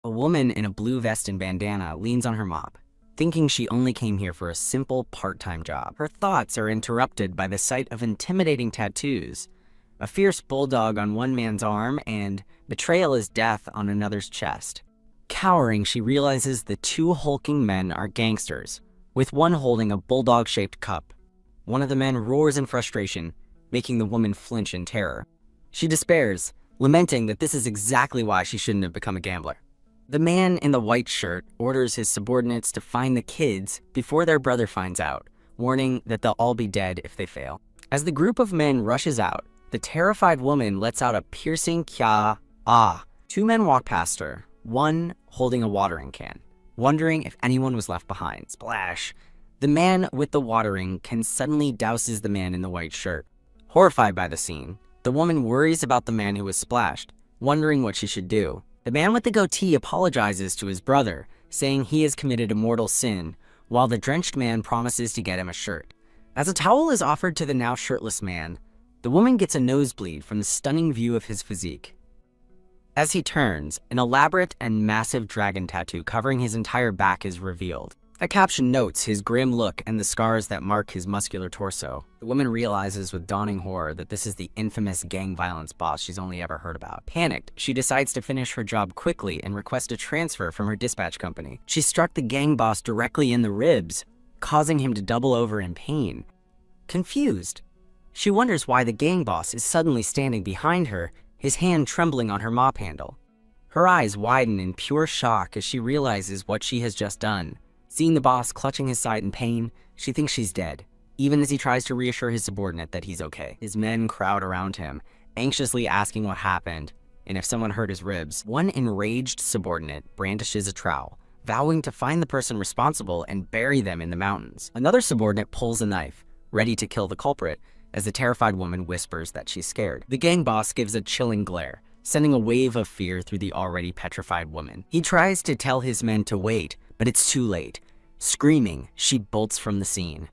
A woman in a blue vest and bandana leans on her mop, thinking she only came here for a simple part-time job. Her thoughts are interrupted by the sight of intimidating tattoos, a fierce bulldog on one man's arm and betrayal is death on another's chest. Cowering, she realizes the two hulking men are gangsters, with one holding a bulldog-shaped cup. One of the men roars in frustration, making the woman flinch in terror. She despairs, lamenting that this is exactly why she shouldn't have become a gambler. The man in the white shirt orders his subordinates to find the kids before their brother finds out, warning that they'll all be dead if they fail. As the group of men rushes out, the terrified woman lets out a piercing kya ah. Two men walk past her, one holding a watering can, wondering if anyone was left behind. Splash! The man with the watering can suddenly douses the man in the white shirt. Horrified by the scene, the woman worries about the man who was splashed, wondering what she should do. The man with the goatee apologizes to his brother, saying he has committed a mortal sin, while the drenched man promises to get him a shirt. As a towel is offered to the now shirtless man, the woman gets a nosebleed from the stunning view of his physique. As he turns, an elaborate and massive dragon tattoo covering his entire back is revealed. A caption notes his grim look and the scars that mark his muscular torso. The woman realizes with dawning horror that this is the infamous gang violence boss she's only ever heard about. Panicked, she decides to finish her job quickly and request a transfer from her dispatch company. She struck the gang boss directly in the ribs, causing him to double over in pain. Confused, she wonders why the gang boss is suddenly standing behind her, his hand trembling on her mop handle. Her eyes widen in pure shock as she realizes what she has just done. Seeing the boss clutching his side in pain, she thinks she's dead, even as he tries to reassure his subordinate that he's okay. His men crowd around him, anxiously asking what happened and if someone hurt his ribs. One enraged subordinate brandishes a trowel, vowing to find the person responsible and bury them in the mountains. Another subordinate pulls a knife, ready to kill the culprit, as the terrified woman whispers that she's scared. The gang boss gives a chilling glare, sending a wave of fear through the already petrified woman. He tries to tell his men to wait, but it's too late. Screaming, she bolts from the scene.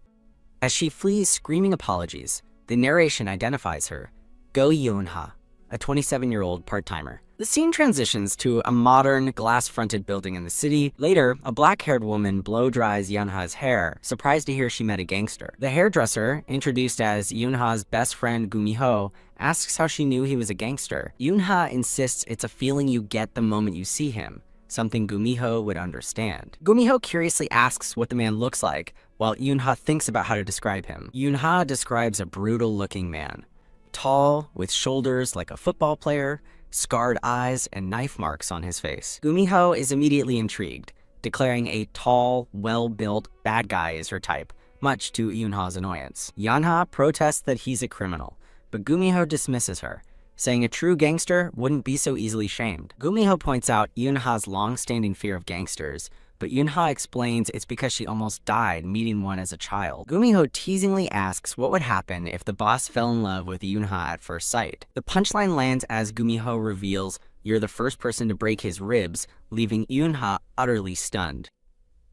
As she flees screaming apologies, the narration identifies her, Go Yeonha, a 27-year-old part-timer. The scene transitions to a modern, glass-fronted building in the city. Later, a black-haired woman blow-dries Yeonha's hair, surprised to hear she met a gangster. The hairdresser, introduced as Yeonha's best friend Gumiho, asks how she knew he was a gangster. Yeonha insists it's a feeling you get the moment you see him, something Gumiho would understand. Gumiho curiously asks what the man looks like, while Yeonha thinks about how to describe him. Yeonha describes a brutal-looking man, tall, with shoulders like a football player, scarred eyes, and knife marks on his face. Gumiho is immediately intrigued, declaring a tall, well-built bad guy is her type, much to Yeonha's annoyance. Yeonha protests that he's a criminal, but Gumiho dismisses her, saying a true gangster wouldn't be so easily shamed. Gumiho points out Yeonha's long-standing fear of gangsters, but Yeonha explains it's because she almost died meeting one as a child. Gumiho teasingly asks what would happen if the boss fell in love with Yeonha at first sight. The punchline lands as Gumiho reveals you're the first person to break his ribs, leaving Yeonha utterly stunned.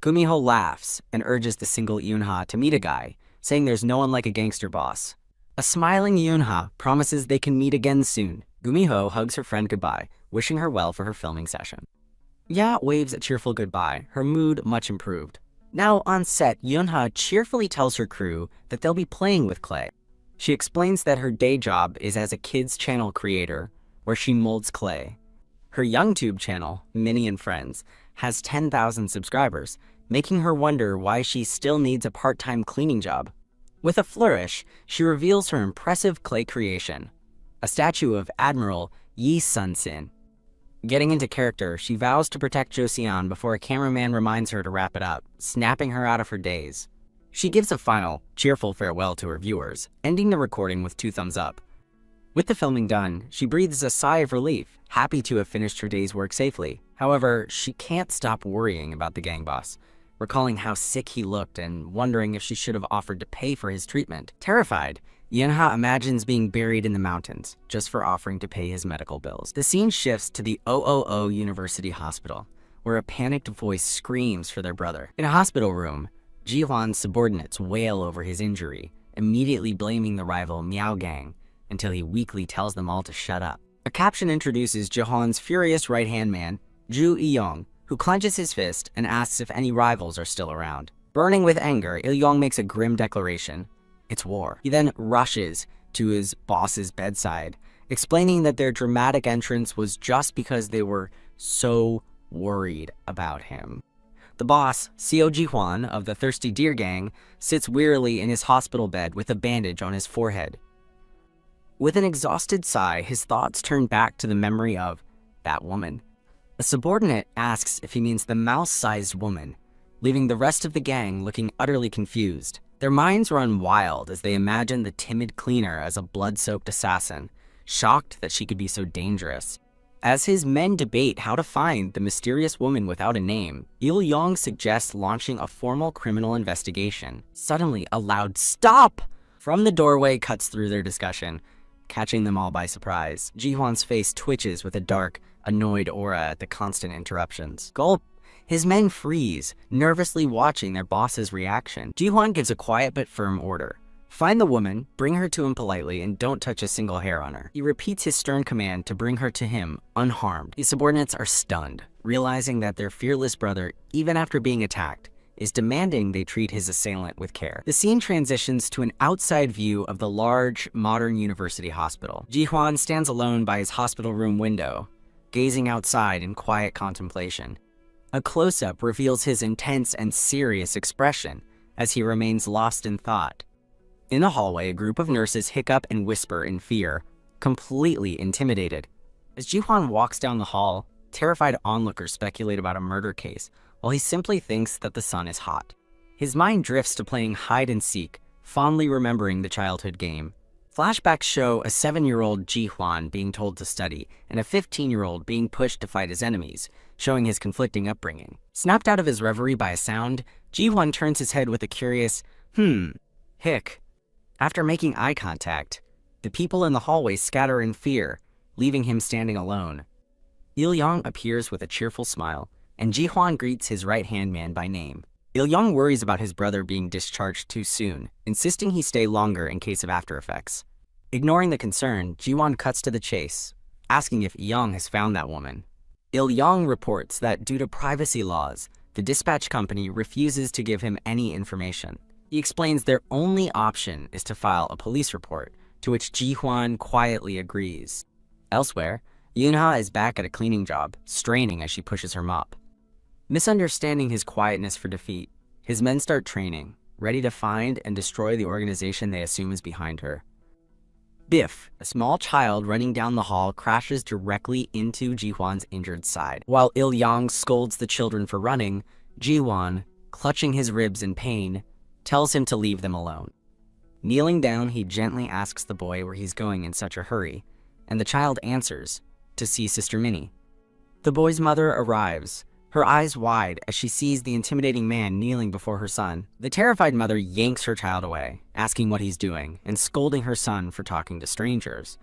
Gumiho laughs and urges the single Yeonha to meet a guy, saying there's no one like a gangster boss. A smiling Yeonha promises they can meet again soon. Gumiho hugs her friend goodbye, wishing her well for her filming session. Ya waves a cheerful goodbye, her mood much improved. Now on set, Yeonha cheerfully tells her crew that they'll be playing with clay. She explains that her day job is as a kids channel creator, where she molds clay. Her YoungTube channel, Minnie and Friends, has 10,000 subscribers, making her wonder why she still needs a part-time cleaning job. With a flourish, she reveals her impressive clay creation, a statue of Admiral Yi Sun-sin. Getting into character, she vows to protect Josian before a cameraman reminds her to wrap it up, snapping her out of her daze. She gives a final, cheerful farewell to her viewers, ending the recording with 2 thumbs up. With the filming done, she breathes a sigh of relief, happy to have finished her day's work safely. However, she can't stop worrying about the gang boss, recalling how sick he looked and wondering if she should have offered to pay for his treatment. Terrified, Yeonha imagines being buried in the mountains, just for offering to pay his medical bills. The scene shifts to the OOO University Hospital, where a panicked voice screams for their brother. In a hospital room, Ji-hwan's subordinates wail over his injury, immediately blaming the rival Miao Gang, until he weakly tells them all to shut up. A caption introduces Ji-hwan's furious right-hand man, Ju Il-yong, who clenches his fist and asks if any rivals are still around. Burning with anger, Il-yong makes a grim declaration. It's war. He then rushes to his boss's bedside, explaining that their dramatic entrance was just because they were so worried about him. The boss, Seo Ji-hwan of the Thirsty Deer Gang, sits wearily in his hospital bed with a bandage on his forehead. With an exhausted sigh, his thoughts turn back to the memory of that woman. A subordinate asks if he means the mouse-sized woman, leaving the rest of the gang looking utterly confused. Their minds run wild as they imagine the timid cleaner as a blood-soaked assassin, shocked that she could be so dangerous. As his men debate how to find the mysterious woman without a name, Il-yong suggests launching a formal criminal investigation. Suddenly, a loud "Stop!" from the doorway cuts through their discussion, catching them all by surprise. Ji-hwan's face twitches with a dark, annoyed aura at the constant interruptions. Gulp! His men freeze, nervously watching their boss's reaction. Ji-hwan gives a quiet but firm order. Find the woman, bring her to him politely, and don't touch a single hair on her. He repeats his stern command to bring her to him, unharmed. His subordinates are stunned, realizing that their fearless brother, even after being attacked, is demanding they treat his assailant with care. The scene transitions to an outside view of the large, modern university hospital. Ji-hwan stands alone by his hospital room window, gazing outside in quiet contemplation. A close-up reveals his intense and serious expression as he remains lost in thought. In the hallway, a group of nurses hiccup and whisper in fear, completely intimidated. As Ji-hwan walks down the hall, terrified onlookers speculate about a murder case, while he simply thinks that the sun is hot. His mind drifts to playing hide-and-seek, fondly remembering the childhood game. Flashbacks show a 7-year-old Ji-hwan being told to study, and a 15-year-old being pushed to fight his enemies, showing his conflicting upbringing. Snapped out of his reverie by a sound, Ji-hwan turns his head with a curious, hic. After making eye contact, the people in the hallway scatter in fear, leaving him standing alone. Il-yong appears with a cheerful smile, and Ji-hwan greets his right-hand man by name. Il-yong worries about his brother being discharged too soon, insisting he stay longer in case of after effects. Ignoring the concern, Ji-hwan cuts to the chase, asking if Il-yong has found that woman. Il-yong reports that due to privacy laws, the dispatch company refuses to give him any information. He explains their only option is to file a police report, to which Ji-hwan quietly agrees. Elsewhere, Yoon-ha is back at a cleaning job, straining as she pushes her mop. Misunderstanding his quietness for defeat, his men start training, ready to find and destroy the organization they assume is behind her. Biff, a small child running down the hall, crashes directly into Ji-hwan's injured side. While Il-yong scolds the children for running, Ji-hwan, clutching his ribs in pain, tells him to leave them alone. Kneeling down, he gently asks the boy where he's going in such a hurry, and the child answers, to see Sister Minnie. The boy's mother arrives, her eyes wide as she sees the intimidating man kneeling before her son. The terrified mother yanks her child away, asking what he's doing, and scolding her son for talking to strangers.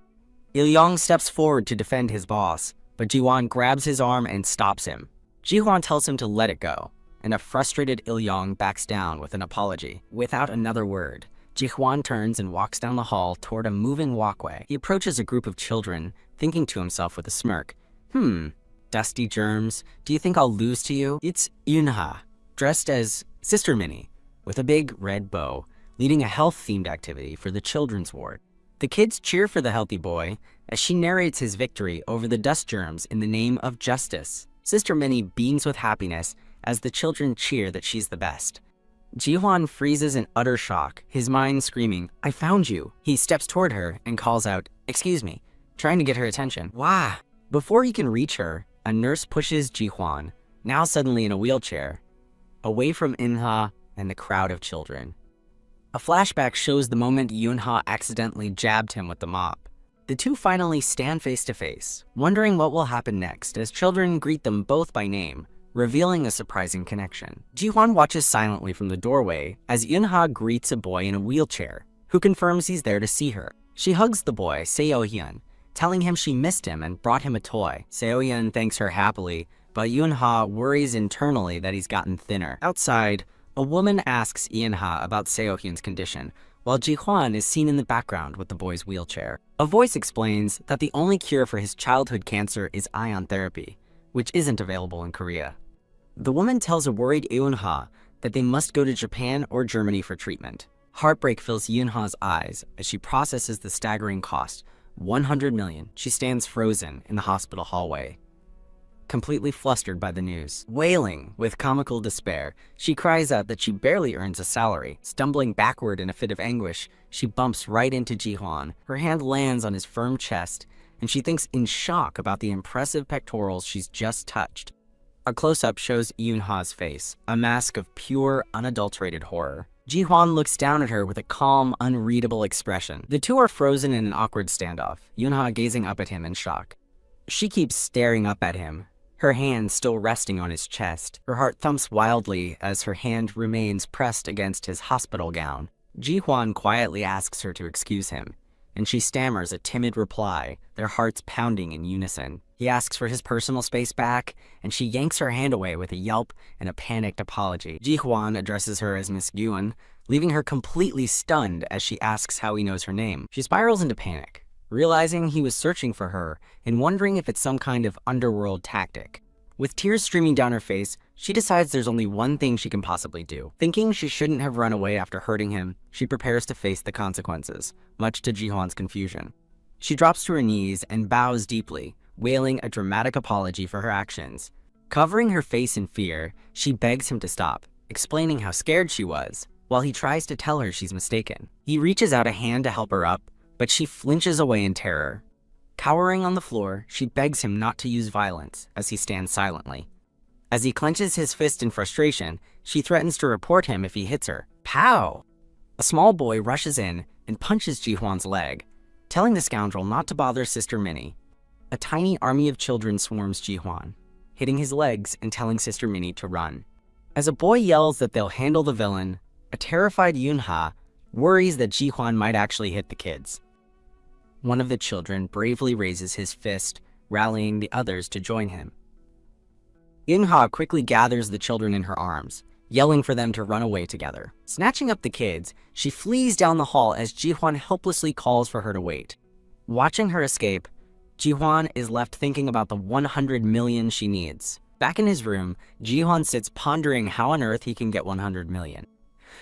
Il-yong steps forward to defend his boss, but Ji-hwan grabs his arm and stops him. Ji-hwan tells him to let it go, and a frustrated Il-yong backs down with an apology. Without another word, Ji-hwan turns and walks down the hall toward a moving walkway. He approaches a group of children, thinking to himself with a smirk, dusty germs, do you think I'll lose to you? It's Yoon-ha, dressed as Sister Minnie, with a big red bow, leading a health-themed activity for the children's ward. The kids cheer for the healthy boy as she narrates his victory over the dust germs in the name of justice. Sister Minnie beams with happiness as the children cheer that she's the best. Ji-hwan freezes in utter shock, his mind screaming, "I found you!" He steps toward her and calls out, "Excuse me," trying to get her attention. Wah! Before he can reach her, a nurse pushes Ji-hwan, now suddenly in a wheelchair, away from In-ha and the crowd of children. A flashback shows the moment Yoon-ha accidentally jabbed him with the mop. The two finally stand face to face, wondering what will happen next as children greet them both by name, revealing a surprising connection. Ji-hwan watches silently from the doorway as Yoon-ha greets a boy in a wheelchair, who confirms he's there to see her. She hugs the boy, Seo-hyun, telling him she missed him and brought him a toy. Seo-hyun thanks her happily, but Yoon-ha worries internally that he's gotten thinner. Outside, a woman asks Yoon-ha about Seo-hyun's condition, while Ji-hwan is seen in the background with the boy's wheelchair. A voice explains that the only cure for his childhood cancer is ion therapy, which isn't available in Korea. The woman tells a worried Eun-ha that they must go to Japan or Germany for treatment. Heartbreak fills Eun-ha's eyes as she processes the staggering cost, 100 million. She stands frozen in the hospital hallway, completely flustered by the news. Wailing with comical despair, she cries out that she barely earns a salary. Stumbling backward in a fit of anguish, she bumps right into Ji-hwan. Her hand lands on his firm chest, and she thinks in shock about the impressive pectorals she's just touched. A close-up shows Eun-ha's face, a mask of pure, unadulterated horror. Ji-hwan looks down at her with a calm, unreadable expression. The two are frozen in an awkward standoff, Eun-ha gazing up at him in shock. She keeps staring up at him, her hand still resting on his chest. Her heart thumps wildly as her hand remains pressed against his hospital gown. Ji-hwan quietly asks her to excuse him, and she stammers a timid reply, their hearts pounding in unison. He asks for his personal space back, and she yanks her hand away with a yelp and a panicked apology. Ji-hwan addresses her as Miss Gyun, leaving her completely stunned as she asks how he knows her name. She spirals into panic, realizing he was searching for her and wondering if it's some kind of underworld tactic. With tears streaming down her face, she decides there's only one thing she can possibly do. Thinking she shouldn't have run away after hurting him, she prepares to face the consequences, much to Ji-hwan's confusion. She drops to her knees and bows deeply, wailing a dramatic apology for her actions. Covering her face in fear, she begs him to stop, explaining how scared she was, while he tries to tell her she's mistaken. He reaches out a hand to help her up, but she flinches away in terror. Cowering on the floor, she begs him not to use violence as he stands silently. As he clenches his fist in frustration, she threatens to report him if he hits her. Pow! A small boy rushes in and punches Ji-hwan's leg, telling the scoundrel not to bother Sister Minnie. A tiny army of children swarms Ji-hwan, hitting his legs and telling Sister Minnie to run. As a boy yells that they'll handle the villain, a terrified Eun-ha worries that Ji-hwan might actually hit the kids. One of the children bravely raises his fist, rallying the others to join him. Eun-ha quickly gathers the children in her arms, yelling for them to run away together. Snatching up the kids, she flees down the hall as Ji-hwan helplessly calls for her to wait. Watching her escape, Ji-hwan is left thinking about the 100 million she needs. Back in his room, Ji-hwan sits pondering how on earth he can get 100 million.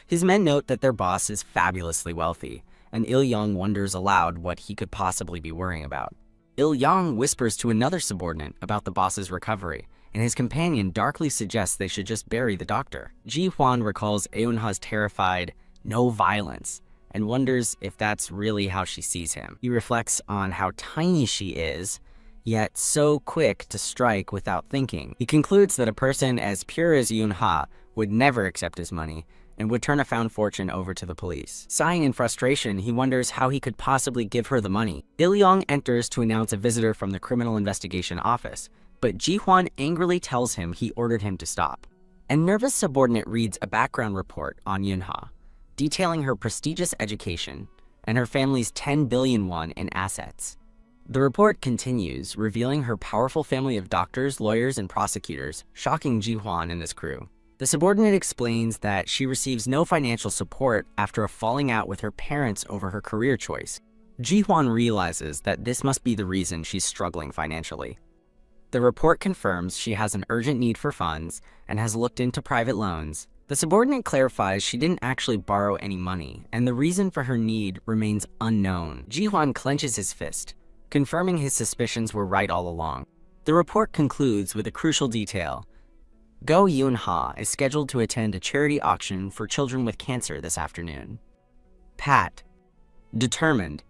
His men note that their boss is fabulously wealthy, and Il-young wonders aloud what he could possibly be worrying about. Il-young whispers to another subordinate about the boss's recovery, and his companion darkly suggests they should just bury the doctor. Ji-hwan recalls Eun-ha's terrified, "no violence," and wonders if that's really how she sees him. He reflects on how tiny she is, yet so quick to strike without thinking. He concludes that a person as pure as Eun-ha would never accept his money, and would turn a found fortune over to the police. Sighing in frustration, he wonders how he could possibly give her the money. Il-young enters to announce a visitor from the Criminal Investigation Office, but Ji-hwan angrily tells him he ordered him to stop. A nervous subordinate reads a background report on Eun-ha, detailing her prestigious education and her family's 10 billion won in assets. The report continues, revealing her powerful family of doctors, lawyers, and prosecutors, shocking Ji-hwan and his crew. The subordinate explains that she receives no financial support after a falling out with her parents over her career choice. Ji-hwan realizes that this must be the reason she's struggling financially. The report confirms she has an urgent need for funds and has looked into private loans. The subordinate clarifies she didn't actually borrow any money, and the reason for her need remains unknown. Ji-hwan clenches his fist, confirming his suspicions were right all along. The report concludes with a crucial detail. Go Eun-ha is scheduled to attend a charity auction for children with cancer this afternoon. Pat. Determined,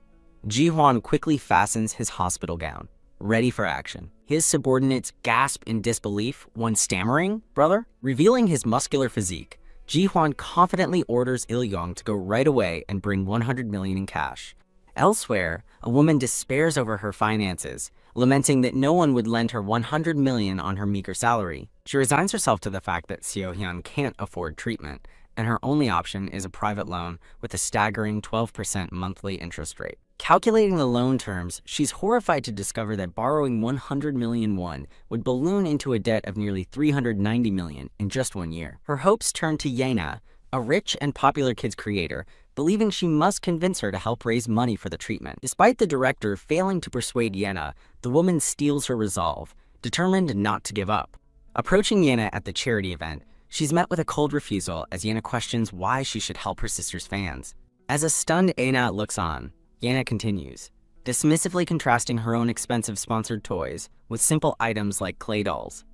Ji-hwan quickly fastens his hospital gown, ready for action. His subordinates gasp in disbelief, one stammering, "Brother?" Revealing his muscular physique, Ji-hwan confidently orders Il-young to go right away and bring 100 million in cash. Elsewhere, a woman despairs over her finances, lamenting that no one would lend her 100 million on her meager salary. She resigns herself to the fact that Seo-hyun can't afford treatment, and her only option is a private loan with a staggering 12% monthly interest rate. Calculating the loan terms, she's horrified to discover that borrowing 100 million won would balloon into a debt of nearly 390 million in just 1 year. Her hopes turn to Yena, a rich and popular kids creator, believing she must convince her to help raise money for the treatment. Despite the director failing to persuade Yena, the woman steels her resolve, determined not to give up. Approaching Yena at the charity event, she's met with a cold refusal as Yena questions why she should help her sister's fans. As a stunned Aina looks on, Yena continues, dismissively contrasting her own expensive sponsored toys with simple items like clay dolls.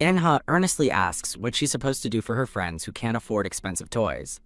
Eunha earnestly asks what she's supposed to do for her friends who can't afford expensive toys.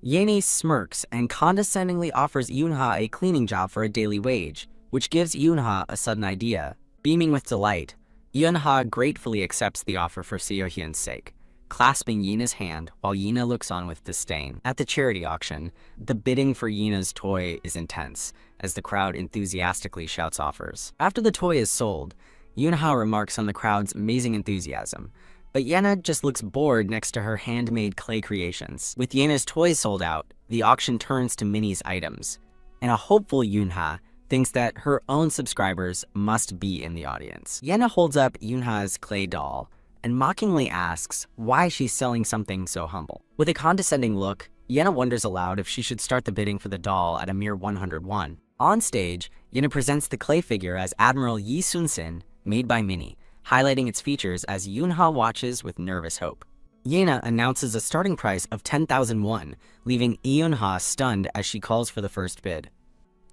Yeni smirks and condescendingly offers Eunha a cleaning job for a daily wage, which gives Eunha a sudden idea. Beaming with delight, Eunha gratefully accepts the offer for Seo-hyun's sake, clasping Yena's hand while Yena looks on with disdain. At the charity auction, the bidding for Yena's toy is intense, as the crowd enthusiastically shouts offers. After the toy is sold, Eunha remarks on the crowd's amazing enthusiasm, but Yena just looks bored next to her handmade clay creations. With Yena's toys sold out, the auction turns to Minnie's items, and a hopeful Eunha thinks that her own subscribers must be in the audience. Yena holds up Eunha's clay doll and mockingly asks why she's selling something so humble. With a condescending look, Yena wonders aloud if she should start the bidding for the doll at a mere 101. On stage, Yena presents the clay figure as Admiral Yi Sun-sin, made by Minnie, highlighting its features as Eunha watches with nervous hope. Yena announces a starting price of 10,000 won, leaving Eunha stunned as she calls for the first bid.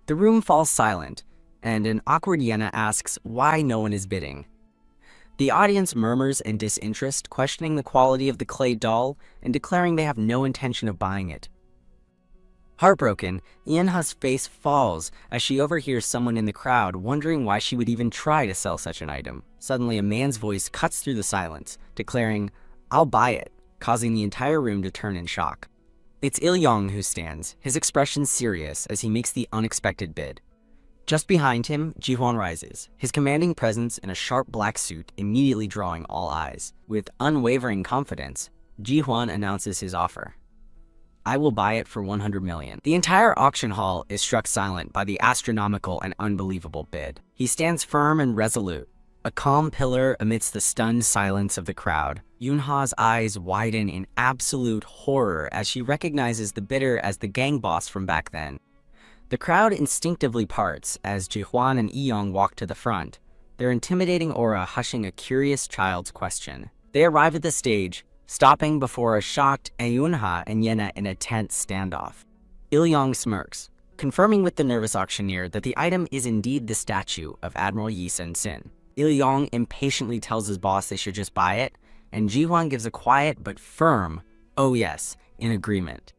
The room falls silent, and an awkward Yena asks why no one is bidding. The audience murmurs in disinterest, questioning the quality of the clay doll and declaring they have no intention of buying it. Heartbroken, Eunha's face falls as she overhears someone in the crowd wondering why she would even try to sell such an item. Suddenly, a man's voice cuts through the silence, declaring, "I'll buy it," causing the entire room to turn in shock. It's Il-yong who stands, his expression serious as he makes the unexpected bid. Just behind him, Ji-hwan rises, his commanding presence in a sharp black suit immediately drawing all eyes. With unwavering confidence, Ji-hwan announces his offer. "I will buy it for 100 million. The entire auction hall is struck silent by the astronomical and unbelievable bid. He stands firm and resolute, a calm pillar amidst the stunned silence of the crowd. Eunha's eyes widen in absolute horror as she recognizes the bidder as the gang boss from back then. The crowd instinctively parts as Ji-hwan and Il-yong walk to the front, their intimidating aura hushing a curious child's question. They arrive at the stage, stopping before a shocked Eunha and Yena in a tense standoff. Il-yong smirks, confirming with the nervous auctioneer that the item is indeed the statue of Admiral Yi Sun-sin. Il-yong impatiently tells his boss they should just buy it, and Ji-hwan gives a quiet but firm, "Oh yes," in agreement.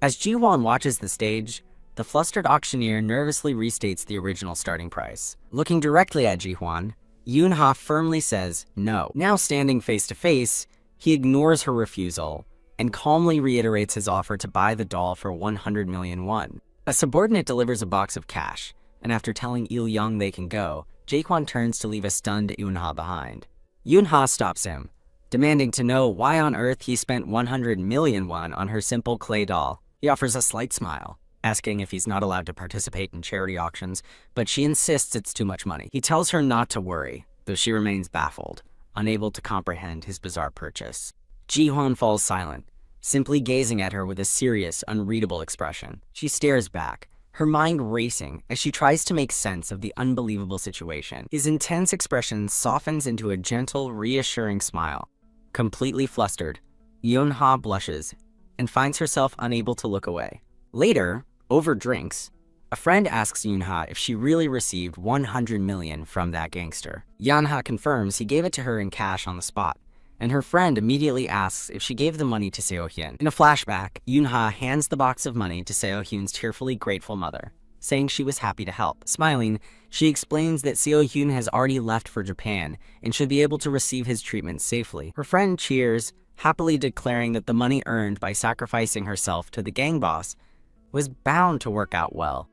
As Ji-hwan watches the stage, the flustered auctioneer nervously restates the original starting price. Looking directly at Ji-hwan, Eunha firmly says no. Now standing face to face, he ignores her refusal and calmly reiterates his offer to buy the doll for 100 million won. A subordinate delivers a box of cash, and after telling Il-yong they can go, Ji-hwan turns to leave a stunned Eunha behind. Eunha stops him, demanding to know why on earth he spent 100 million won on her simple clay doll. He offers a slight smile, asking if he's not allowed to participate in charity auctions, but she insists it's too much money. He tells her not to worry, though she remains baffled, unable to comprehend his bizarre purchase. Ji-hwan falls silent, simply gazing at her with a serious, unreadable expression. She stares back, her mind racing as she tries to make sense of the unbelievable situation. His intense expression softens into a gentle, reassuring smile. Completely flustered, Eunha blushes and finds herself unable to look away. Later, over drinks, a friend asks Eunha if she really received 100 million from that gangster. Eunha confirms he gave it to her in cash on the spot, and her friend immediately asks if she gave the money to Seo-hyun. In a flashback, Eunha hands the box of money to Seo-hyun's tearfully grateful mother, saying she was happy to help. Smiling, she explains that Seo-hyun has already left for Japan and should be able to receive his treatment safely. Her friend cheers, happily declaring that the money earned by sacrificing herself to the gang boss was bound to work out well.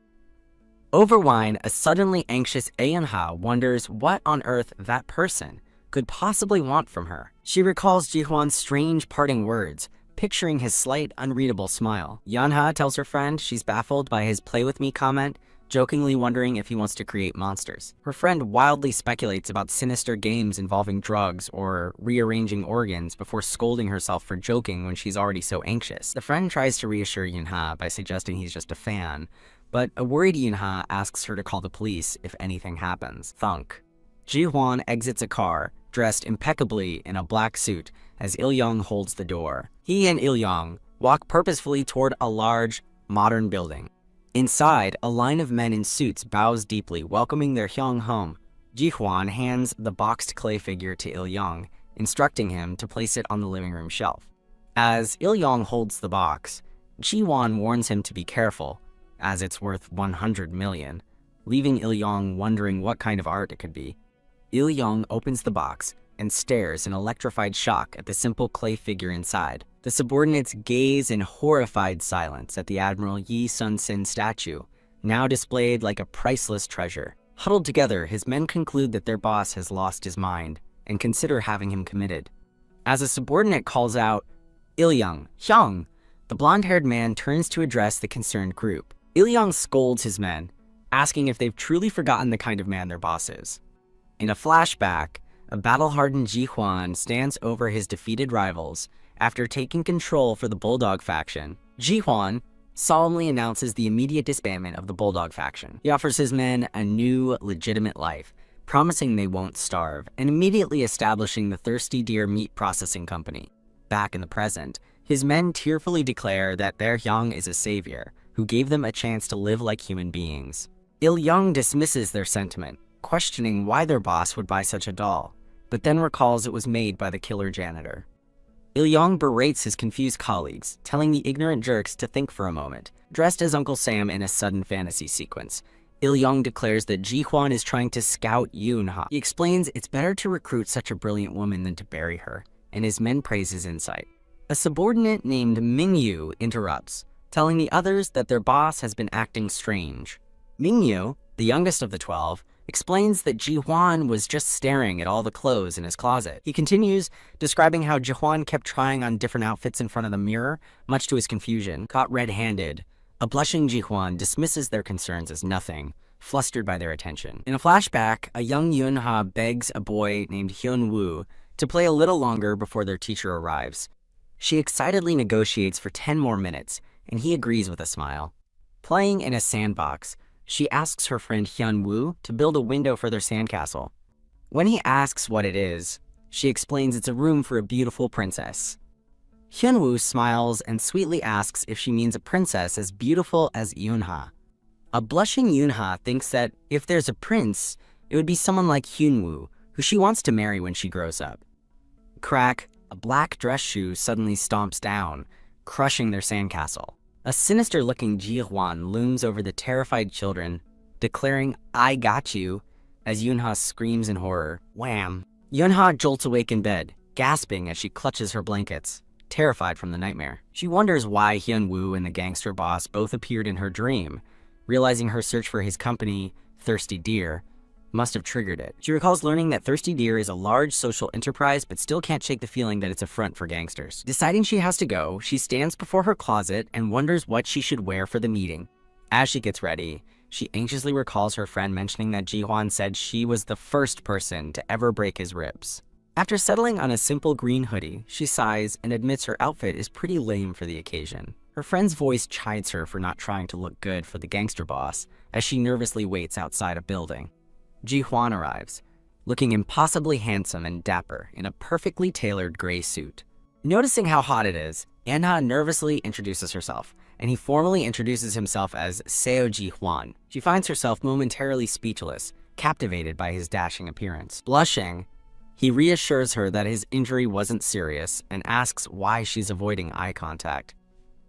Over wine, a suddenly anxious Eunha wonders what on earth that person could possibly want from her. She recalls Ji-hwan's strange parting words, picturing his slight, unreadable smile. Eunha tells her friend she's baffled by his "play with me" comment, jokingly wondering if he wants to create monsters. Her friend wildly speculates about sinister games involving drugs or rearranging organs before scolding herself for joking when she's already so anxious. The friend tries to reassure Eunha by suggesting he's just a fan, but a worried Eunha asks her to call the police if anything happens. Thunk. Ji-hwan exits a car dressed impeccably in a black suit, as Il-young holds the door. He and Il-young walk purposefully toward a large, modern building. Inside, a line of men in suits bows deeply, welcoming their Hyung home. Ji-hwan hands the boxed clay figure to Il-young, instructing him to place it on the living room shelf. As Il-young holds the box, Ji-hwan warns him to be careful, as it's worth 100 million, leaving Il-young wondering what kind of art it could be. Il-young opens the box and stares in electrified shock at the simple clay figure inside. The subordinates gaze in horrified silence at the Admiral Yi Sun-sin statue, now displayed like a priceless treasure. Huddled together, his men conclude that their boss has lost his mind and consider having him committed. As a subordinate calls out, Il-young, Hyung, the blonde-haired man turns to address the concerned group. Il-young scolds his men, asking if they've truly forgotten the kind of man their boss is. In a flashback, a battle-hardened Ji-hwan stands over his defeated rivals after taking control for the Bulldog faction. Ji-hwan solemnly announces the immediate disbandment of the Bulldog faction. He offers his men a new, legitimate life, promising they won't starve, and immediately establishing the Thirsty Deer Meat Processing Company. Back in the present, his men tearfully declare that their Hyung is a savior who gave them a chance to live like human beings. Il-young dismisses their sentiment, questioning why their boss would buy such a doll, but then recalls it was made by the killer janitor. Il-young berates his confused colleagues, telling the ignorant jerks to think for a moment. Dressed as Uncle Sam in a sudden fantasy sequence, Il-young declares that Ji-hwan is trying to scout Yoon-ha. He explains it's better to recruit such a brilliant woman than to bury her, and his men praise his insight. A subordinate named Ming-yu interrupts, telling the others that their boss has been acting strange. Ming-yu, the youngest of the 12, explains that Ji-hwan was just staring at all the clothes in his closet. He continues, describing how Ji-hwan kept trying on different outfits in front of the mirror, much to his confusion. Caught red-handed, a blushing Ji-hwan dismisses their concerns as nothing, flustered by their attention. In a flashback, a young Yoon-ha begs a boy named Hyun-woo to play a little longer before their teacher arrives. She excitedly negotiates for 10 more minutes, and he agrees with a smile. Playing in a sandbox, she asks her friend Hyun-woo to build a window for their sandcastle. When he asks what it is, she explains it's a room for a beautiful princess. Hyun-woo smiles and sweetly asks if she means a princess as beautiful as Yoon-ha. A blushing Yoon-ha thinks that if there's a prince, it would be someone like Hyun-woo, who she wants to marry when she grows up. Crack, a black dress shoe suddenly stomps down, crushing their sandcastle. A sinister-looking Ji-hwan looms over the terrified children, declaring, "I got you," as Yoon-ha screams in horror. Wham! Yoon-ha jolts awake in bed, gasping as she clutches her blankets, terrified from the nightmare. She wonders why Hyun-woo and the gangster boss both appeared in her dream, realizing her search for his company, Thirsty Deer, must have triggered it. She recalls learning that Thirsty Deer is a large social enterprise but still can't shake the feeling that it's a front for gangsters. Deciding she has to go, she stands before her closet and wonders what she should wear for the meeting. As she gets ready, she anxiously recalls her friend mentioning that Ji-hwan said she was the first person to ever break his ribs. After settling on a simple green hoodie, she sighs and admits her outfit is pretty lame for the occasion. Her friend's voice chides her for not trying to look good for the gangster boss as she nervously waits outside a building. Ji-hwan arrives, looking impossibly handsome and dapper in a perfectly tailored gray suit. Noticing how hot it is, Anha nervously introduces herself, and he formally introduces himself as Seo Ji-hwan. She finds herself momentarily speechless, captivated by his dashing appearance. Blushing, he reassures her that his injury wasn't serious and asks why she's avoiding eye contact.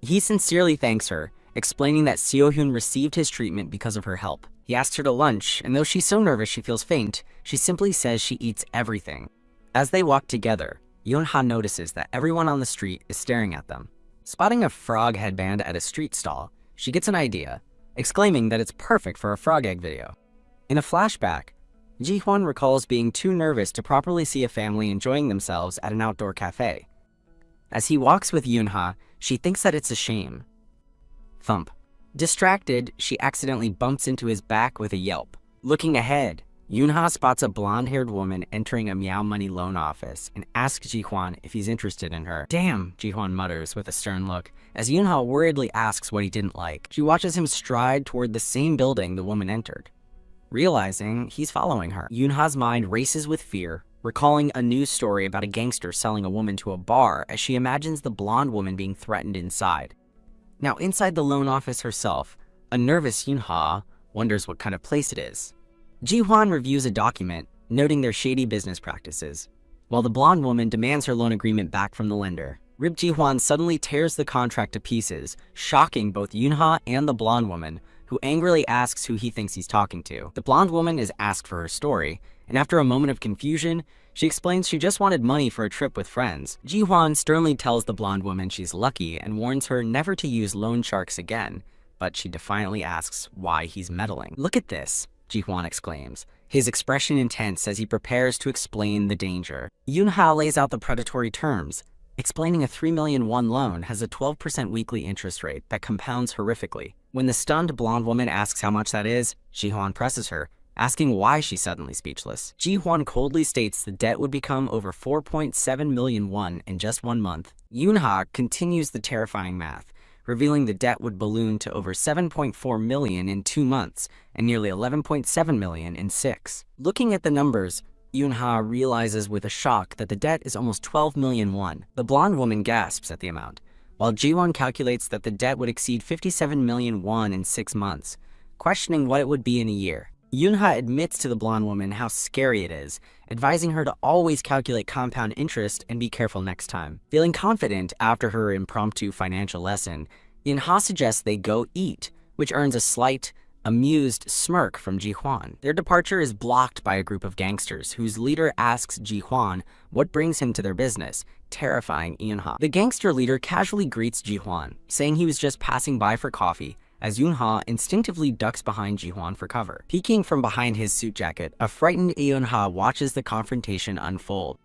He sincerely thanks her, explaining that Seo-hyun received his treatment because of her help. He asks her to lunch, and though she's so nervous she feels faint, she simply says she eats everything. As they walk together, Yoon-ha notices that everyone on the street is staring at them. Spotting a frog headband at a street stall, she gets an idea, exclaiming that it's perfect for a frog egg video. In a flashback, Ji-hwan recalls being too nervous to properly see a family enjoying themselves at an outdoor cafe. As he walks with Yoon-ha, she thinks that it's a shame. Thump. Distracted, she accidentally bumps into his back with a yelp. Looking ahead, Yoon-ha spots a blonde-haired woman entering a Meow Money loan office and asks Ji-hwan if he's interested in her. "Damn," Ji-hwan mutters with a stern look, as Yoon-ha worriedly asks what he didn't like. She watches him stride toward the same building the woman entered. Realizing he's following her, Yoon-ha's mind races with fear, recalling a news story about a gangster selling a woman to a bar as she imagines the blonde woman being threatened inside. Now, inside the loan office herself, a nervous Yunha wonders what kind of place it is. Ji-hwan reviews a document, noting their shady business practices, while the blonde woman demands her loan agreement back from the lender. Rip Ji-hwan suddenly tears the contract to pieces, shocking both Yunha and the blonde woman, who angrily asks who he thinks he's talking to. The blonde woman is asked for her story, and after a moment of confusion, she explains she just wanted money for a trip with friends. Ji-hwan sternly tells the blonde woman she's lucky and warns her never to use loan sharks again, but she defiantly asks why he's meddling. "Look at this," Ji-hwan exclaims, his expression intense as he prepares to explain the danger. Yunha lays out the predatory terms, explaining a 3 million won loan has a 12% weekly interest rate that compounds horrifically. When the stunned blonde woman asks how much that is, Ji-hwan presses her, asking why she's suddenly speechless. Ji-hwan coldly states the debt would become over 4.7 million won in just 1 month. Yunha continues the terrifying math, revealing the debt would balloon to over 7.4 million in 2 months and nearly 11.7 million in 6. Looking at the numbers, Yunha realizes with a shock that the debt is almost 12 million won. The blonde woman gasps at the amount, while Ji-hwan calculates that the debt would exceed 57 million won in 6 months, questioning what it would be in a year. Yunha admits to the blonde woman how scary it is, advising her to always calculate compound interest and be careful next time. Feeling confident after her impromptu financial lesson, Yunha suggests they go eat, which earns a slight, amused smirk from Ji-hwan. Their departure is blocked by a group of gangsters whose leader asks Ji-hwan what brings him to their business, terrifying Yunha. The gangster leader casually greets Ji-hwan, saying he was just passing by for coffee, as Yunha instinctively ducks behind Ji-hwan for cover. Peeking from behind his suit jacket, a frightened Yunha watches the confrontation unfold.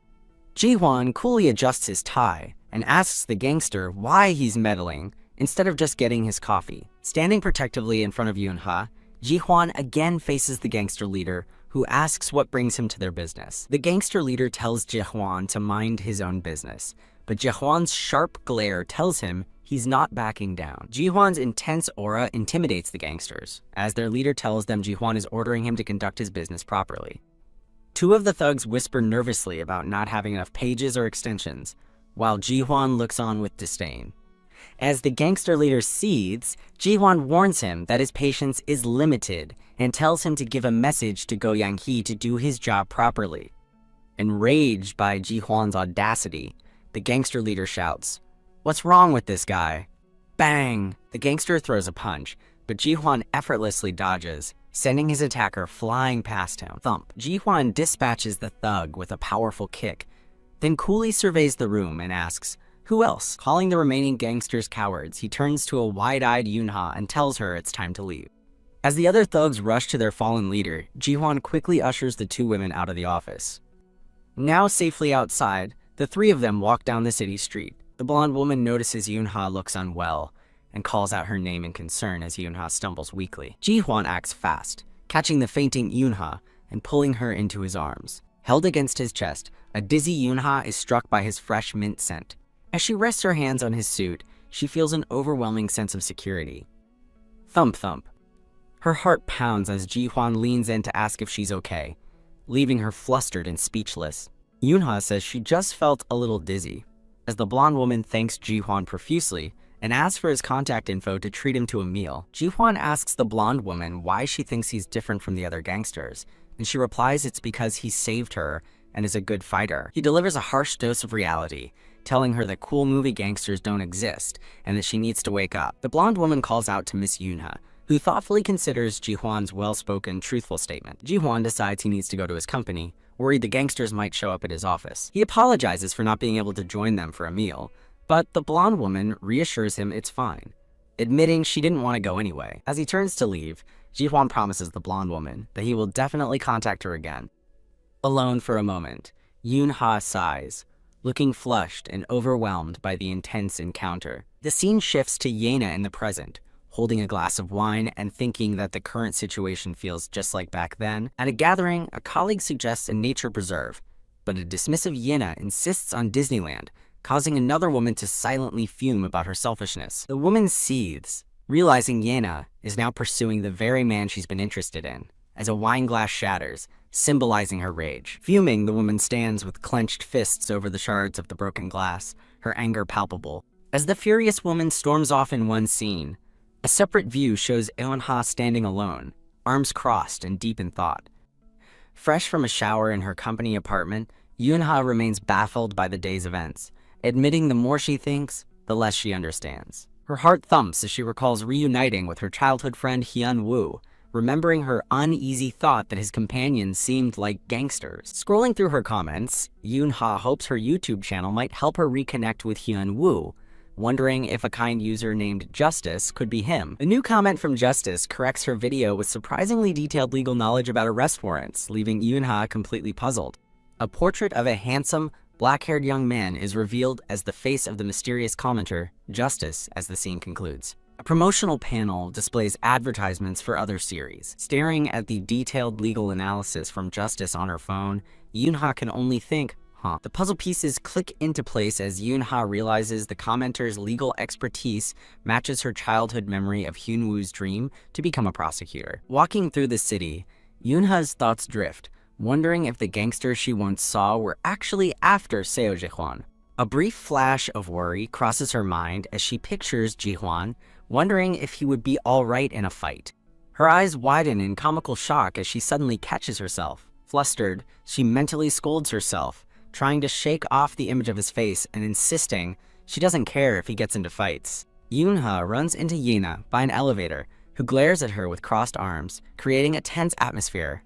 Ji-hwan coolly adjusts his tie and asks the gangster why he's meddling instead of just getting his coffee. Standing protectively in front of Yunha, Ji-hwan again faces the gangster leader, who asks what brings him to their business. The gangster leader tells Ji-hwan to mind his own business, but Ji-hwan's sharp glare tells him he's not backing down. Ji-hwan's intense aura intimidates the gangsters, as their leader tells them Ji-hwan is ordering him to conduct his business properly. 2 of the thugs whisper nervously about not having enough pages or extensions, while Ji-hwan looks on with disdain. As the gangster leader seethes, Ji-hwan warns him that his patience is limited and tells him to give a message to Go Yang-hee to do his job properly. Enraged by Ji-hwan's audacity, the gangster leader shouts, "What's wrong with this guy?" Bang! The gangster throws a punch, but Ji-hwan effortlessly dodges, sending his attacker flying past him. Thump! Ji-hwan dispatches the thug with a powerful kick, then coolly surveys the room and asks, "Who else?" Calling the remaining gangsters cowards, he turns to a wide-eyed Yunha and tells her it's time to leave. As the other thugs rush to their fallen leader, Ji-hwan quickly ushers the 2 women out of the office. Now safely outside, the 3 of them walk down the city street. The blonde woman notices Yunha looks unwell and calls out her name in concern as Yunha stumbles weakly. Ji-hwan acts fast, catching the fainting Yunha and pulling her into his arms. Held against his chest, a dizzy Yunha is struck by his fresh mint scent. As she rests her hands on his suit, she feels an overwhelming sense of security. Thump thump. Her heart pounds as Ji-hwan leans in to ask if she's okay, leaving her flustered and speechless. Yunha says she just felt a little dizzy, as the blonde woman thanks Ji-hwan profusely and asks for his contact info to treat him to a meal. Ji-hwan asks the blonde woman why she thinks he's different from the other gangsters, and she replies it's because he saved her and is a good fighter. He delivers a harsh dose of reality, telling her that cool movie gangsters don't exist and that she needs to wake up. The blonde woman calls out to Miss Yunha, who thoughtfully considers Ji-hwan's well-spoken, truthful statement. Ji-hwan decides he needs to go to his company, worried the gangsters might show up at his office. He apologizes for not being able to join them for a meal, but the blonde woman reassures him it's fine, admitting she didn't want to go anyway. As he turns to leave, Ji-hwan promises the blonde woman that he will definitely contact her again. Alone for a moment, Yunha sighs, looking flushed and overwhelmed by the intense encounter. The scene shifts to Yena in the present, holding a glass of wine and thinking that the current situation feels just like back then. At a gathering, a colleague suggests a nature preserve, but a dismissive Yena insists on Disneyland, causing another woman to silently fume about her selfishness. The woman seethes, realizing Yena is now pursuing the very man she's been interested in, as a wine glass shatters, symbolizing her rage. Fuming, the woman stands with clenched fists over the shards of the broken glass, her anger palpable. As the furious woman storms off in one scene, a separate view shows Eun-ha standing alone, arms crossed and deep in thought. Fresh from a shower in her company apartment, Yoon-ha remains baffled by the day's events, admitting the more she thinks, the less she understands. Her heart thumps as she recalls reuniting with her childhood friend Hyun-woo, remembering her uneasy thought that his companions seemed like gangsters. Scrolling through her comments, Yoon-ha hopes her YouTube channel might help her reconnect with Hyun-woo, wondering if a kind user named Justice could be him. A new comment from Justice corrects her video with surprisingly detailed legal knowledge about arrest warrants, leaving Yoon-ha completely puzzled. A portrait of a handsome, black-haired young man is revealed as the face of the mysterious commenter, Justice, as the scene concludes. A promotional panel displays advertisements for other series. Staring at the detailed legal analysis from Justice on her phone, Yoon-ha can only think, The puzzle pieces click into place as Yoon-ha realizes the commenter's legal expertise matches her childhood memory of Hyun-woo's dream to become a prosecutor. Walking through the city, Yoon-ha's thoughts drift, wondering if the gangsters she once saw were actually after Seo Ji-hwan. A brief flash of worry crosses her mind as she pictures Ji-hwan, wondering if he would be all right in a fight. Her eyes widen in comical shock as she suddenly catches herself. Flustered, she mentally scolds herself, trying to shake off the image of his face and insisting she doesn't care if he gets into fights. Yoon-ha runs into Yena by an elevator, who glares at her with crossed arms, creating a tense atmosphere.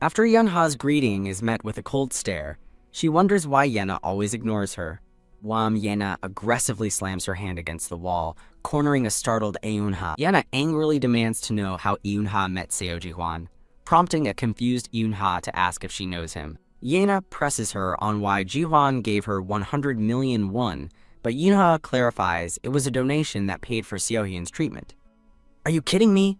After Yoon-ha's greeting is met with a cold stare, she wonders why Yena always ignores her. Yena aggressively slams her hand against the wall, cornering a startled Eun-ha. Yena angrily demands to know how Eun-ha met Seo Ji-hwan, prompting a confused Eun-ha to ask if she knows him. Yena presses her on why Ji-hwan gave her 100 million won, but Eun-ha clarifies it was a donation that paid for Seo-hyun's treatment. "Are you kidding me?"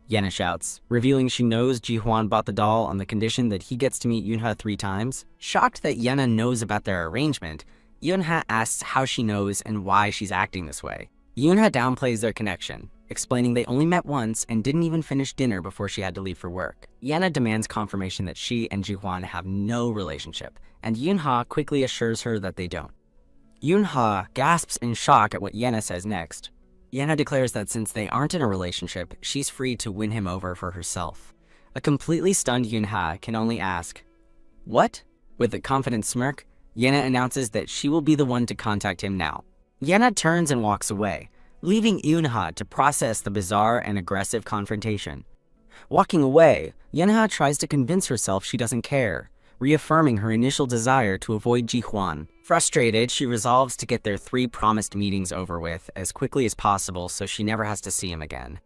Yena shouts, revealing she knows Ji-hwan bought the doll on the condition that he gets to meet Yoon-ha 3 times. Shocked that Yena knows about their arrangement, Yoon-ha asks how she knows and why she's acting this way. Yoon-ha downplays their connection, explaining they only met once and didn't even finish dinner before she had to leave for work. Yena demands confirmation that she and Ji-hwan have no relationship, and Yoon-ha quickly assures her that they don't. Yoon-ha gasps in shock at what Yena says next. Yena declares that since they aren't in a relationship, she's free to win him over for herself. A completely stunned Yoon-ha can only ask, "What?" With a confident smirk, Yena announces that she will be the one to contact him now. Yena turns and walks away, leaving Yoon-ha to process the bizarre and aggressive confrontation. Walking away, Yoon-ha tries to convince herself she doesn't care, reaffirming her initial desire to avoid Ji-hwan. Frustrated, she resolves to get their 3 promised meetings over with as quickly as possible so she never has to see him again.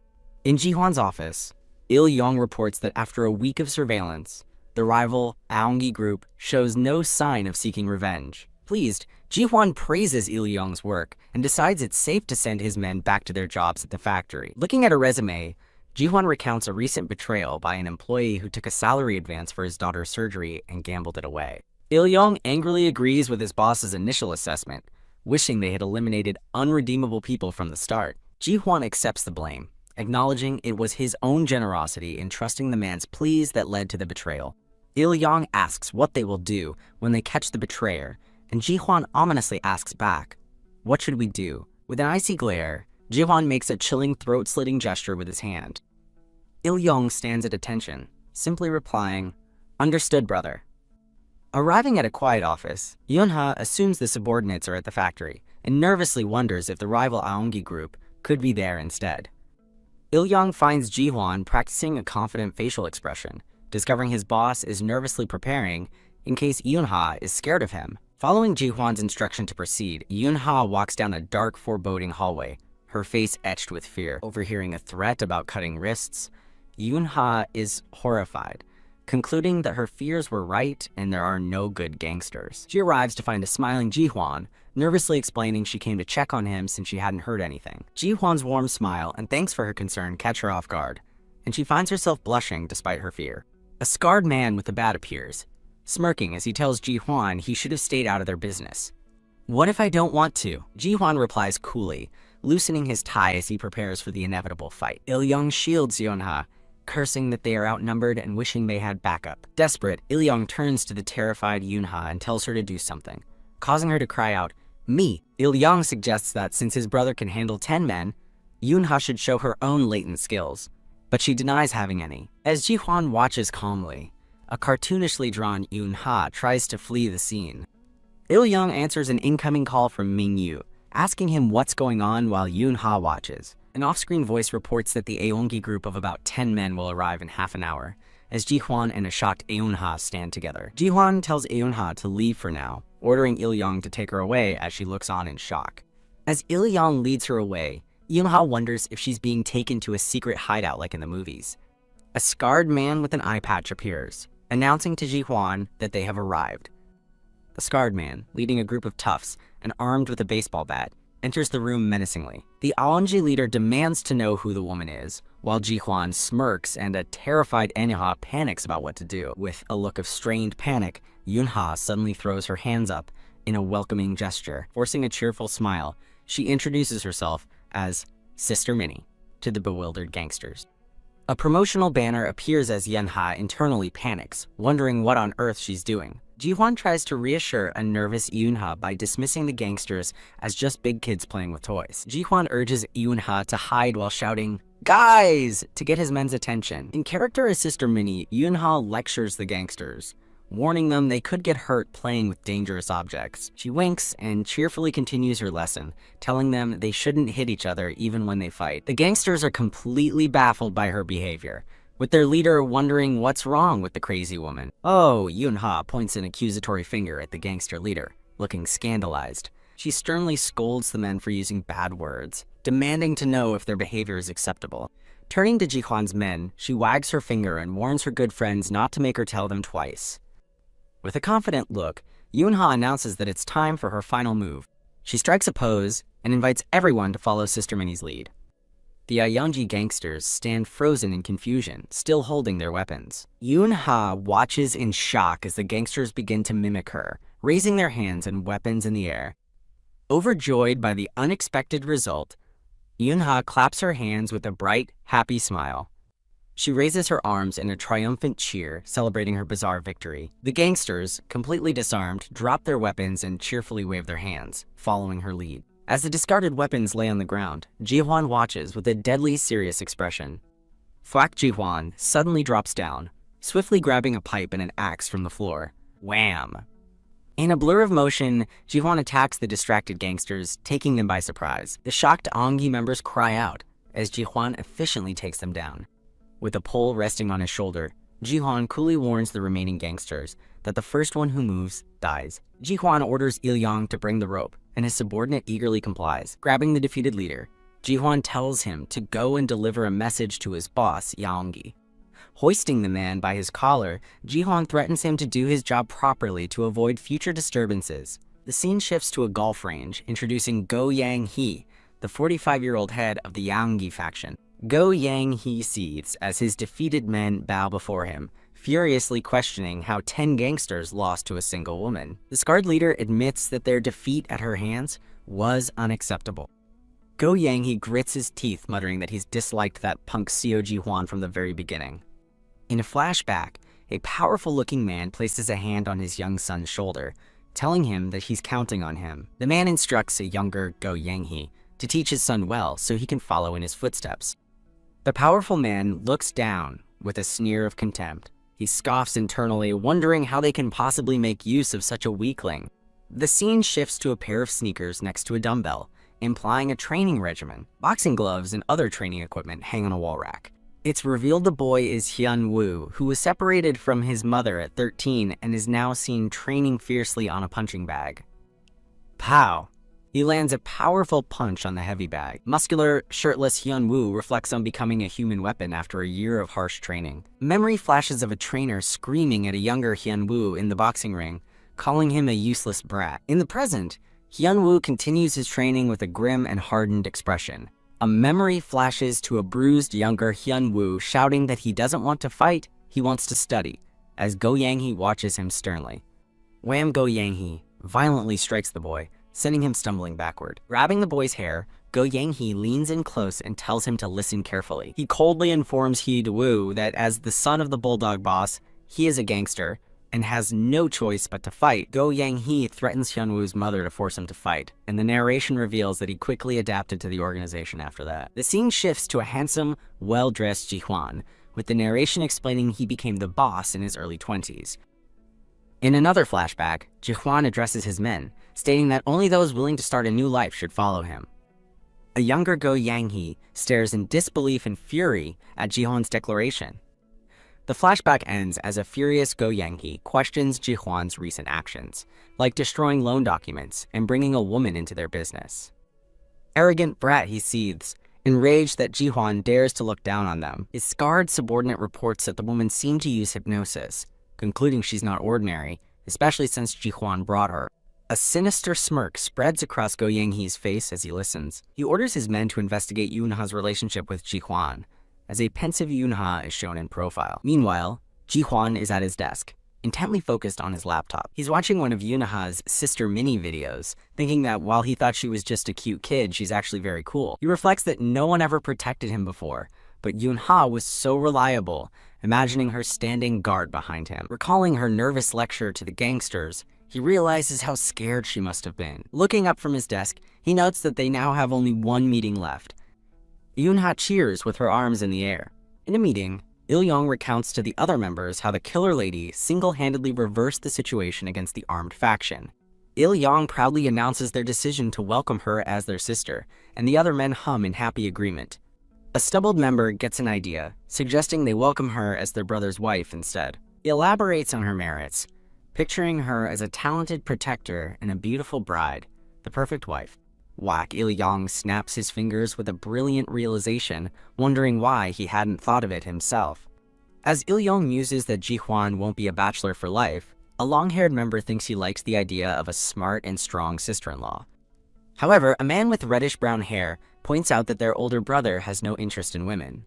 In Ji-hwan's office, Il-yong reports that after a week of surveillance, the rival Aongi group shows no sign of seeking revenge. Pleased, Ji-hwan praises Il-yong's work and decides it's safe to send his men back to their jobs at the factory. Looking at her resume, Ji-hwan recounts a recent betrayal by an employee who took a salary advance for his daughter's surgery and gambled it away. Il-yong angrily agrees with his boss's initial assessment, wishing they had eliminated unredeemable people from the start. Ji-hwan accepts the blame, acknowledging it was his own generosity in trusting the man's pleas that led to the betrayal. Il-yong asks what they will do when they catch the betrayer, and Ji-hwan ominously asks back, "What should we do?" With an icy glare, Ji-hwan makes a chilling throat-slitting gesture with his hand. Il-yong stands at attention, simply replying, "Understood, brother." Arriving at a quiet office, Yoon-ha assumes the subordinates are at the factory and nervously wonders if the rival Aongi group could be there instead. Il-yong finds Ji-hwan practicing a confident facial expression, discovering his boss is nervously preparing in case Yoon-ha is scared of him. Following Ji-hwan's instruction to proceed, Yoon-ha walks down a dark, foreboding hallway, her face etched with fear. Overhearing a threat about cutting wrists, Yoon-ha is horrified, concluding that her fears were right and there are no good gangsters. She arrives to find a smiling Ji-hwan, nervously explaining she came to check on him since she hadn't heard anything. Ji-hwan's warm smile and thanks for her concern catch her off guard, and she finds herself blushing despite her fear. A scarred man with a bat appears, smirking as he tells Ji-hwan he should have stayed out of their business. "What if I don't want to?" Ji-hwan replies coolly, loosening his tie as he prepares for the inevitable fight. Il-yong shields Yoon-ha, cursing that they are outnumbered and wishing they had backup. Desperate, Il-young turns to the terrified Yoon-ha and tells her to do something, causing her to cry out, "Me!" Il-young suggests that since his brother can handle 10 men, Yoon-ha should show her own latent skills, but she denies having any. As Ji-hwan watches calmly, a cartoonishly drawn Yoon-ha tries to flee the scene. Il-young answers an incoming call from Ming-yu, asking him what's going on while Yoon-ha watches. An off-screen voice reports that the Aongi group of about 10 men will arrive in half an hour, as Ji-hwan and a shocked Eun-ha stand together. Ji-hwan tells Eun-ha to leave for now, ordering Il-young to take her away as she looks on in shock. As Il-young leads her away, Eun-ha wonders if she's being taken to a secret hideout like in the movies. A scarred man with an eye patch appears, announcing to Ji-hwan that they have arrived. The scarred man, leading a group of toughs and armed with a baseball bat, enters the room menacingly. The Aonji leader demands to know who the woman is, while Ji-hwan smirks and a terrified Eun-ha panics about what to do. With a look of strained panic, Yoon-ha suddenly throws her hands up in a welcoming gesture. Forcing a cheerful smile, she introduces herself as Sister Minnie to the bewildered gangsters. A promotional banner appears as Yoon-ha internally panics, wondering what on earth she's doing. Ji-hwan tries to reassure a nervous Yoon-ha by dismissing the gangsters as just big kids playing with toys. Ji-hwan urges Yoon-ha to hide while shouting, "Guys!" to get his men's attention. In character as Sister Minnie, Yoon-ha lectures the gangsters, warning them they could get hurt playing with dangerous objects. She winks and cheerfully continues her lesson, telling them they shouldn't hit each other even when they fight. The gangsters are completely baffled by her behavior, with their leader wondering what's wrong with the crazy woman. "Oh," Yoon-ha points an accusatory finger at the gangster leader, looking scandalized. She sternly scolds the men for using bad words, demanding to know if their behavior is acceptable. Turning to Ji-hwan's men, she wags her finger and warns her good friends not to make her tell them twice. With a confident look, Yoon-ha announces that it's time for her final move. She strikes a pose and invites everyone to follow Sister Minnie's lead. The Aonji gangsters stand frozen in confusion, still holding their weapons. Yoon-ha watches in shock as the gangsters begin to mimic her, raising their hands and weapons in the air. Overjoyed by the unexpected result, Yoon-ha claps her hands with a bright, happy smile. She raises her arms in a triumphant cheer, celebrating her bizarre victory. The gangsters, completely disarmed, drop their weapons and cheerfully wave their hands, following her lead. As the discarded weapons lay on the ground, Ji-hwan watches with a deadly serious expression. Thwack Ji-hwan suddenly drops down, swiftly grabbing a pipe and an axe from the floor. Wham! In a blur of motion, Ji-hwan attacks the distracted gangsters, taking them by surprise. The shocked Aongi members cry out, as Ji-hwan efficiently takes them down. With a pole resting on his shoulder, Ji-hwan coolly warns the remaining gangsters that the first one who moves dies. Ji-hwan orders Il-young to bring the rope, and his subordinate eagerly complies. Grabbing the defeated leader, Ji-hwan tells him to go and deliver a message to his boss, Yaongi. Hoisting the man by his collar, Ji-hwan threatens him to do his job properly to avoid future disturbances. The scene shifts to a golf range, introducing Go Yang-hee, the 45-year-old head of the Yaongi faction. Go Yang-hee seethes as his defeated men bow before him, furiously questioning how 10 gangsters lost to a single woman. The scarred leader admits that their defeat at her hands was unacceptable. Go Yang-hee grits his teeth, muttering that he's disliked that punk Seo Ji-hwan from the very beginning. In a flashback, a powerful-looking man places a hand on his young son's shoulder, telling him that he's counting on him. The man instructs a younger Go Yang-hee to teach his son well so he can follow in his footsteps. The powerful man looks down with a sneer of contempt. He scoffs internally, wondering how they can possibly make use of such a weakling. The scene shifts to a pair of sneakers next to a dumbbell, implying a training regimen. Boxing gloves and other training equipment hang on a wall rack. It's revealed the boy is Hyun-woo, who was separated from his mother at 13 and is now seen training fiercely on a punching bag. Pow! He lands a powerful punch on the heavy bag. Muscular, shirtless Hyun-woo reflects on becoming a human weapon after a year of harsh training. Memory flashes of a trainer screaming at a younger Hyun-woo in the boxing ring, calling him a useless brat. In the present, Hyun-woo continues his training with a grim and hardened expression. A memory flashes to a bruised younger Hyun-woo shouting that he doesn't want to fight, he wants to study, as Go Yang-hee watches him sternly. Wham! Go Yang-hee violently strikes the boy, sending him stumbling backward. Grabbing the boy's hair, Go Yang-hee leans in close and tells him to listen carefully. He coldly informs Hee-woo that as the son of the bulldog boss, he is a gangster and has no choice but to fight. Go Yang-hee threatens Hyun-woo's mother to force him to fight, and the narration reveals that he quickly adapted to the organization after that. The scene shifts to a handsome, well-dressed Ji-hwan, with the narration explaining he became the boss in his early 20s. In another flashback, Ji-hwan addresses his men, stating that only those willing to start a new life should follow him. A younger Go Yang-hee stares in disbelief and fury at Ji-hwan's declaration. The flashback ends as a furious Go Yang-hee questions Ji-hwan's recent actions, like destroying loan documents and bringing a woman into their business. Arrogant brat, he seethes, enraged that Ji-hwan dares to look down on them. His scarred subordinate reports that the woman seemed to use hypnosis, concluding she's not ordinary, especially since Ji-hwan brought her. A sinister smirk spreads across Go Yang-hee's face as he listens. He orders his men to investigate Yoon-ha's relationship with Ji-hwan, as a pensive Yoon-ha is shown in profile. Meanwhile, Ji-hwan is at his desk, intently focused on his laptop. He's watching one of Yoon-ha's sister mini videos, thinking that while he thought she was just a cute kid, she's actually very cool. He reflects that no one ever protected him before, but Yoon-ha was so reliable, imagining her standing guard behind him. Recalling her nervous lecture to the gangsters, he realizes how scared she must have been. Looking up from his desk, he notes that they now have only one meeting left. Yoon-ha cheers with her arms in the air. In a meeting, Il-yong recounts to the other members how the killer lady single-handedly reversed the situation against the armed faction. Il-yong proudly announces their decision to welcome her as their sister, and the other men hum in happy agreement. A stubbled member gets an idea, suggesting they welcome her as their brother's wife instead. He elaborates on her merits, picturing her as a talented protector and a beautiful bride, the perfect wife. Whack, Il-yong snaps his fingers with a brilliant realization, wondering why he hadn't thought of it himself. As Il-yong muses that Ji-hwan won't be a bachelor for life, a long-haired member thinks he likes the idea of a smart and strong sister-in-law. However, a man with reddish-brown hair points out that their older brother has no interest in women.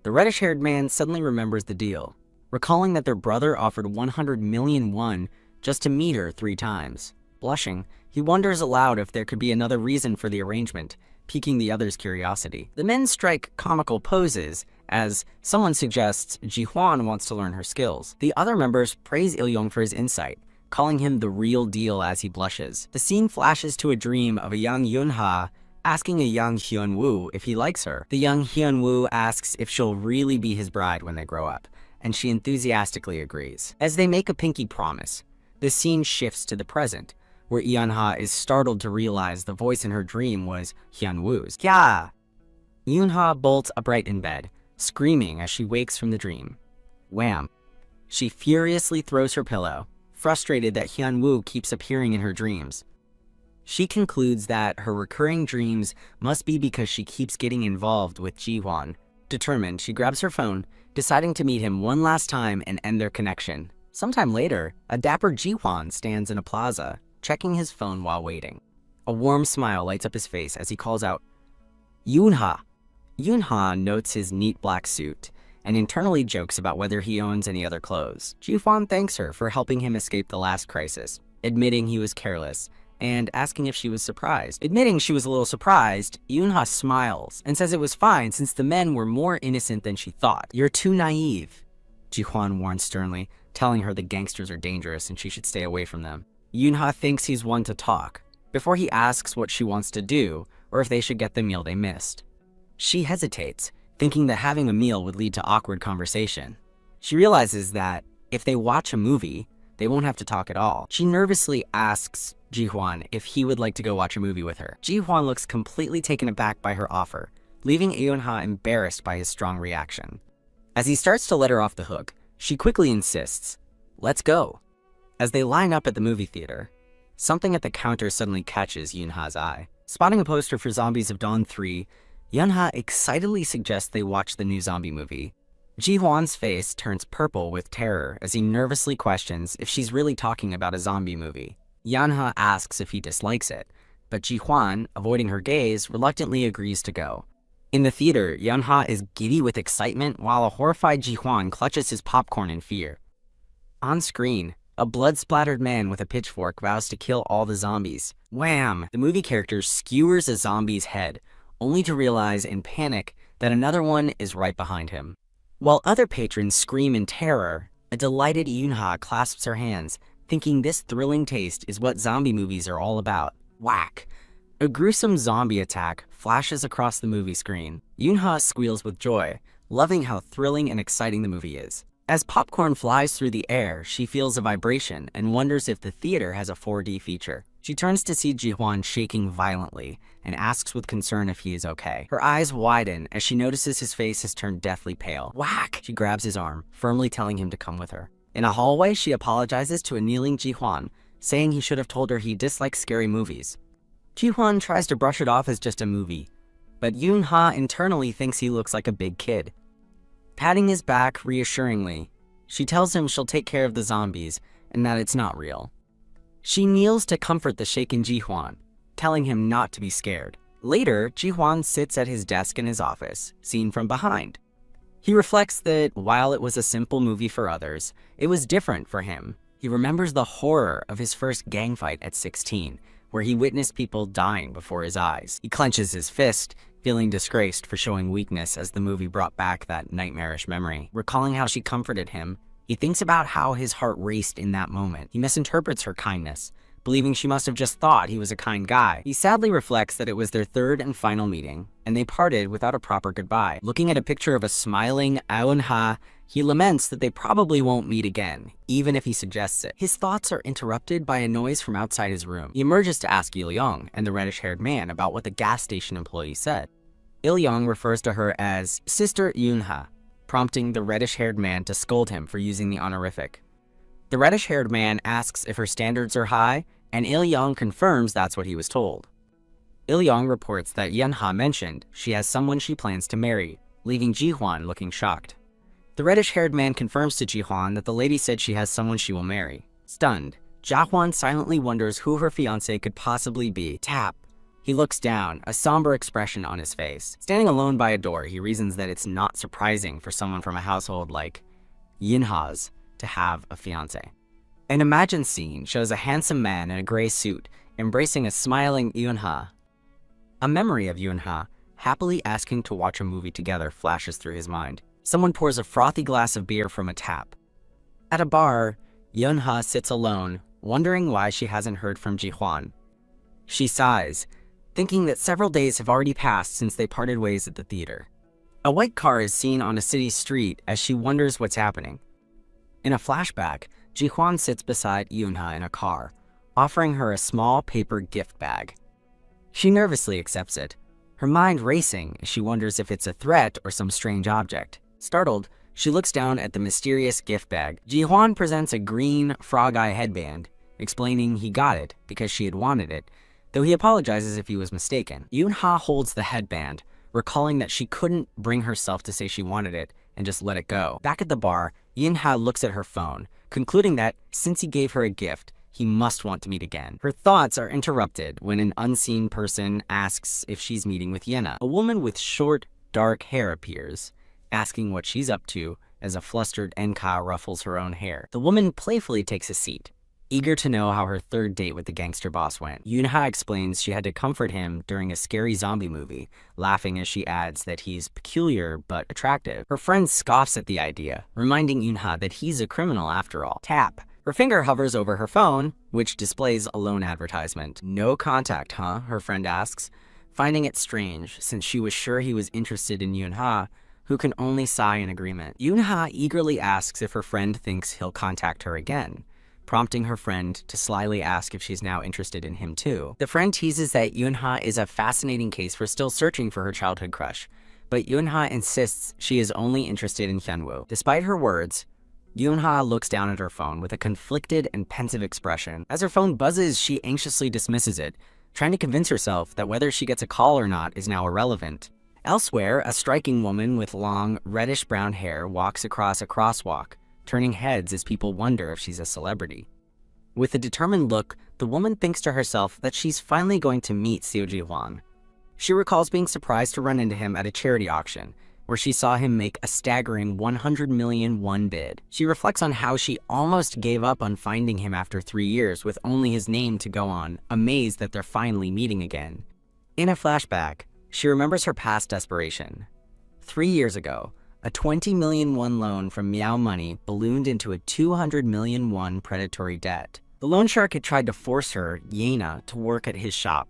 The reddish-haired man suddenly remembers the deal, recalling that their brother offered 100 million won just to meet her 3 times. Blushing, he wonders aloud if there could be another reason for the arrangement, piquing the other's curiosity. The men strike comical poses, as someone suggests Ji-hwan wants to learn her skills. The other members praise Il-yong for his insight, calling him the real deal as he blushes. The scene flashes to a dream of a young Yoon-ha asking a young Hyun-woo if he likes her. The young Hyun-woo asks if she'll really be his bride when they grow up, and she enthusiastically agrees. As they make a pinky promise, the scene shifts to the present, where Yoon-ha is startled to realize the voice in her dream was Hyun-woo's. Yeah! Yoon-ha bolts upright in bed, screaming as she wakes from the dream. Wham! She furiously throws her pillow, frustrated that Hyun-woo keeps appearing in her dreams. She concludes that her recurring dreams must be because she keeps getting involved with Ji-hwan. Determined, she grabs her phone, deciding to meet him one last time and end their connection. Sometime later, a dapper Ji-hwan stands in a plaza, checking his phone while waiting. A warm smile lights up his face as he calls out, Yoon-ha! Yoon-ha notes his neat black suit and internally jokes about whether he owns any other clothes. Ji-hwan thanks her for helping him escape the last crisis, admitting he was careless, and asking if she was surprised. Admitting she was a little surprised, Yoon-ha smiles and says it was fine since the men were more innocent than she thought. You're too naive, Ji-hwan warns sternly, telling her the gangsters are dangerous and she should stay away from them. Yoon-ha thinks he's one to talk, before he asks what she wants to do or if they should get the meal they missed. She hesitates, thinking that having a meal would lead to awkward conversation. She realizes that if they watch a movie, they won't have to talk at all. She nervously asks Ji-hwan if he would like to go watch a movie with her. Ji-hwan looks completely taken aback by her offer, leaving Yoon-ha embarrassed by his strong reaction. As he starts to let her off the hook, she quickly insists, "Let's go." As they line up at the movie theater, something at the counter suddenly catches Yoon-ha's eye. Spotting a poster for Zombies of Dawn 3, Yoon-ha excitedly suggests they watch the new zombie movie. Ji-hwan's face turns purple with terror as he nervously questions if she's really talking about a zombie movie. Yoon-ha asks if he dislikes it, but Ji-hwan, avoiding her gaze, reluctantly agrees to go. In the theater, Yoon-ha is giddy with excitement while a horrified Ji-hwan clutches his popcorn in fear. On screen, A blood-splattered man with a pitchfork vows to kill all the zombies. Wham! The movie character skewers a zombie's head, only to realize in panic that another one is right behind him. While other patrons scream in terror, a delighted Yoonha clasps her hands, thinking this thrilling taste is what zombie movies are all about. Whack! A gruesome zombie attack flashes across the movie screen. Yoonha squeals with joy, loving how thrilling and exciting the movie is. As popcorn flies through the air, she feels a vibration and wonders if the theater has a 4D feature. She turns to see Ji-hwan shaking violently and asks with concern if he is okay. Her eyes widen as she notices his face has turned deathly pale. Whack! She grabs his arm, firmly telling him to come with her. In a hallway, she apologizes to a kneeling Ji-hwan, saying he should have told her he dislikes scary movies. Ji-hwan tries to brush it off as just a movie, but Yoon-ha internally thinks he looks like a big kid. Patting his back reassuringly, she tells him she'll take care of the zombies and that it's not real. She kneels to comfort the shaken Ji-hwan, telling him not to be scared. Later, Ji-hwan sits at his desk in his office, seen from behind. He reflects that while it was a simple movie for others, it was different for him. He remembers the horror of his first gang fight at 16, where he witnessed people dying before his eyes. He clenches his fist, feeling disgraced for showing weakness as the movie brought back that nightmarish memory. Recalling how she comforted him, he thinks about how his heart raced in that moment. He misinterprets her kindness, believing she must have just thought he was a kind guy. He sadly reflects that it was their third and final meeting, and they parted without a proper goodbye. Looking at a picture of a smiling Aeun-ha, he laments that they probably won't meet again, even if he suggests it. His thoughts are interrupted by a noise from outside his room. He emerges to ask Il-young and the reddish-haired man about what the gas station employee said. Il-young refers to her as Sister Yoon-ha, prompting the reddish-haired man to scold him for using the honorific. The reddish-haired man asks if her standards are high, and Il-young confirms that's what he was told. Il-young reports that Yoon-ha mentioned she has someone she plans to marry, leaving Ji-hwan looking shocked. The reddish-haired man confirms to Ji-hwan that the lady said she has someone she will marry. Stunned, Ja-hwan silently wonders who her fiancé could possibly be. Tap! He looks down, a somber expression on his face. Standing alone by a door, he reasons that it's not surprising for someone from a household like Yoon-ha's to have a fiancé. An imagined scene shows a handsome man in a gray suit embracing a smiling Yoon-ha. A memory of Yoon-ha happily asking to watch a movie together flashes through his mind. Someone pours a frothy glass of beer from a tap. At a bar, Yoon-ha sits alone, wondering why she hasn't heard from Ji-hwan. She sighs, thinking that several days have already passed since they parted ways at the theater. A white car is seen on a city street as she wonders what's happening. In a flashback, Ji-hwan sits beside Yoon-ha in a car, offering her a small paper gift bag. She nervously accepts it, her mind racing as she wonders if it's a threat or some strange object. Startled, she looks down at the mysterious gift bag. Ji-hwan presents a green frog eye headband, explaining he got it because she had wanted it, though he apologizes if he was mistaken. Yoon-ha holds the headband, recalling that she couldn't bring herself to say she wanted it and just let it go. Back at the bar, Yoon-ha looks at her phone, concluding that since he gave her a gift, he must want to meet again. Her thoughts are interrupted when an unseen person asks if she's meeting with Yena. A woman with short, dark hair appears, asking what she's up to as a flustered Enka ruffles her own hair. The woman playfully takes a seat, eager to know how her third date with the gangster boss went. Yoon-ha explains she had to comfort him during a scary zombie movie, laughing as she adds that he's peculiar but attractive. Her friend scoffs at the idea, reminding Yoon-ha that he's a criminal after all. Tap. Her finger hovers over her phone, which displays a loan advertisement. No contact, huh? Her friend asks, finding it strange since she was sure he was interested in Yoon-ha, who can only sigh in agreement. Yoon-ha eagerly asks if her friend thinks he'll contact her again, prompting her friend to slyly ask if she's now interested in him too. The friend teases that Yoon-ha is a fascinating case for still searching for her childhood crush, but Yoon-ha insists she is only interested in Hyunwoo. Despite her words, Yoon-ha looks down at her phone with a conflicted and pensive expression. As her phone buzzes, she anxiously dismisses it, trying to convince herself that whether she gets a call or not is now irrelevant. Elsewhere, a striking woman with long, reddish-brown hair walks across a crosswalk, turning heads as people wonder if she's a celebrity. With a determined look, the woman thinks to herself that she's finally going to meet Seo Ji-hwan. She recalls being surprised to run into him at a charity auction, where she saw him make a staggering 100 million won bid. She reflects on how she almost gave up on finding him after 3 years with only his name to go on, amazed that they're finally meeting again. In a flashback, she remembers her past desperation. 3 years ago, a 20 million won loan from Meow Money ballooned into a 200 million won predatory debt. The loan shark had tried to force her, Yena, to work at his shop,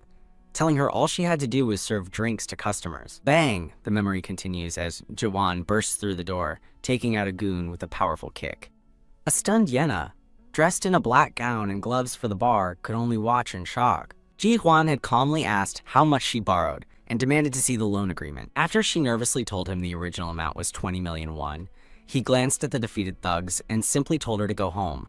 telling her all she had to do was serve drinks to customers. Bang! The memory continues as Jawan bursts through the door, taking out a goon with a powerful kick. A stunned Yena, dressed in a black gown and gloves for the bar, could only watch in shock. Ji Hwan had calmly asked how much she borrowed and demanded to see the loan agreement. After she nervously told him the original amount was 20 million won, he glanced at the defeated thugs and simply told her to go home.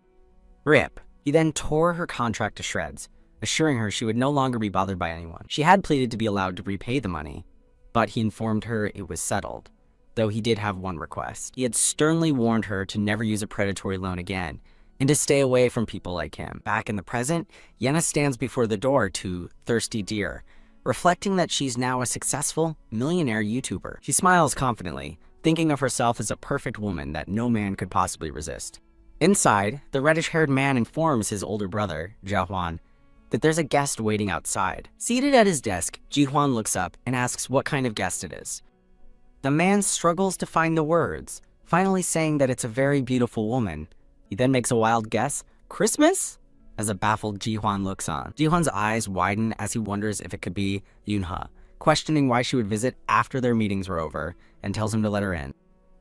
Rip. He then tore her contract to shreds, assuring her she would no longer be bothered by anyone. She had pleaded to be allowed to repay the money, but he informed her it was settled, though he did have one request. He had sternly warned her to never use a predatory loan again, and to stay away from people like him. Back in the present, Yena stands before the door to Thirsty Deer, reflecting that she's now a successful, millionaire YouTuber. She smiles confidently, thinking of herself as a perfect woman that no man could possibly resist. Inside, the reddish-haired man informs his older brother, Jaehwan, that there's a guest waiting outside. Seated at his desk, Ji-hwan looks up and asks what kind of guest it is. The man struggles to find the words, finally saying that it's a very beautiful woman. He then makes a wild guess, Christmas? As a baffled Ji-hwan looks on. Ji-hwan's eyes widen as he wonders if it could be Yoonha, questioning why she would visit after their meetings were over, and tells him to let her in.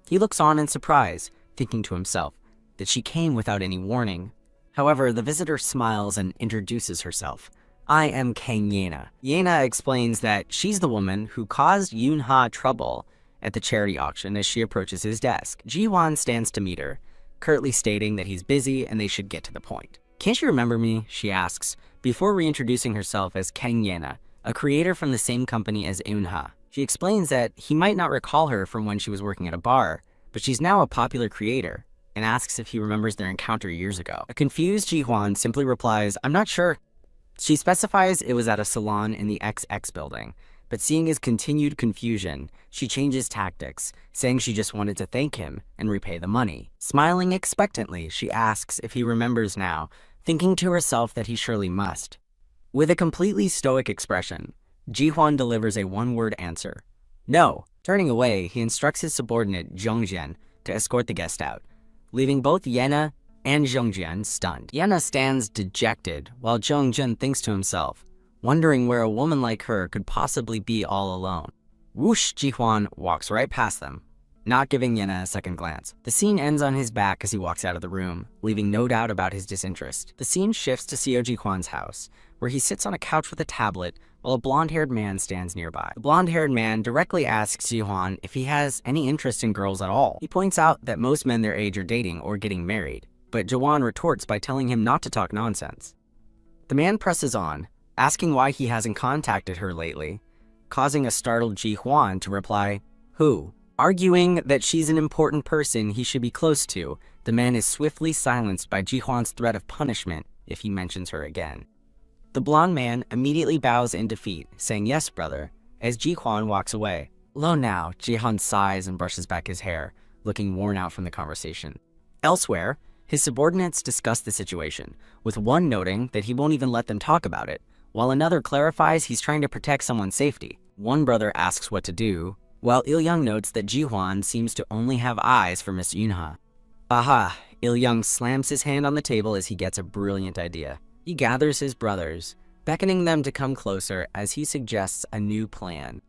He looks on in surprise, thinking to himself that she came without any warning. However, the visitor smiles and introduces herself. I am Kang Yena. Yena explains that she's the woman who caused Yoonha trouble at the charity auction as she approaches his desk. Ji-hwan stands to meet her, curtly stating that he's busy and they should get to the point. Can't you remember me? She asks, before reintroducing herself as Kang Yena, a creator from the same company as Yoonha. She explains that he might not recall her from when she was working at a bar, but she's now a popular creator, and asks if he remembers their encounter years ago. A confused Ji-hwan simply replies, I'm not sure. She specifies it was at a salon in the XX building, but seeing his continued confusion, she changes tactics, saying she just wanted to thank him and repay the money. Smiling expectantly, she asks if he remembers now, thinking to herself that he surely must. With a completely stoic expression, Ji-hwan delivers a one-word answer. No. Turning away, he instructs his subordinate, Jungjian, to escort the guest out, leaving both Yena and Jungjian stunned. Yena stands dejected, while Jungjian thinks to himself, wondering where a woman like her could possibly be all alone. Whoosh, Ji-hwan walks right past them, not giving Yena a second glance. The scene ends on his back as he walks out of the room, leaving no doubt about his disinterest. The scene shifts to Seo Ji-hwan's house, where he sits on a couch with a tablet while a blonde-haired man stands nearby. The blonde-haired man directly asks Ji-hwan if he has any interest in girls at all. He points out that most men their age are dating or getting married, but Ji-hwan retorts by telling him not to talk nonsense. The man presses on, asking why he hasn't contacted her lately, causing a startled Ji-hwan to reply, who? Arguing that she's an important person he should be close to, the man is swiftly silenced by Ji-hwan's threat of punishment if he mentions her again. The blonde man immediately bows in defeat, saying yes, brother, as Ji-hwan walks away. Alone now, Ji-hwan sighs and brushes back his hair, looking worn out from the conversation. Elsewhere, his subordinates discuss the situation, with one noting that he won't even let them talk about it, while another clarifies he's trying to protect someone's safety. One brother asks what to do, while Il-young notes that Ji-hwan seems to only have eyes for Miss Yoonha. Aha! Il-young slams his hand on the table as he gets a brilliant idea. He gathers his brothers, beckoning them to come closer as he suggests a new plan.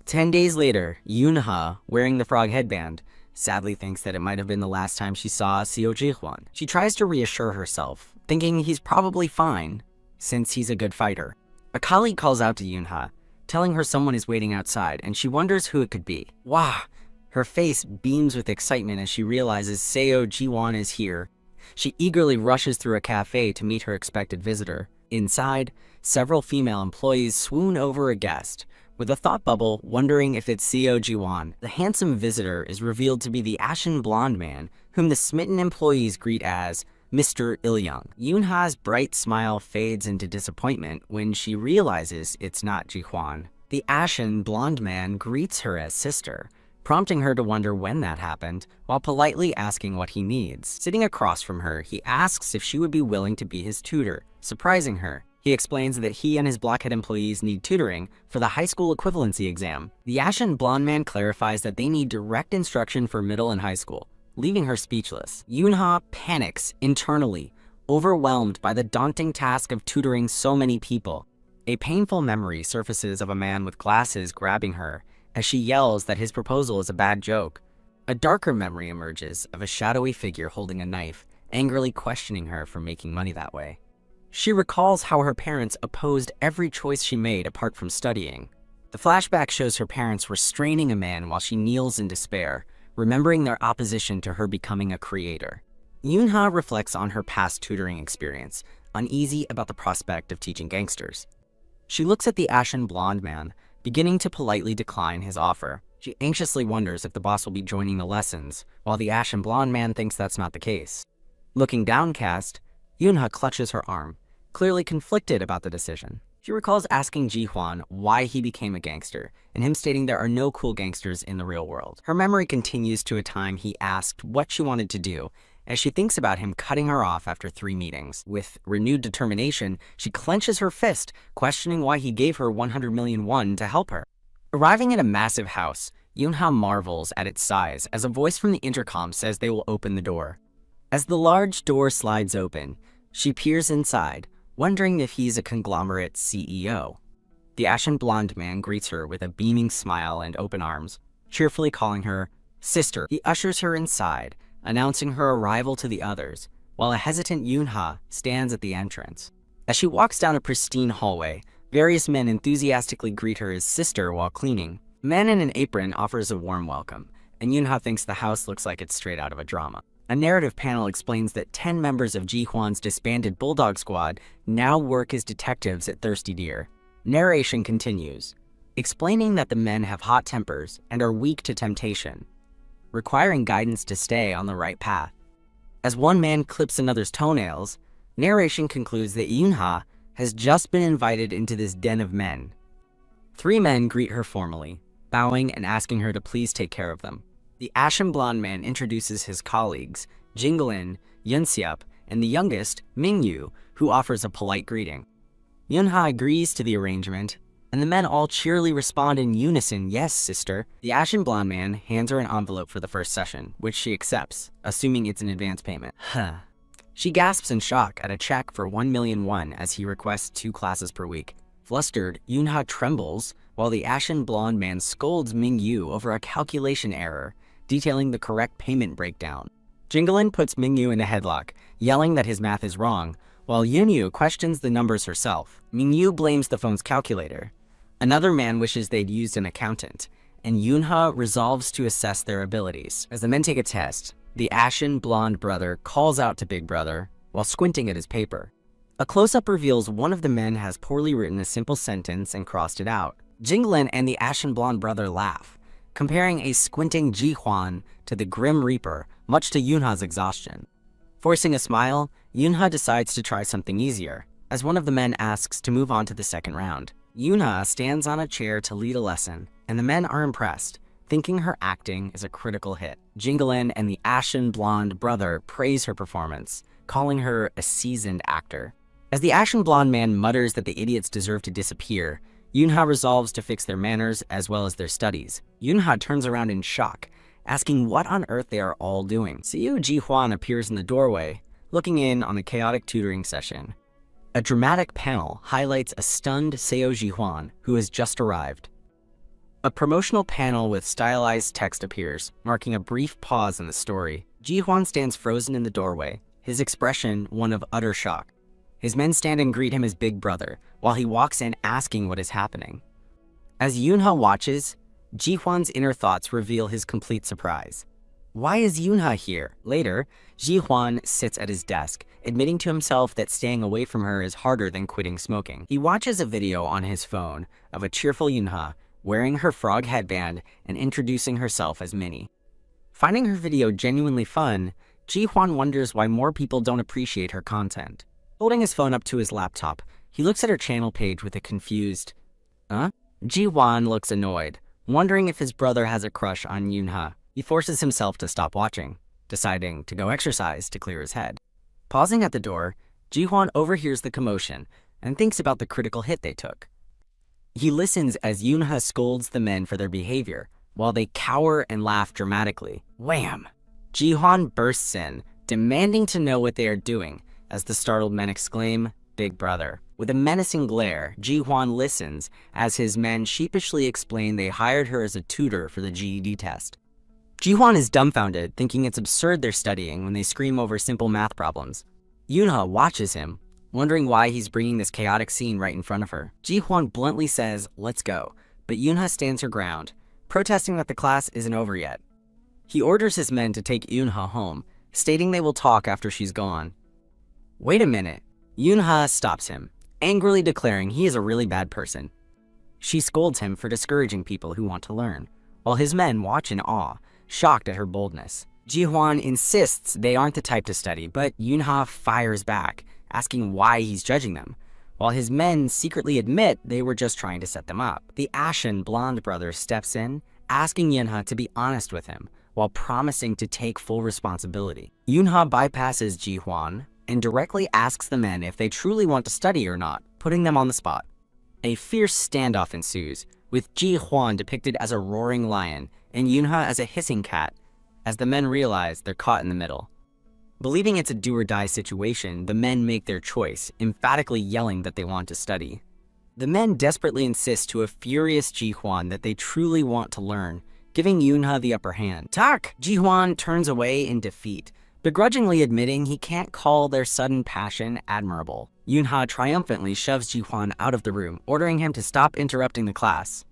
10 days later, Yoonha, wearing the frog headband, sadly thinks that it might have been the last time she saw Seo Ji-hwan. She tries to reassure herself, thinking he's probably fine, since he's a good fighter. A colleague calls out to Yoonha, telling her someone is waiting outside, and she wonders who it could be. Wow! Her face beams with excitement as she realizes Seo Ji-hwan is here. She eagerly rushes through a cafe to meet her expected visitor. Inside, several female employees swoon over a guest, with a thought bubble wondering if it's Seo Ji-hwan. The handsome visitor is revealed to be the ashen blonde man, whom the smitten employees greet as Mr. Il-young. Yoonha's bright smile fades into disappointment when she realizes it's not Ji-hwan. The ashen blonde man greets her as sister, prompting her to wonder when that happened, while politely asking what he needs. Sitting across from her, he asks if she would be willing to be his tutor, surprising her. He explains that he and his blockhead employees need tutoring for the high school equivalency exam. The ashen blonde man clarifies that they need direct instruction for middle and high school, leaving her speechless. Yoonha panics internally, overwhelmed by the daunting task of tutoring so many people. A painful memory surfaces of a man with glasses grabbing her as she yells that his proposal is a bad joke. A darker memory emerges of a shadowy figure holding a knife, angrily questioning her for making money that way. She recalls how her parents opposed every choice she made apart from studying. The flashback shows her parents restraining a man while she kneels in despair, remembering their opposition to her becoming a creator. Yoonha reflects on her past tutoring experience, uneasy about the prospect of teaching gangsters. She looks at the ashen blonde man, beginning to politely decline his offer. She anxiously wonders if the boss will be joining the lessons, while the ashen blonde man thinks that's not the case. Looking downcast, Yoonha clutches her arm, clearly conflicted about the decision. She recalls asking Ji-hwan why he became a gangster, and him stating there are no cool gangsters in the real world. Her memory continues to a time he asked what she wanted to do, as she thinks about him cutting her off after 3 meetings. With renewed determination, she clenches her fist, questioning why he gave her 100 million won to help her. Arriving at a massive house, Yoonha marvels at its size as a voice from the intercom says they will open the door. As the large door slides open, she peers inside, wondering if he's a conglomerate CEO. The ashen blonde man greets her with a beaming smile and open arms, cheerfully calling her sister. He ushers her inside, announcing her arrival to the others, while a hesitant Yoonha stands at the entrance. As she walks down a pristine hallway, various men enthusiastically greet her as sister while cleaning. A man in an apron offers a warm welcome, and Yoonha thinks the house looks like it's straight out of a drama. A narrative panel explains that 10 members of Ji-hwan's disbanded Bulldog Squad now work as detectives at Thirsty Deer. Narration continues, explaining that the men have hot tempers and are weak to temptation, requiring guidance to stay on the right path. As one man clips another's toenails, narration concludes that Yoonha has just been invited into this den of men. 3 men greet her formally, bowing and asking her to please take care of them. The ashen blonde man introduces his colleagues, Jinglin, Yunseop, and the youngest, Mingyu, who offers a polite greeting. Yoonha agrees to the arrangement, and the men all cheerily respond in unison, "Yes, sister." The ashen blonde man hands her an envelope for the first session, which she accepts, assuming it's an advance payment. She gasps in shock at a check for 1 million won as he requests 2 classes per week. Flustered, Yoonha trembles, while the ashen blonde man scolds Mingyu over a calculation error, detailing the correct payment breakdown. Jinglin puts Mingyu in a headlock, yelling that his math is wrong, while Yunyu questions the numbers herself. Mingyu blames the phone's calculator. Another man wishes they'd used an accountant, and Yoonha resolves to assess their abilities. As the men take a test, the ashen blonde brother calls out to Big Brother while squinting at his paper. A close-up reveals one of the men has poorly written a simple sentence and crossed it out. Jinglin and the ashen blonde brother laugh, comparing a squinting Ji-hwan to the Grim Reaper, much to Yoonha's exhaustion. Forcing a smile, Yoonha decides to try something easier, as one of the men asks to move on to the second round. Yoonha stands on a chair to lead a lesson, and the men are impressed, thinking her acting is a critical hit. Jinglin and the ashen blonde brother praise her performance, calling her a seasoned actor. As the ashen blonde man mutters that the idiots deserve to disappear, Yoonha resolves to fix their manners as well as their studies. Yoonha turns around in shock, asking what on earth they are all doing. Seo Ji-hwan appears in the doorway, looking in on the chaotic tutoring session. A dramatic panel highlights a stunned Seo Ji-hwan, who has just arrived. A promotional panel with stylized text appears, marking a brief pause in the story. Ji-hwan stands frozen in the doorway, his expression one of utter shock. His men stand and greet him as Big Brother, while he walks in asking what is happening. As Yoonha watches, Ji-hwan's inner thoughts reveal his complete surprise. Why is Yoonha here? Later, Ji-hwan sits at his desk, admitting to himself that staying away from her is harder than quitting smoking. He watches a video on his phone of a cheerful Yoonha wearing her frog headband and introducing herself as Minnie. Finding her video genuinely fun, Ji-hwan wonders why more people don't appreciate her content. Holding his phone up to his laptop, he looks at her channel page with a confused, "Huh?" Ji-hwan looks annoyed, Wondering if his brother has a crush on Yoonha, he forces himself to stop watching, deciding to go exercise to clear his head. Pausing at the door, Ji-hwan overhears the commotion and thinks about the critical hit they took. He listens as Yoonha scolds the men for their behavior, while they cower and laugh dramatically. Wham! Ji-hwan bursts in, demanding to know what they are doing, as the startled men exclaim, "Big brother." With a menacing glare, Ji-hwan listens as his men sheepishly explain they hired her as a tutor for the GED test. Ji-hwan is dumbfounded, thinking it's absurd they're studying when they scream over simple math problems. Yoonha watches him, wondering why he's bringing this chaotic scene right in front of her. Ji-hwan bluntly says, "Let's go," but Yoonha stands her ground, protesting that the class isn't over yet. He orders his men to take Yoonha home, stating they will talk after she's gone. Wait a minute. Yoonha stops him, angrily declaring he is a really bad person. She scolds him for discouraging people who want to learn, while his men watch in awe, shocked at her boldness. Ji-hwan insists they aren't the type to study, but Yoonha fires back, asking why he's judging them, while his men secretly admit they were just trying to set them up. The ashen blonde brother steps in, asking Yoonha to be honest with him, while promising to take full responsibility. Yoonha bypasses Ji-hwan and directly asks the men if they truly want to study or not, putting them on the spot. A fierce standoff ensues, with Ji-hwan depicted as a roaring lion and Yoonha as a hissing cat, as the men realize they're caught in the middle. Believing it's a do-or-die situation, the men make their choice, emphatically yelling that they want to study. The men desperately insist to a furious Ji-hwan that they truly want to learn, giving Yoonha the upper hand. Tak! Ji-hwan turns away in defeat, begrudgingly admitting he can't call their sudden passion admirable. Yoonha triumphantly shoves Ji-hwan out of the room, ordering him to stop interrupting the class.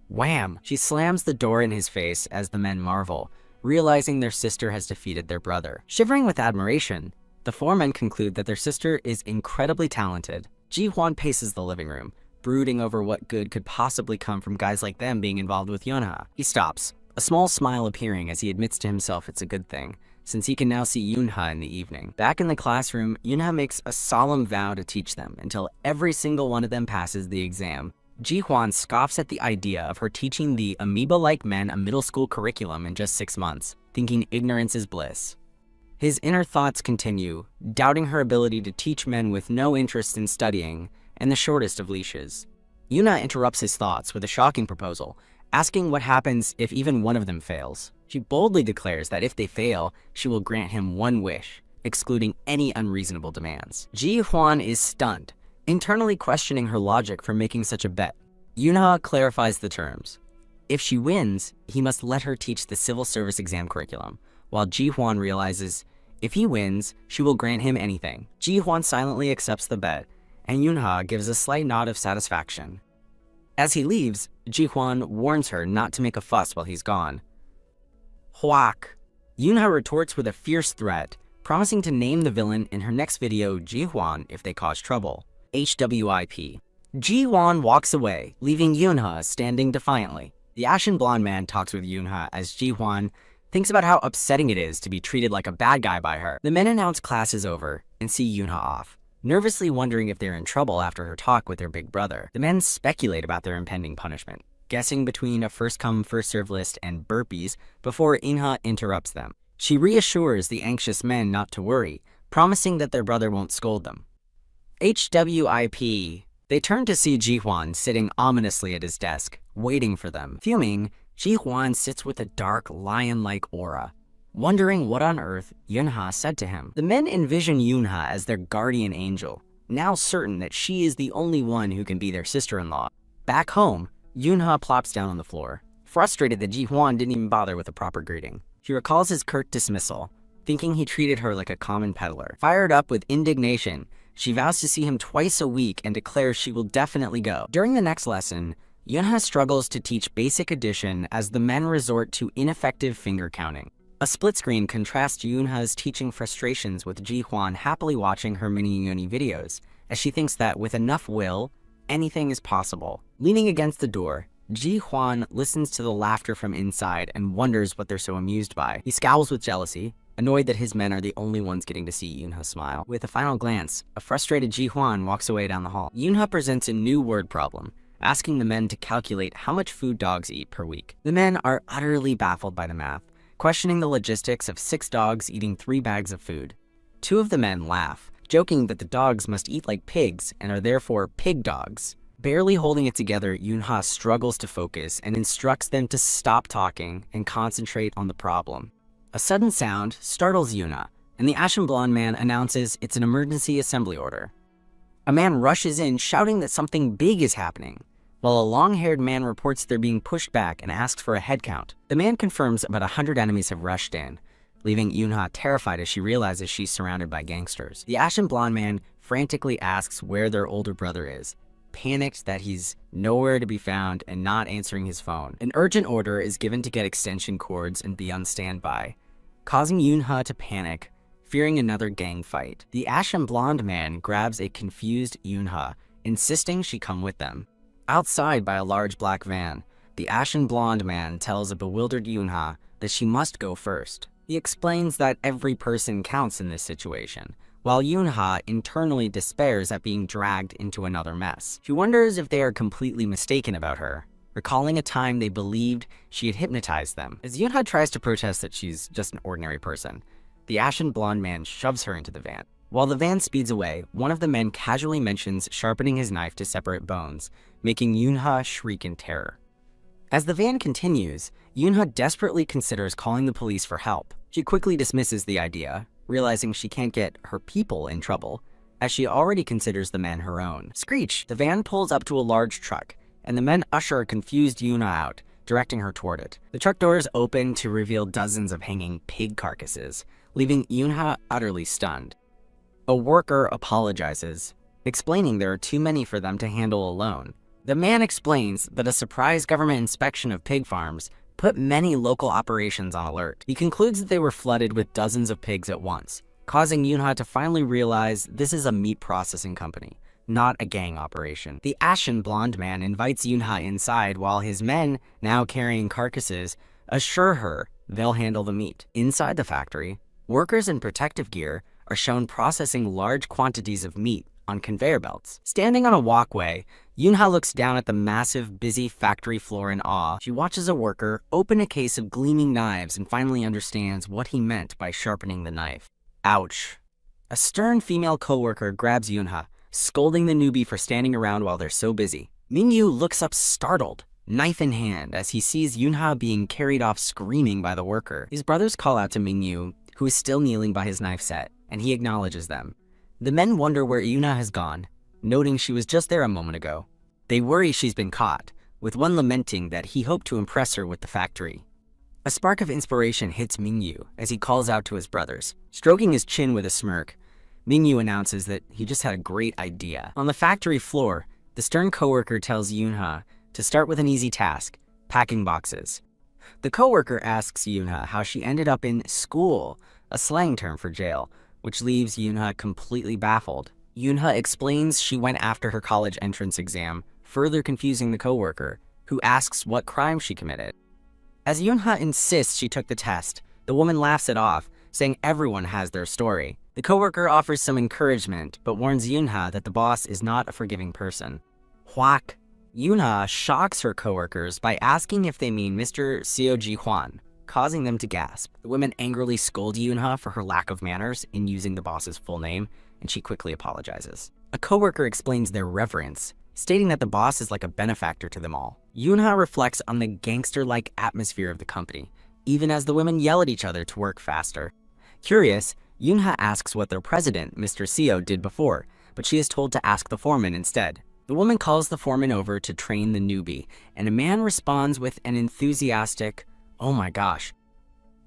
Wham! She slams the door in his face as the men marvel, realizing their sister has defeated their brother. Shivering with admiration, the four men conclude that their sister is incredibly talented. Ji-hwan paces the living room, brooding over what good could possibly come from guys like them being involved with Yoonha. He stops, a small smile appearing as he admits to himself it's a good thing, since he can now see Yoonha in the evening. Back in the classroom, Yoonha makes a solemn vow to teach them until every single one of them passes the exam. Ji-hwan scoffs at the idea of her teaching the amoeba-like men a middle school curriculum in just 6 months, thinking ignorance is bliss. His inner thoughts continue, doubting her ability to teach men with no interest in studying and the shortest of leashes. Yoonha interrupts his thoughts with a shocking proposal, asking what happens if even one of them fails. She boldly declares that if they fail, she will grant him one wish, excluding any unreasonable demands. Ji-hwan is stunned, internally questioning her logic for making such a bet. Yoonha clarifies the terms. If she wins, he must let her teach the civil service exam curriculum, while Ji-hwan realizes if he wins, she will grant him anything. Ji-hwan silently accepts the bet, and Yoonha gives a slight nod of satisfaction. As he leaves, Ji-hwan warns her not to make a fuss while he's gone. Hwak! Yoonha retorts with a fierce threat, promising to name the villain in her next video Ji-hwan if they cause trouble. HWIP. Ji-hwan walks away, leaving Yoonha standing defiantly. The ashen blonde man talks with Yoonha as Ji-hwan thinks about how upsetting it is to be treated like a bad guy by her. The men announce class is over and see Yoonha off, nervously wondering if they're in trouble after her talk with their big brother. The men speculate about their impending punishment, guessing between a first-come, first-served list and burpees before Yoonha interrupts them. She reassures the anxious men not to worry, promising that their brother won't scold them. HWIP. They turn to see Ji-hwan sitting ominously at his desk, waiting for them. Fuming, Ji-hwan sits with a dark, lion-like aura, wondering what on earth Yoonha said to him. The men envision Yoonha as their guardian angel, now certain that she is the only one who can be their sister-in-law. Back home, Yoonha plops down on the floor, frustrated that Ji-hwan didn't even bother with a proper greeting. She recalls his curt dismissal, thinking he treated her like a common peddler. Fired up with indignation, she vows to see him twice a week and declares she will definitely go. During the next lesson, Yoonha struggles to teach basic addition as the men resort to ineffective finger counting. A split screen contrasts Yoonha's teaching frustrations with Ji-hwan happily watching her mini-uni videos, as she thinks that with enough will, anything is possible. Leaning against the door, Ji-hwan listens to the laughter from inside and wonders what they're so amused by. He scowls with jealousy, annoyed that his men are the only ones getting to see Yoonha smile. With a final glance, a frustrated Ji-hwan walks away down the hall. Yoonha presents a new word problem, asking the men to calculate how much food dogs eat per week. The men are utterly baffled by the math, questioning the logistics of 6 dogs eating 3 bags of food. 2 of the men laugh, joking that the dogs must eat like pigs and are therefore pig dogs. Barely holding it together, Yoonha struggles to focus and instructs them to stop talking and concentrate on the problem. A sudden sound startles Yoonha, and the ashen blonde man announces it's an emergency assembly order. A man rushes in shouting that something big is happening, while a long-haired man reports they're being pushed back and asks for a head count. The man confirms about 100 enemies have rushed in, leaving Yoonha terrified as she realizes she's surrounded by gangsters. The ashen blonde man frantically asks where their older brother is, panicked that he's nowhere to be found and not answering his phone. An urgent order is given to get extension cords and be on standby, causing Yoonha to panic, fearing another gang fight. The ashen blonde man grabs a confused Yoonha, insisting she come with them. Outside by a large black van, the ashen blonde man tells a bewildered Yoonha that she must go first. He explains that every person counts in this situation, while Yoonha internally despairs at being dragged into another mess. She wonders if they are completely mistaken about her, recalling a time they believed she had hypnotized them. As Yoonha tries to protest that she's just an ordinary person, the ashen blonde man shoves her into the van. While the van speeds away, one of the men casually mentions sharpening his knife to separate bones, making Yoonha shriek in terror. As the van continues, Yoonha desperately considers calling the police for help. She quickly dismisses the idea, realizing she can't get her people in trouble, as she already considers the men her own. Screech! The van pulls up to a large truck, and the men usher a confused Yoonha out, directing her toward it. The truck doors open to reveal dozens of hanging pig carcasses, leaving Yoonha utterly stunned. A worker apologizes, explaining there are too many for them to handle alone. The man explains that a surprise government inspection of pig farms put many local operations on alert. He concludes that they were flooded with dozens of pigs at once, causing Yoonha to finally realize this is a meat processing company, not a gang operation. The ashen blonde man invites Yoonha inside while his men, now carrying carcasses, assure her they'll handle the meat. Inside the factory, workers in protective gear are shown processing large quantities of meat on conveyor belts. Standing on a walkway, Yoonha looks down at the massive, busy factory floor in awe. She watches a worker open a case of gleaming knives and finally understands what he meant by sharpening the knife. Ouch. A stern female co-worker grabs Yoonha, scolding the newbie for standing around while they're so busy. Mingyu looks up startled, knife in hand, as he sees Yoonha being carried off screaming by the worker. His brothers call out to Mingyu, who is still kneeling by his knife set, and he acknowledges them. The men wonder where Yoonha has gone, noting she was just there a moment ago. They worry she's been caught, with one lamenting that he hoped to impress her with the factory. A spark of inspiration hits Mingyu as he calls out to his brothers. Stroking his chin with a smirk, Mingyu announces that he just had a great idea. On the factory floor, the stern coworker tells Yoonha to start with an easy task, packing boxes. The coworker asks Yoonha how she ended up in school, a slang term for jail, which leaves Yoonha completely baffled. Yoonha explains she went after her college entrance exam, further confusing the coworker, who asks what crime she committed. As Yoonha insists she took the test, the woman laughs it off, saying everyone has their story. The coworker offers some encouragement, but warns Yoonha that the boss is not a forgiving person. Whack! Yoonha shocks her coworkers by asking if they mean Mr. Seo Ji-hwan, causing them to gasp. The women angrily scold Yoonha for her lack of manners in using the boss's full name, and she quickly apologizes. A coworker explains their reverence, stating that the boss is like a benefactor to them all. Yoonha reflects on the gangster-like atmosphere of the company, even as the women yell at each other to work faster. Curious, Yoonha asks what their president, Mr. Seo, did before, but she is told to ask the foreman instead. The woman calls the foreman over to train the newbie, and a man responds with an enthusiastic, "Oh my gosh."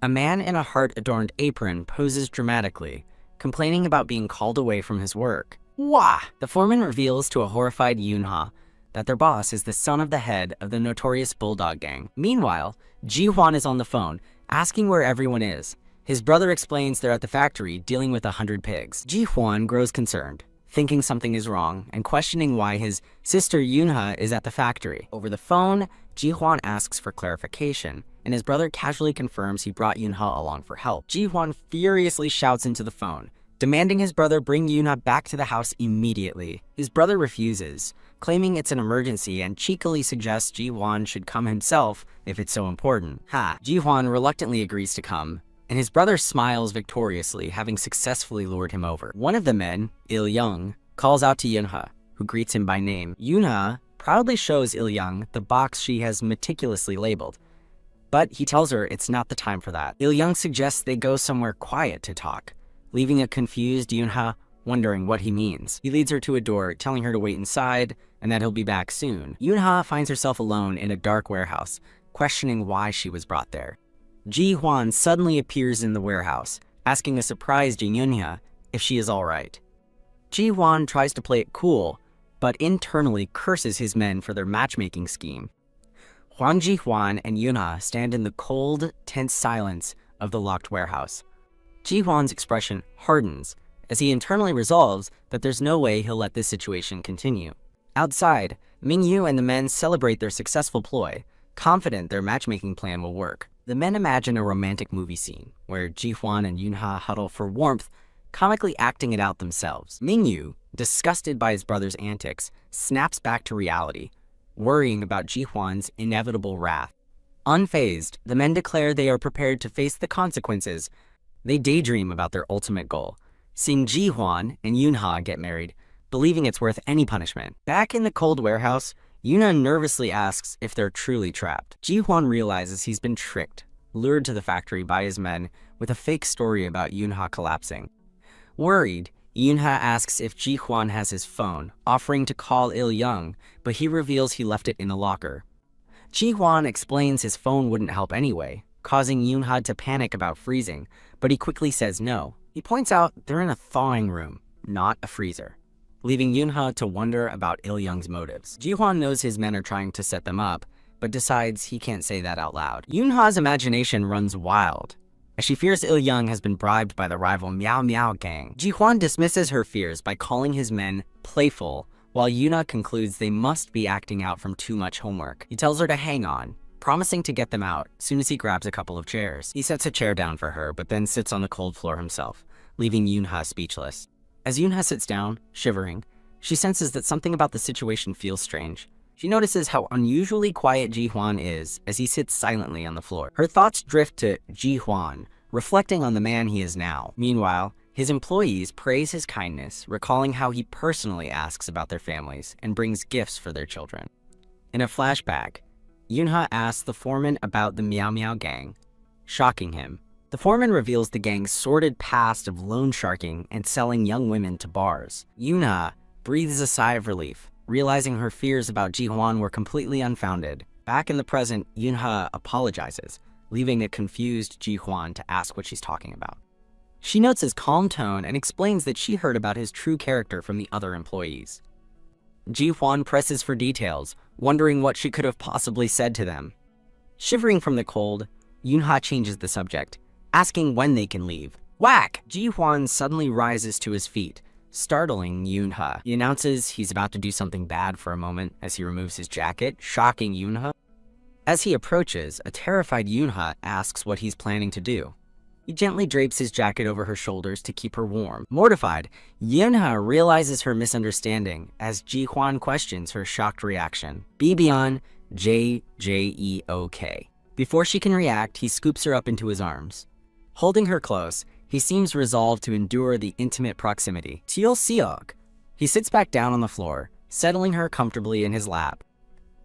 A man in a heart-adorned apron poses dramatically, complaining about being called away from his work. Wah! The foreman reveals to a horrified Yoonha that their boss is the son of the head of the notorious Bulldog Gang. Meanwhile, Ji-hwan is on the phone, asking where everyone is. His brother explains they're at the factory dealing with 100 pigs. Ji-hwan grows concerned, thinking something is wrong and questioning why his sister Yoonha is at the factory. Over the phone, Ji-hwan asks for clarification, and his brother casually confirms he brought Yoonha along for help. Ji-hwan furiously shouts into the phone, demanding his brother bring Yoonha back to the house immediately. His brother refuses, claiming it's an emergency and cheekily suggests Ji-hwan should come himself if it's so important. Ji-hwan reluctantly agrees to come, and his brother smiles victoriously, having successfully lured him over. One of the men, Il-young, calls out to Yoon-ha, who greets him by name. Yoon-ha proudly shows Il-young the box she has meticulously labeled, but he tells her it's not the time for that. Il-young suggests they go somewhere quiet to talk, leaving a confused Yoon-ha wondering what he means. He leads her to a door, telling her to wait inside and that he'll be back soon. Yoon-ha finds herself alone in a dark warehouse, questioning why she was brought there. Ji-hwan suddenly appears in the warehouse, asking a surprised Yoon-ha if she is alright. Ji-hwan tries to play it cool, but internally curses his men for their matchmaking scheme. Hwang Ji-hwan and Yoon-ha stand in the cold, tense silence of the locked warehouse. Ji-hwan's expression hardens as he internally resolves that there's no way he'll let this situation continue. Outside, Ming-yu and the men celebrate their successful ploy, confident their matchmaking plan will work. The men imagine a romantic movie scene where Ji-hwan and Yoon-ha huddle for warmth, comically acting it out themselves. Ming-yu, disgusted by his brother's antics, snaps back to reality, worrying about Ji-hwan's inevitable wrath. Unfazed, the men declare they are prepared to face the consequences. They daydream about their ultimate goal, seeing Ji-hwan and Yoon-ha get married, believing it's worth any punishment. Back in the cold warehouse, Yoon-ha nervously asks if they're truly trapped. Ji-hwan realizes he's been tricked, lured to the factory by his men with a fake story about Yoon-ha collapsing. Worried, Yoon-ha asks if Ji-hwan has his phone, offering to call Il-young, but he reveals he left it in the locker. Ji-hwan explains his phone wouldn't help anyway, causing Yoon-ha to panic about freezing, but he quickly says no. He points out they're in a thawing room, not a freezer, leaving Yoon-ha to wonder about Il-young's motives. Ji-hwan knows his men are trying to set them up, but decides he can't say that out loud. Yoon-ha's imagination runs wild, as she fears Il-young has been bribed by the rival Miao Miao gang. Ji-hwan dismisses her fears by calling his men playful, while Yoon-ha concludes they must be acting out from too much homework. He tells her to hang on, promising to get them out soon as he grabs a couple of chairs. He sets a chair down for her, but then sits on the cold floor himself, leaving Yoon-ha speechless. As Yoon-ha sits down, shivering, she senses that something about the situation feels strange. She notices how unusually quiet Ji-hwan is as he sits silently on the floor. Her thoughts drift to Ji-hwan, reflecting on the man he is now. Meanwhile, his employees praise his kindness, recalling how he personally asks about their families and brings gifts for their children. In a flashback, Yoon-ha asks the foreman about the Miao Miao gang, shocking him. The foreman reveals the gang's sordid past of loan sharking and selling young women to bars. Yoon-ha breathes a sigh of relief, realizing her fears about Ji-hwan were completely unfounded. Back in the present, Yoon-ha apologizes, leaving a confused Ji-hwan to ask what she's talking about. She notes his calm tone and explains that she heard about his true character from the other employees. Ji-hwan presses for details, wondering what she could have possibly said to them. Shivering from the cold, Yoon-ha changes the subject, asking when they can leave. Whack! Ji-hwan suddenly rises to his feet, startling Yoon-ha. He announces he's about to do something bad for a moment as he removes his jacket, shocking Yoon-ha. As he approaches, a terrified Yoon-ha asks what he's planning to do. He gently drapes his jacket over her shoulders to keep her warm. Mortified, Yoon-ha realizes her misunderstanding as Ji-hwan questions her shocked reaction. Be beyond JJEOK. Before she can react, he scoops her up into his arms. Holding her close, he seems resolved to endure the intimate proximity. Teal Seok. He sits back down on the floor, settling her comfortably in his lap.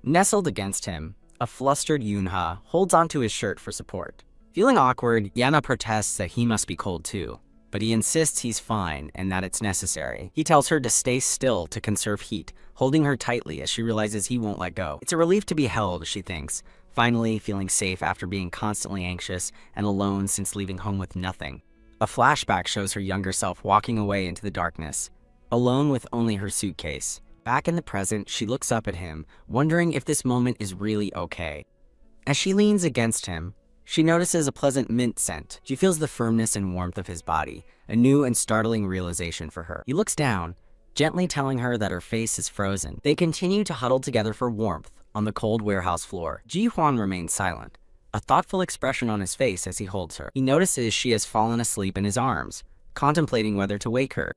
Nestled against him, a flustered Yoon-ha holds onto his shirt for support. Feeling awkward, Yana protests that he must be cold too, but he insists he's fine and that it's necessary. He tells her to stay still to conserve heat, holding her tightly as she realizes he won't let go. It's a relief to be held, she thinks, finally feeling safe after being constantly anxious and alone since leaving home with nothing. A flashback shows her younger self walking away into the darkness, alone with only her suitcase. Back in the present, she looks up at him, wondering if this moment is really okay. As she leans against him, she notices a pleasant mint scent. She feels the firmness and warmth of his body, a new and startling realization for her. He looks down, gently telling her that her face is frozen. They continue to huddle together for warmth on the cold warehouse floor. Ji-hwan remains silent, a thoughtful expression on his face as he holds her. He notices she has fallen asleep in his arms, contemplating whether to wake her.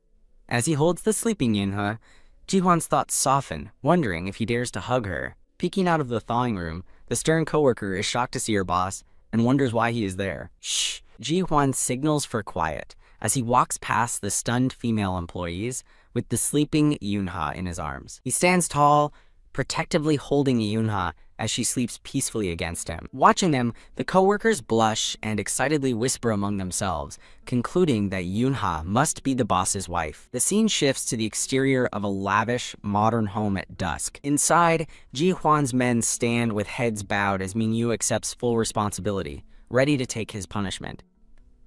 As he holds the sleeping Yoon-ha, Ji-hwan's thoughts soften, wondering if he dares to hug her. Peeking out of the thawing room, the stern coworker is shocked to see her boss and wonders why he is there. Shh! Ji-hwan signals for quiet as he walks past the stunned female employees with the sleeping Yoon-ha in his arms. He stands tall, protectively holding Yoon-ha as she sleeps peacefully against him. Watching them, the coworkers blush and excitedly whisper among themselves, concluding that Yoon-ha must be the boss's wife. The scene shifts to the exterior of a lavish, modern home at dusk. Inside, Ji-hwan's men stand with heads bowed as Ming-yu accepts full responsibility, ready to take his punishment.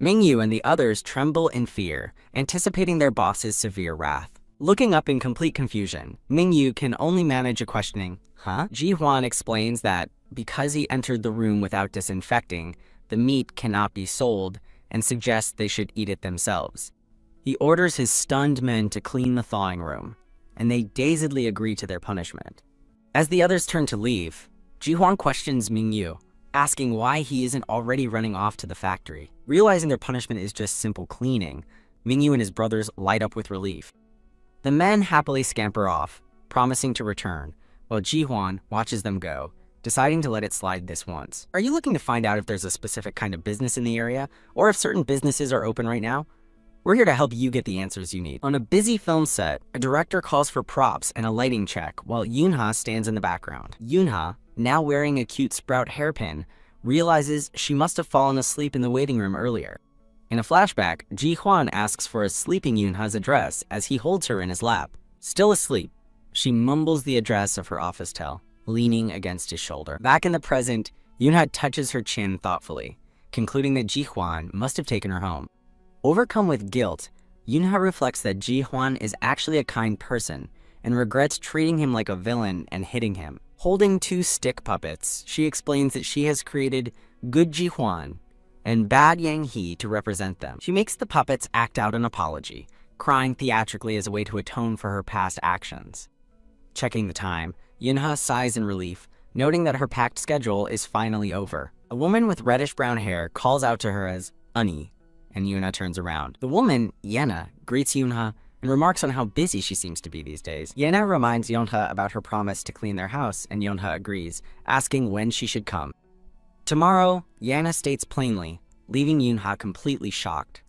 Ming-yu and the others tremble in fear, anticipating their boss's severe wrath. Looking up in complete confusion, Ming-yu can only manage a questioning, "Huh?" Ji-hwan explains that because he entered the room without disinfecting, the meat cannot be sold and suggests they should eat it themselves. He orders his stunned men to clean the thawing room, and they dazedly agree to their punishment. As the others turn to leave, Ji-hwan questions Ming-yu, asking why he isn't already running off to the factory. Realizing their punishment is just simple cleaning, Ming-yu and his brothers light up with relief. The men happily scamper off, promising to return, while Ji-hwan watches them go, deciding to let it slide this once. Are you looking to find out if there's a specific kind of business in the area, or if certain businesses are open right now? We're here to help you get the answers you need. On a busy film set, a director calls for props and a lighting check while Yoon-ha stands in the background. Yoon-ha, now wearing a cute sprout hairpin, realizes she must have fallen asleep in the waiting room earlier. In a flashback, Ji-hwan asks for a sleeping Yoon-ha's address as he holds her in his lap. Still asleep, she mumbles the address of her office tel, leaning against his shoulder. Back in the present, Yoon-ha touches her chin thoughtfully, concluding that Ji-hwan must have taken her home. Overcome with guilt, Yoon-ha reflects that Ji-hwan is actually a kind person and regrets treating him like a villain and hitting him. Holding two stick puppets, she explains that she has created good Ji-hwan and bad Yang-hee to represent them. She makes the puppets act out an apology, crying theatrically as a way to atone for her past actions. Checking the time, Yoon-ha sighs in relief, noting that her packed schedule is finally over. A woman with reddish-brown hair calls out to her as "Unnie," and Yoon-ha turns around. The woman, Yena, greets Yoon-ha and remarks on how busy she seems to be these days. Yena reminds Yoon-ha about her promise to clean their house, and Yoon-ha agrees, asking when she should come. Tomorrow, Yena states plainly, leaving Yoon-ha completely shocked.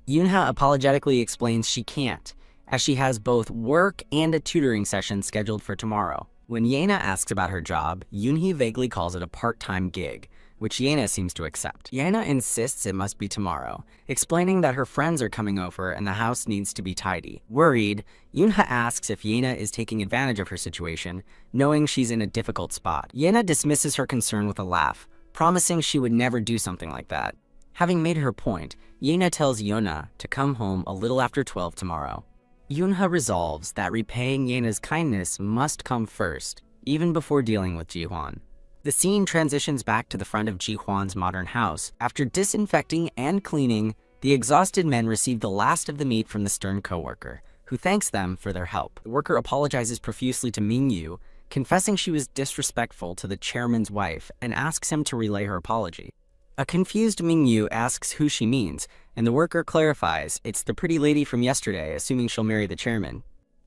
Yoon-ha apologetically explains she can't, as she has both work and a tutoring session scheduled for tomorrow. When Yena asks about her job, Yoon-hee vaguely calls it a part-time gig, which Yena seems to accept. Yena insists it must be tomorrow, explaining that her friends are coming over and the house needs to be tidy. Worried, Yoon-ha asks if Yena is taking advantage of her situation, knowing she's in a difficult spot. Yena dismisses her concern with a laugh, promising she would never do something like that. Having made her point, Yena tells Yoon-ha to come home a little after 12 tomorrow. Yoon-ha resolves that repaying Yena's kindness must come first, even before dealing with Ji-hwan. The scene transitions back to the front of Ji-hwan's modern house. After disinfecting and cleaning, the exhausted men receive the last of the meat from the stern coworker, who thanks them for their help. The worker apologizes profusely to Ming-yu, confessing she was disrespectful to the chairman's wife and asks him to relay her apology. A confused Ming-yu asks who she means, and the worker clarifies it's the pretty lady from yesterday, assuming she'll marry the chairman.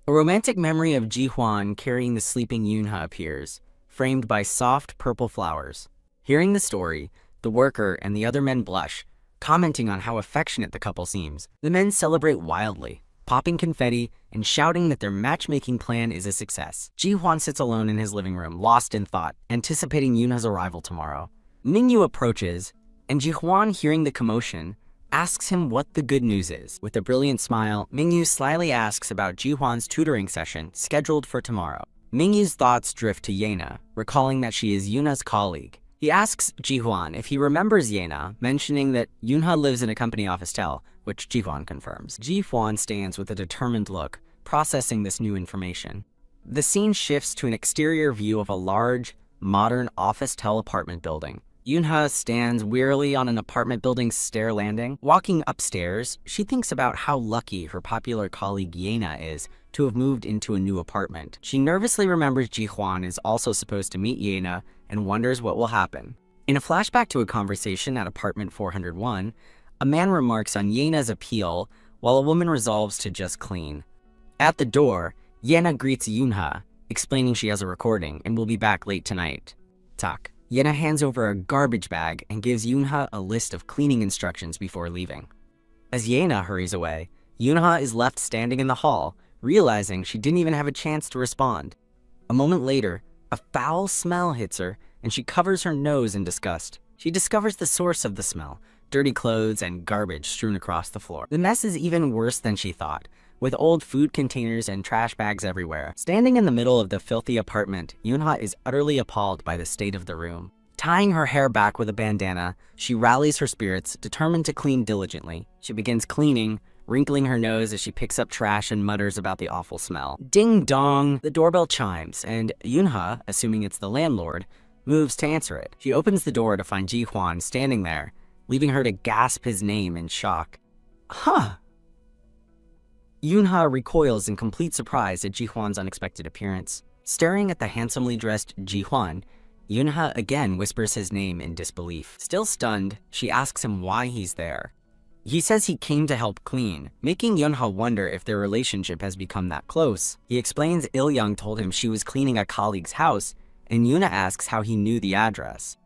A romantic memory of Ji-hwan carrying the sleeping Yoon-ha appears, framed by soft purple flowers. Hearing the story, the worker and the other men blush, commenting on how affectionate the couple seems. The men celebrate wildly, popping confetti and shouting that their matchmaking plan is a success. Ji-hwan sits alone in his living room, lost in thought, anticipating Yoon-ha's arrival tomorrow. Ming-yu approaches, and Ji-hwan, hearing the commotion, asks him what the good news is. With a brilliant smile, Ming-yu slyly asks about Ji-hwan's tutoring session scheduled for tomorrow. Ming-yu's thoughts drift to Yena, recalling that she is Yuna's colleague. He asks Ji-hwan if he remembers Yena, mentioning that Yoon-ha lives in a company office tel, which Ji-hwan confirms. Ji-hwan stands with a determined look, processing this new information. The scene shifts to an exterior view of a large, modern office tel apartment building. Yoon-ha stands wearily on an apartment building's stair landing. Walking upstairs, she thinks about how lucky her popular colleague Yena is to have moved into a new apartment. She nervously remembers Ji-hwan is also supposed to meet Yena and wonders what will happen. In a flashback to a conversation at apartment 401, a man remarks on Yena's appeal while a woman resolves to just clean. At the door, Yena greets Yunha, explaining she has a recording and will be back late tonight. Tak. Yena hands over a garbage bag and gives Yunha a list of cleaning instructions before leaving. As Yena hurries away, Yunha is left standing in the hall, realizing she didn't even have a chance to respond. A moment later, a foul smell hits her, and she covers her nose in disgust. She discovers the source of the smell: dirty clothes and garbage strewn across the floor. The mess is even worse than she thought, with old food containers and trash bags everywhere. Standing in the middle of the filthy apartment, Yunha is utterly appalled by the state of the room. Tying her hair back with a bandana, she rallies her spirits, determined to clean diligently. She begins cleaning, wrinkling her nose as she picks up trash and mutters about the awful smell. Ding dong! The doorbell chimes, and Yunha, assuming it's the landlord, moves to answer it. She opens the door to find Ji-hwan standing there, leaving her to gasp his name in shock. Huh! Yunha recoils in complete surprise at Ji-hwan's unexpected appearance. Staring at the handsomely dressed Ji-hwan, Yunha again whispers his name in disbelief. Still stunned, she asks him why he's there. He says he came to help clean, making Yunha wonder if their relationship has become that close. He explains Il-young told him she was cleaning a colleague's house, and Yuna asks how he knew the address.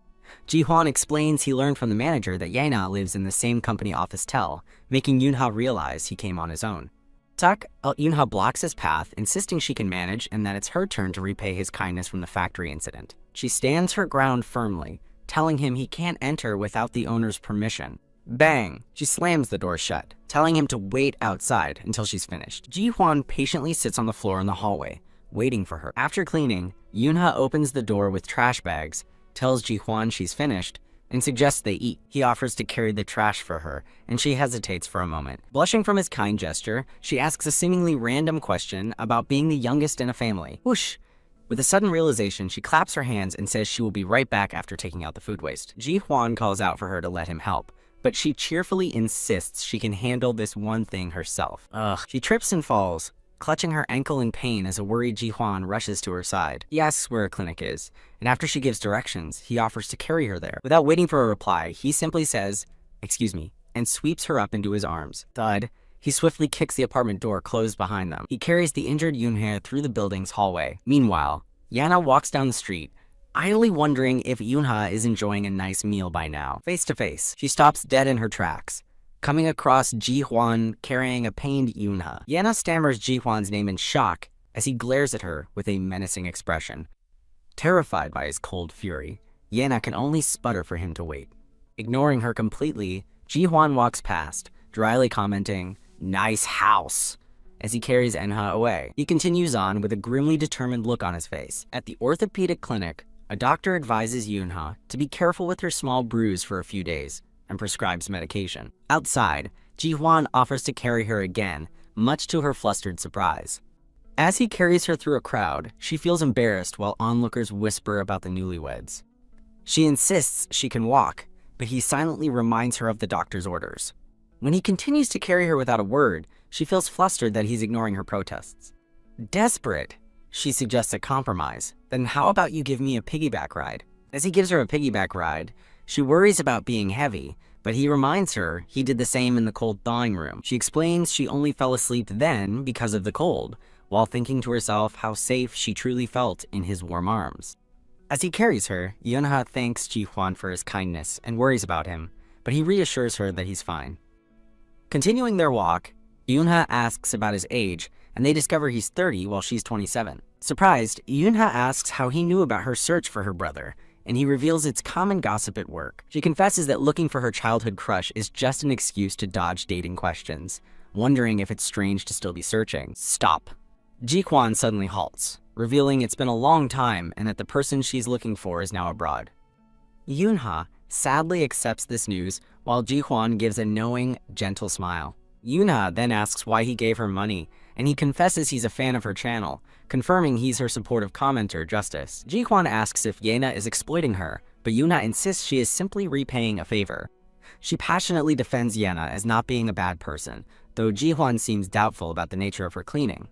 Ji-hwan explains he learned from the manager that Yena lives in the same company office tel, making Yunha realize he came on his own. Tak, Yunha blocks his path, insisting she can manage and that it's her turn to repay his kindness from the factory incident. She stands her ground firmly, telling him he can't enter without the owner's permission. Bang! She slams the door shut, telling him to wait outside until she's finished. Ji-hwan patiently sits on the floor in the hallway, waiting for her. After cleaning, Yunha opens the door with trash bags, tells Ji-hwan she's finished, and suggests they eat. He offers to carry the trash for her, and she hesitates for a moment. Blushing from his kind gesture, she asks a seemingly random question about being the youngest in a family. Whoosh! With a sudden realization, she claps her hands and says she will be right back after taking out the food waste. Ji-hwan calls out for her to let him help, but she cheerfully insists she can handle this one thing herself. She trips and falls, clutching her ankle in pain as a worried Ji-hwan rushes to her side. He asks where a clinic is, and after she gives directions, he offers to carry her there. Without waiting for a reply, he simply says, "Excuse me," and sweeps her up into his arms. Thud. He swiftly kicks the apartment door closed behind them. He carries the injured Yoonhae through the building's hallway. Meanwhile, Yana walks down the street, idly wondering if Yoonha is enjoying a nice meal by now. Face to face, she stops dead in her tracks, coming across Ji-hwan carrying a pained Yoonha. Yana stammers Ji-hwan's name in shock as he glares at her with a menacing expression. Terrified by his cold fury, Yana can only sputter for him to wait. Ignoring her completely, Ji-hwan walks past, dryly commenting, "Nice house," as he carries Enha away. He continues on with a grimly determined look on his face. At the orthopedic clinic, a doctor advises Yoonha to be careful with her small bruise for a few days and prescribes medication. Outside, Ji-hwan offers to carry her again, much to her flustered surprise. As he carries her through a crowd, she feels embarrassed while onlookers whisper about the newlyweds. She insists she can walk, but he silently reminds her of the doctor's orders. When he continues to carry her without a word, she feels flustered that he's ignoring her protests. Desperate, she suggests a compromise. "Then how about you give me a piggyback ride?" As he gives her a piggyback ride, she worries about being heavy, but he reminds her he did the same in the cold thawing room. She explains she only fell asleep then because of the cold, while thinking to herself how safe she truly felt in his warm arms. As he carries her, Yoonha thanks Ji-hwan for his kindness and worries about him, but he reassures her that he's fine. Continuing their walk, Yoonha asks about his age, and they discover he's 30 while she's 27. Surprised, Yoonha asks how he knew about her search for her brother, and he reveals it's common gossip at work. She confesses that looking for her childhood crush is just an excuse to dodge dating questions, wondering if it's strange to still be searching. Stop. Ji-hwan suddenly halts, revealing it's been a long time and that the person she's looking for is now abroad. Yoonha sadly accepts this news, while Ji-hwan gives a knowing, gentle smile. Yoonha then asks why he gave her money, and he confesses he's a fan of her channel, confirming he's her supportive commenter, Justice. Ji-hwan asks if Yena is exploiting her, but Yoonha insists she is simply repaying a favor. She passionately defends Yena as not being a bad person, though Ji-hwan seems doubtful about the nature of her cleaning.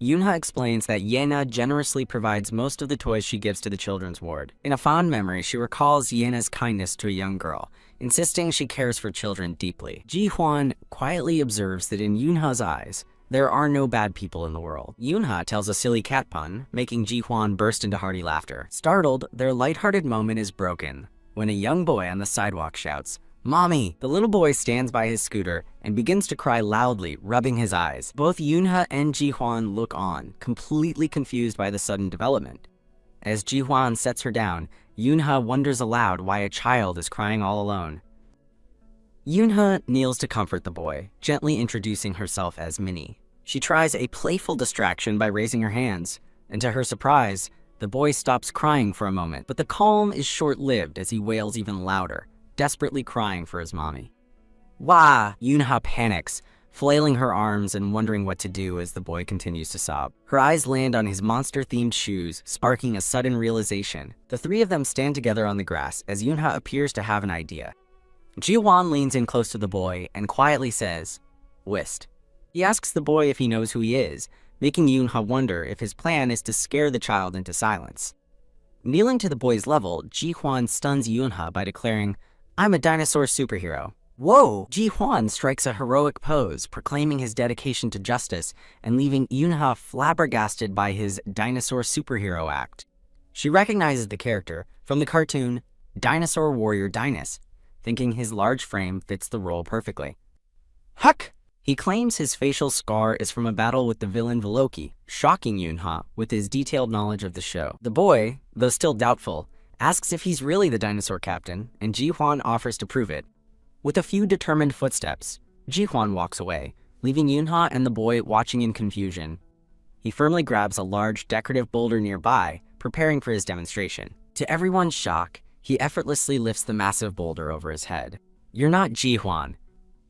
Yoonha explains that Yena generously provides most of the toys she gives to the children's ward. In a fond memory, she recalls Yena's kindness to a young girl, insisting she cares for children deeply. Ji-hwan quietly observes that in Yoonha's eyes, There are no bad people in the world. Yoonha tells a silly cat pun, making Ji-hwan burst into hearty laughter. Startled, their lighthearted moment is broken when a young boy on the sidewalk shouts, "Mommy!" The little boy stands by his scooter and begins to cry loudly, rubbing his eyes. Both Yoonha and Ji-hwan look on, completely confused by the sudden development. As Ji-hwan sets her down, Yoonha wonders aloud why a child is crying all alone. Yoonha kneels to comfort the boy, gently introducing herself as Minnie. She tries a playful distraction by raising her hands, and to her surprise, the boy stops crying for a moment, but the calm is short-lived as he wails even louder, desperately crying for his mommy. Wah! Yoonha panics, flailing her arms and wondering what to do as the boy continues to sob. Her eyes land on his monster-themed shoes, sparking a sudden realization. The three of them stand together on the grass as Yoonha appears to have an idea. Ji-hwan leans in close to the boy and quietly says, "Whist." He asks the boy if he knows who he is, making Yoonha wonder if his plan is to scare the child into silence. Kneeling to the boy's level, Ji-hwan stuns Yoonha by declaring, "I'm a dinosaur superhero." Whoa! Ji-hwan strikes a heroic pose, proclaiming his dedication to justice and leaving Yoonha flabbergasted by his dinosaur superhero act. She recognizes the character from the cartoon Dinosaur Warrior Dinos, thinking his large frame fits the role perfectly. Huck! He claims his facial scar is from a battle with the villain Veloki, shocking Yoonha with his detailed knowledge of the show. The boy, though still doubtful, asks if he's really the dinosaur captain, and Ji-hwan offers to prove it. With a few determined footsteps, Ji-hwan walks away, leaving Yoonha and the boy watching in confusion. He firmly grabs a large decorative boulder nearby, preparing for his demonstration. To everyone's shock, he effortlessly lifts the massive boulder over his head. "You're not Ji-hwan,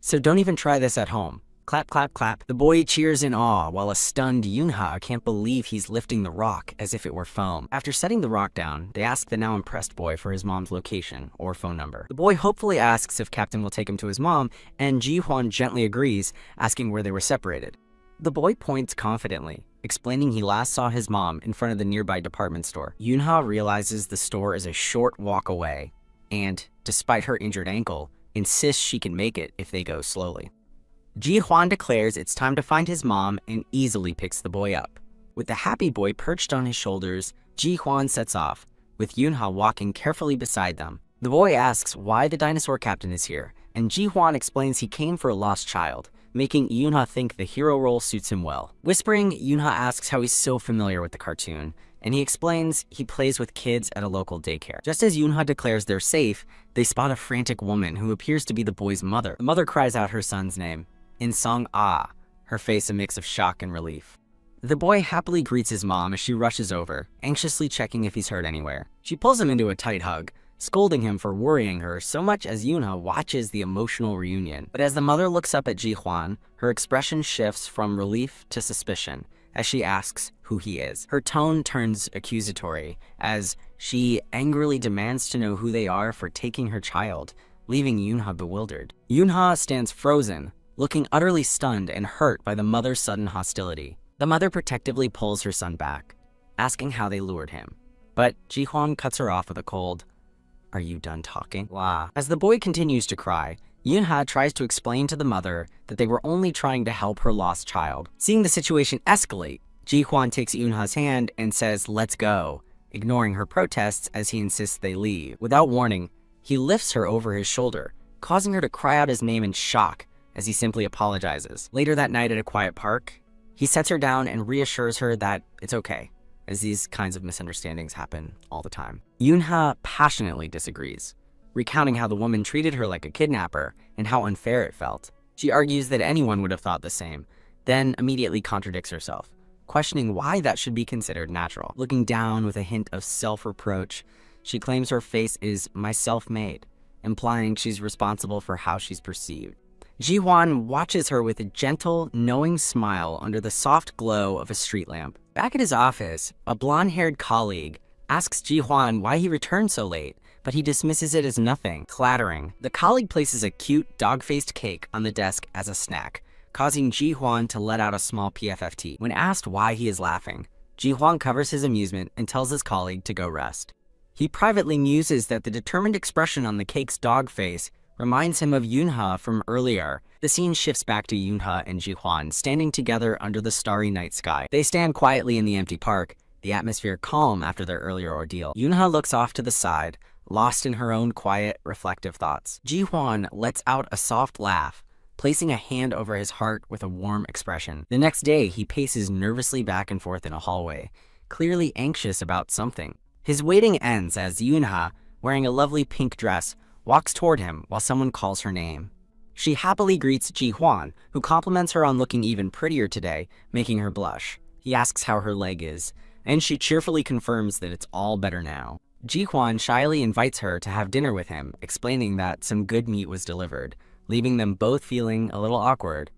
so don't even try this at home." Clap, clap, clap. The boy cheers in awe, while a stunned Yoonha can't believe he's lifting the rock as if it were foam. After setting the rock down, they ask the now impressed boy for his mom's location or phone number. The boy hopefully asks if Captain will take him to his mom, and Ji-hwan gently agrees, asking where they were separated. The boy points confidently, explaining he last saw his mom in front of the nearby department store. Yoonha realizes the store is a short walk away, and, despite her injured ankle, insists she can make it if they go slowly. Ji-hwan declares it's time to find his mom and easily picks the boy up. With the happy boy perched on his shoulders, Ji-hwan sets off, with Yoonha walking carefully beside them. The boy asks why the dinosaur captain is here, and Ji-hwan explains he came for a lost child, making Yoonha think the hero role suits him well. Whispering, Yoonha asks how he's so familiar with the cartoon, and he explains he plays with kids at a local daycare. Just as Yoonha declares they're safe, they spot a frantic woman who appears to be the boy's mother. The mother cries out her son's name, in song Ah, her face a mix of shock and relief. The boy happily greets his mom as she rushes over, anxiously checking if he's hurt anywhere. She pulls him into a tight hug, scolding him for worrying her so much as Yoonha watches the emotional reunion. But as the mother looks up at Ji-hwan, her expression shifts from relief to suspicion as she asks who he is. Her tone turns accusatory as she angrily demands to know who they are for taking her child, leaving Yoonha bewildered. Yoonha stands frozen, looking utterly stunned and hurt by the mother's sudden hostility. The mother protectively pulls her son back, asking how they lured him. But Ji-hwan cuts her off with a cold, "Are you done talking?" Wah. As the boy continues to cry, Yoonha tries to explain to the mother that they were only trying to help her lost child. Seeing the situation escalate, Ji-hwan takes Yoonha's hand and says, "Let's go," ignoring her protests as he insists they leave. Without warning, he lifts her over his shoulder, causing her to cry out his name in shock as he simply apologizes. Later that night at a quiet park, he sets her down and reassures her that it's okay, as these kinds of misunderstandings happen all the time. Yoonha passionately disagrees, recounting how the woman treated her like a kidnapper and how unfair it felt. She argues that anyone would have thought the same, then immediately contradicts herself, questioning why that should be considered natural. Looking down with a hint of self-reproach, she claims her face is self-made, implying she's responsible for how she's perceived. Ji-hwan watches her with a gentle, knowing smile under the soft glow of a street lamp. Back at his office, a blonde-haired colleague asks Ji-hwan why he returned so late, but he dismisses it as nothing, clattering. The colleague places a cute, dog-faced cake on the desk as a snack, causing Ji-hwan to let out a small PFFT. When asked why he is laughing, Ji-hwan covers his amusement and tells his colleague to go rest. He privately muses that the determined expression on the cake's dog face reminds him of Yoonha from earlier. The scene shifts back to Yoonha and Ji-hwan standing together under the starry night sky. They stand quietly in the empty park, the atmosphere calm after their earlier ordeal. Yoonha looks off to the side, lost in her own quiet, reflective thoughts. Ji-hwan lets out a soft laugh, placing a hand over his heart with a warm expression. The next day, he paces nervously back and forth in a hallway, clearly anxious about something. His waiting ends as Yoonha, wearing a lovely pink dress, walks toward him while someone calls her name. She happily greets Ji-hwan, who compliments her on looking even prettier today, making her blush. He asks how her leg is, and she cheerfully confirms that it's all better now. Ji-hwan shyly invites her to have dinner with him, explaining that some good meat was delivered, leaving them both feeling a little awkward.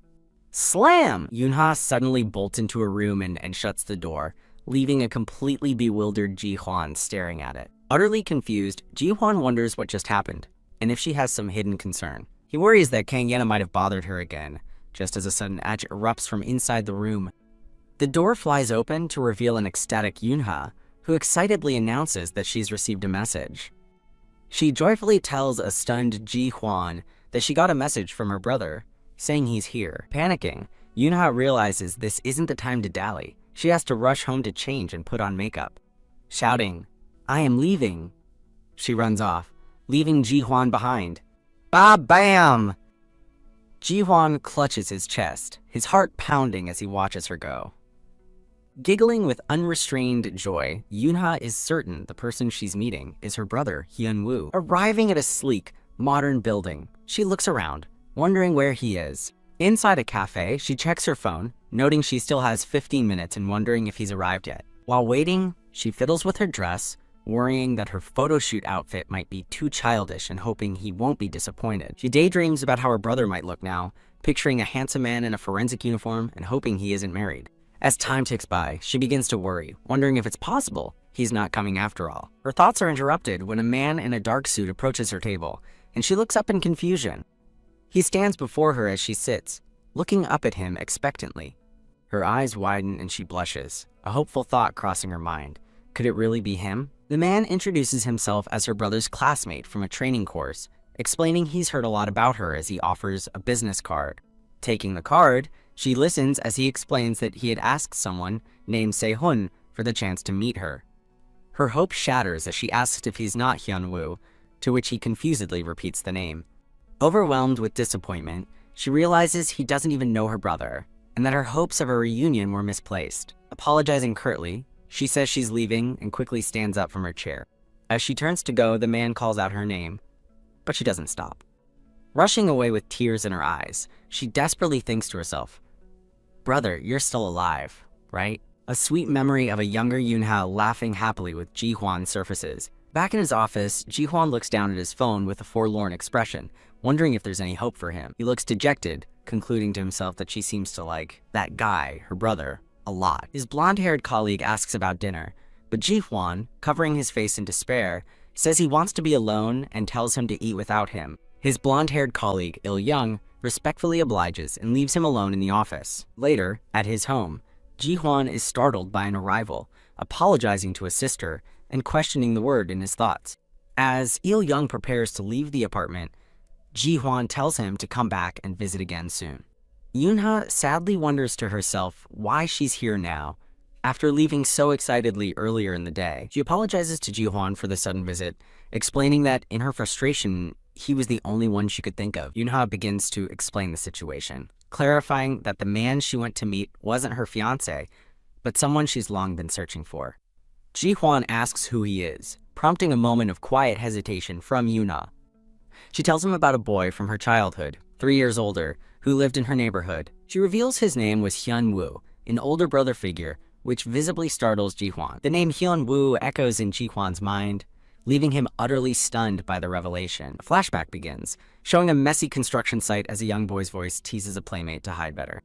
Slam! Yoonha suddenly bolts into a room and shuts the door, leaving a completely bewildered Ji-hwan staring at it. Utterly confused, Ji-hwan wonders what just happened, and if she has some hidden concern. He worries that Kang Yena might have bothered her again, just as a sudden edge erupts from inside the room. The door flies open to reveal an ecstatic Yoonha, who excitedly announces that she's received a message. She joyfully tells a stunned Ji-hwan that she got a message from her brother, saying he's here. Panicking, Yoonha realizes this isn't the time to dally. She has to rush home to change and put on makeup. Shouting, "I am leaving," she runs off, leaving Ji-hwan behind. Ba-bam! Ji-hwan clutches his chest, his heart pounding as he watches her go. Giggling with unrestrained joy, Yoonha is certain the person she's meeting is her brother, Hyun-woo. Arriving at a sleek, modern building, she looks around, wondering where he is. Inside a cafe, she checks her phone, noting she still has 15 minutes and wondering if he's arrived yet. While waiting, she fiddles with her dress, worrying that her photo shoot outfit might be too childish and hoping he won't be disappointed. She daydreams about how her brother might look now, picturing a handsome man in a forensic uniform and hoping he isn't married. As time ticks by, she begins to worry, wondering if it's possible he's not coming after all. Her thoughts are interrupted when a man in a dark suit approaches her table, and she looks up in confusion. He stands before her as she sits, looking up at him expectantly. Her eyes widen and she blushes, a hopeful thought crossing her mind. Could it really be him? The man introduces himself as her brother's classmate from a training course, explaining he's heard a lot about her as he offers a business card. Taking the card, she listens as he explains that he had asked someone named Se-hun for the chance to meet her. Her hope shatters as she asks if he's not Hyun-woo, to which he confusedly repeats the name. Overwhelmed with disappointment, she realizes he doesn't even know her brother, and that her hopes of a reunion were misplaced. Apologizing curtly, she says she's leaving and quickly stands up from her chair. As she turns to go, the man calls out her name, but she doesn't stop. Rushing away with tears in her eyes, she desperately thinks to herself, "Brother, you're still alive, right?" A sweet memory of a younger Yoonha laughing happily with Ji-hwan surfaces. Back in his office, Ji-hwan looks down at his phone with a forlorn expression, wondering if there's any hope for him. He looks dejected, concluding to himself that she seems to like that guy, her brother, a lot. His blonde-haired colleague asks about dinner, but Ji-hwan, covering his face in despair, says he wants to be alone and tells him to eat without him. His blonde-haired colleague, Il-young, respectfully obliges and leaves him alone in the office. Later, at his home, Ji-hwan is startled by an arrival, apologizing to his sister and questioning the word in his thoughts. As Il-young prepares to leave the apartment, Ji-hwan tells him to come back and visit again soon. Yoonha sadly wonders to herself why she's here now, after leaving so excitedly earlier in the day. She apologizes to Ji-hwan for the sudden visit, explaining that in her frustration, he was the only one she could think of. Yoonha begins to explain the situation, clarifying that the man she went to meet wasn't her fiancé, but someone she's long been searching for. Ji-hwan asks who he is, prompting a moment of quiet hesitation from Yoonha. She tells him about a boy from her childhood, 3 years older, who lived in her neighborhood. She reveals his name was Hyun-woo, an older brother figure, which visibly startles Ji-hwan. The name Hyun-woo echoes in Ji-hwan's mind, leaving him utterly stunned by the revelation. A flashback begins, showing a messy construction site as a young boy's voice teases a playmate to hide better.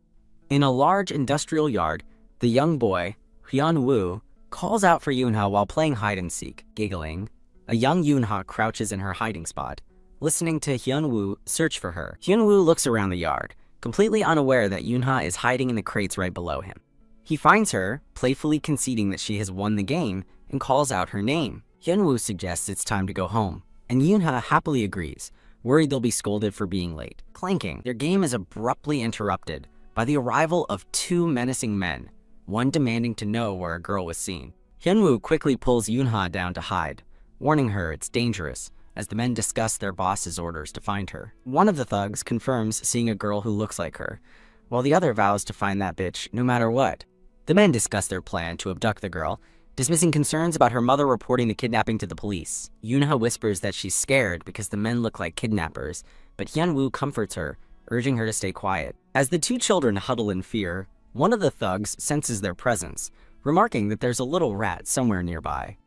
In a large industrial yard, the young boy, Hyun-woo, calls out for Yoonha while playing hide-and-seek. Giggling, a young Yoonha crouches in her hiding spot, listening to Hyun-woo search for her. Hyun-woo looks around the yard, completely unaware that Yoonha is hiding in the crates right below him. He finds her, playfully conceding that she has won the game, and calls out her name. Hyun-woo suggests it's time to go home, and Yoonha happily agrees, worried they'll be scolded for being late. Clanking, their game is abruptly interrupted by the arrival of two menacing men, one demanding to know where a girl was seen. Hyunwoo quickly pulls Yoonha down to hide, warning her it's dangerous as the men discuss their boss's orders to find her. One of the thugs confirms seeing a girl who looks like her, while the other vows to find that bitch no matter what. The men discuss their plan to abduct the girl, dismissing concerns about her mother reporting the kidnapping to the police. Yoonha whispers that she's scared because the men look like kidnappers, but Hyunwoo comforts her, urging her to stay quiet. As the two children huddle in fear, one of the thugs senses their presence, remarking that there's a little rat somewhere nearby.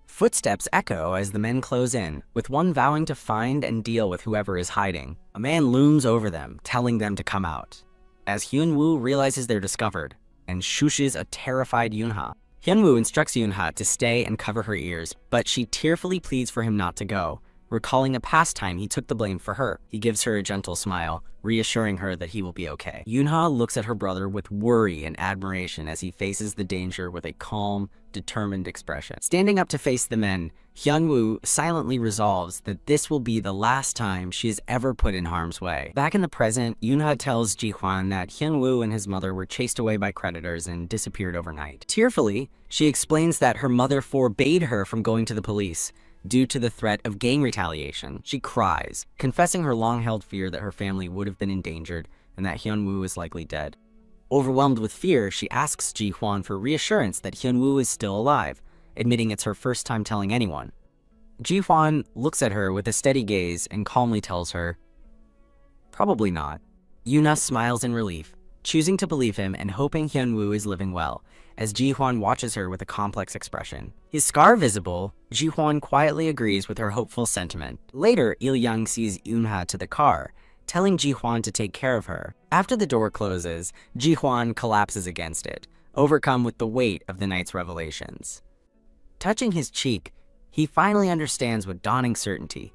Footsteps echo as the men close in, with one vowing to find and deal with whoever is hiding. A man looms over them, telling them to come out. As Hyunwoo realizes they're discovered, and shushes a terrified Yoonha. Hyunwoo instructs Yoonha to stay and cover her ears, but she tearfully pleads for him not to go, recalling a past time he took the blame for her. He gives her a gentle smile, reassuring her that he will be okay. Yoonha looks at her brother with worry and admiration as he faces the danger with a calm, determined expression. Standing up to face the men, Hyunwoo silently resolves that this will be the last time she is ever put in harm's way. Back in the present, Yoonha tells Ji-hwan that Hyunwoo and his mother were chased away by creditors and disappeared overnight. Tearfully, she explains that her mother forbade her from going to the police due to the threat of gang retaliation. She cries, confessing her long-held fear that her family would have been endangered and that Hyunwoo is likely dead. Overwhelmed with fear, she asks Ji-hwan for reassurance that Hyunwoo is still alive, admitting it's her first time telling anyone. Ji-hwan looks at her with a steady gaze and calmly tells her, "Probably not." Yoonha smiles in relief, choosing to believe him and hoping Hyunwoo is living well, as Ji-hwan watches her with a complex expression. His scar visible, Ji-hwan quietly agrees with her hopeful sentiment. Later, Il-young sees Yoonha to the car, telling Ji-hwan to take care of her. After the door closes, Ji-hwan collapses against it, overcome with the weight of the night's revelations. Touching his cheek, he finally understands with dawning certainty.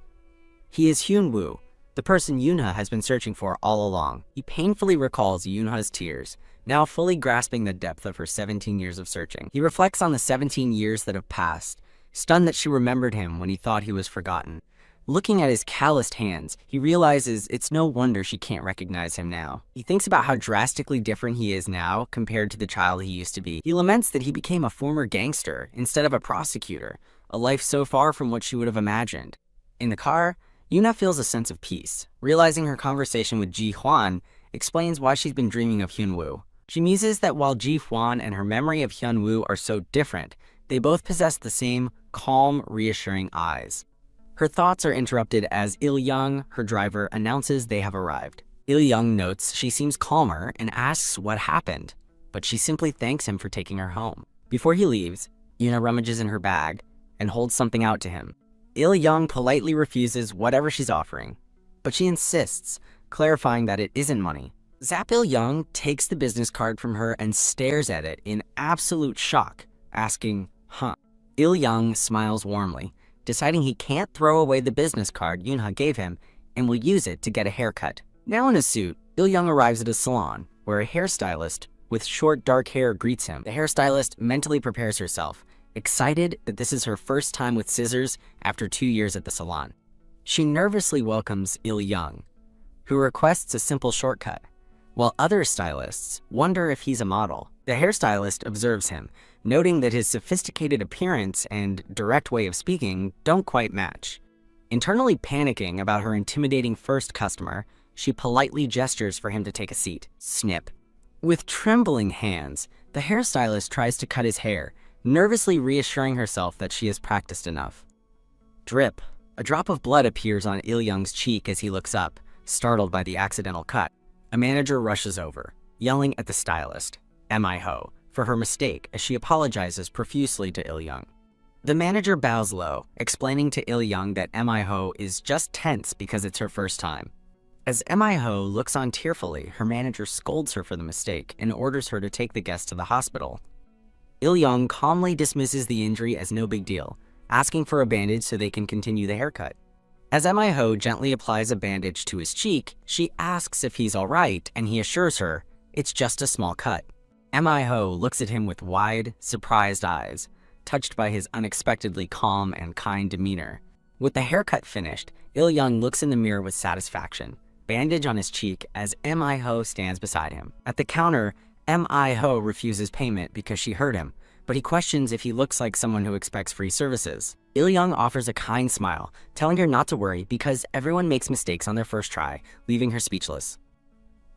He is Hyunwoo, the person Yoonha has been searching for all along. He painfully recalls Yoonha's tears, now fully grasping the depth of her 17 years of searching. He reflects on the 17 years that have passed, stunned that she remembered him when he thought he was forgotten. Looking at his calloused hands, he realizes it's no wonder she can't recognize him now. He thinks about how drastically different he is now compared to the child he used to be. He laments that he became a former gangster instead of a prosecutor, a life so far from what she would have imagined. In the car, Yoonha feels a sense of peace, realizing her conversation with Ji-hwan explains why she's been dreaming of Hyunwoo. She muses that while Ji-hwan and her memory of Hyunwoo are so different, they both possess the same calm, reassuring eyes. Her thoughts are interrupted as Il-young, her driver, announces they have arrived. Il-young notes she seems calmer and asks what happened, but she simply thanks him for taking her home. Before he leaves, Yoonha rummages in her bag and holds something out to him. Il-young politely refuses whatever she's offering, but she insists, clarifying that it isn't money. Zap Il-young takes the business card from her and stares at it in absolute shock, asking, "Huh?" Il-young smiles warmly, deciding he can't throw away the business card Yoonha gave him and will use it to get a haircut. Now in a suit, Il-young arrives at a salon where a hairstylist with short dark hair greets him. The hairstylist mentally prepares herself, excited that this is her first time with scissors after 2 years at the salon. She nervously welcomes Il-young, who requests a simple shortcut, while other stylists wonder if he's a model. The hairstylist observes him, noting that his sophisticated appearance and direct way of speaking don't quite match. Internally panicking about her intimidating first customer, she politely gestures for him to take a seat. Snip. With trembling hands, the hairstylist tries to cut his hair, nervously reassuring herself that she has practiced enough. Drip. A drop of blood appears on Il-young's cheek as he looks up, startled by the accidental cut. A manager rushes over, yelling at the stylist, "Mi-ho," for her mistake as she apologizes profusely to Il-young. The manager bows low, explaining to Il-young that Mi-ho is just tense because it's her first time. As Mi-ho looks on tearfully, her manager scolds her for the mistake and orders her to take the guest to the hospital. Il-young calmly dismisses the injury as no big deal, asking for a bandage so they can continue the haircut. As Mi-ho gently applies a bandage to his cheek, she asks if he's alright, and he assures her it's just a small cut. Mi-ho looks at him with wide, surprised eyes, touched by his unexpectedly calm and kind demeanor. With the haircut finished, Il-young looks in the mirror with satisfaction, bandage on his cheek as Mi-ho stands beside him. At the counter, Mi-ho refuses payment because she hurt him, but he questions if he looks like someone who expects free services. Il-young offers a kind smile, telling her not to worry because everyone makes mistakes on their first try, leaving her speechless.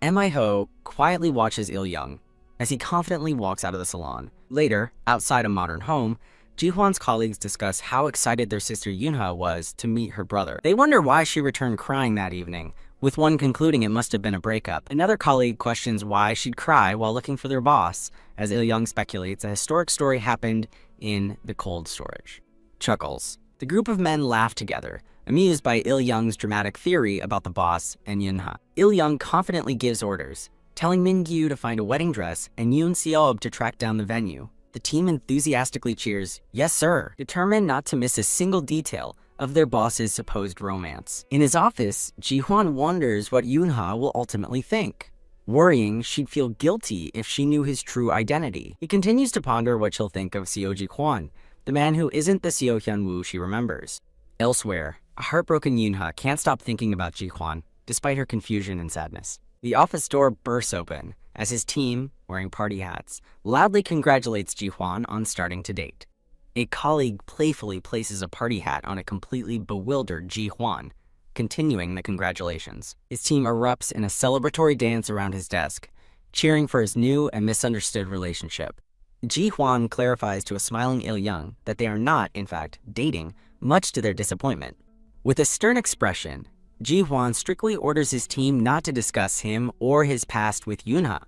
Mi-ho quietly watches Il-young as he confidently walks out of the salon. Later, outside a modern home, Ji-hwan's colleagues discuss how excited their sister Yoonha was to meet her brother. They wonder why she returned crying that evening, with one concluding it must have been a breakup. Another colleague questions why she'd cry while looking for their boss, as Il-young speculates a historic story happened in the cold storage. Chuckles. The group of men laugh together, amused by Il-young's dramatic theory about the boss and Yoonha. Il-young confidently gives orders, telling Min-gyu to find a wedding dress and Yoon Seob to track down the venue. The team enthusiastically cheers, "Yes, sir," determined not to miss a single detail of their boss's supposed romance. In his office, Ji-hwan wonders what Yoonha will ultimately think, worrying she'd feel guilty if she knew his true identity. He continues to ponder what she'll think of Seo Ji-hwan, the man who isn't the Seo Hyun-woo she remembers. Elsewhere, a heartbroken Yoonha can't stop thinking about Ji-hwan, despite her confusion and sadness. The office door bursts open as his team, wearing party hats, loudly congratulates Ji-hwan on starting to date. A colleague playfully places a party hat on a completely bewildered Ji-hwan, continuing the congratulations. His team erupts in a celebratory dance around his desk, cheering for his new and misunderstood relationship. Ji-hwan clarifies to a smiling Il-young that they are not, in fact, dating, much to their disappointment. With a stern expression, Ji-hwan strictly orders his team not to discuss him or his past with Yoonha.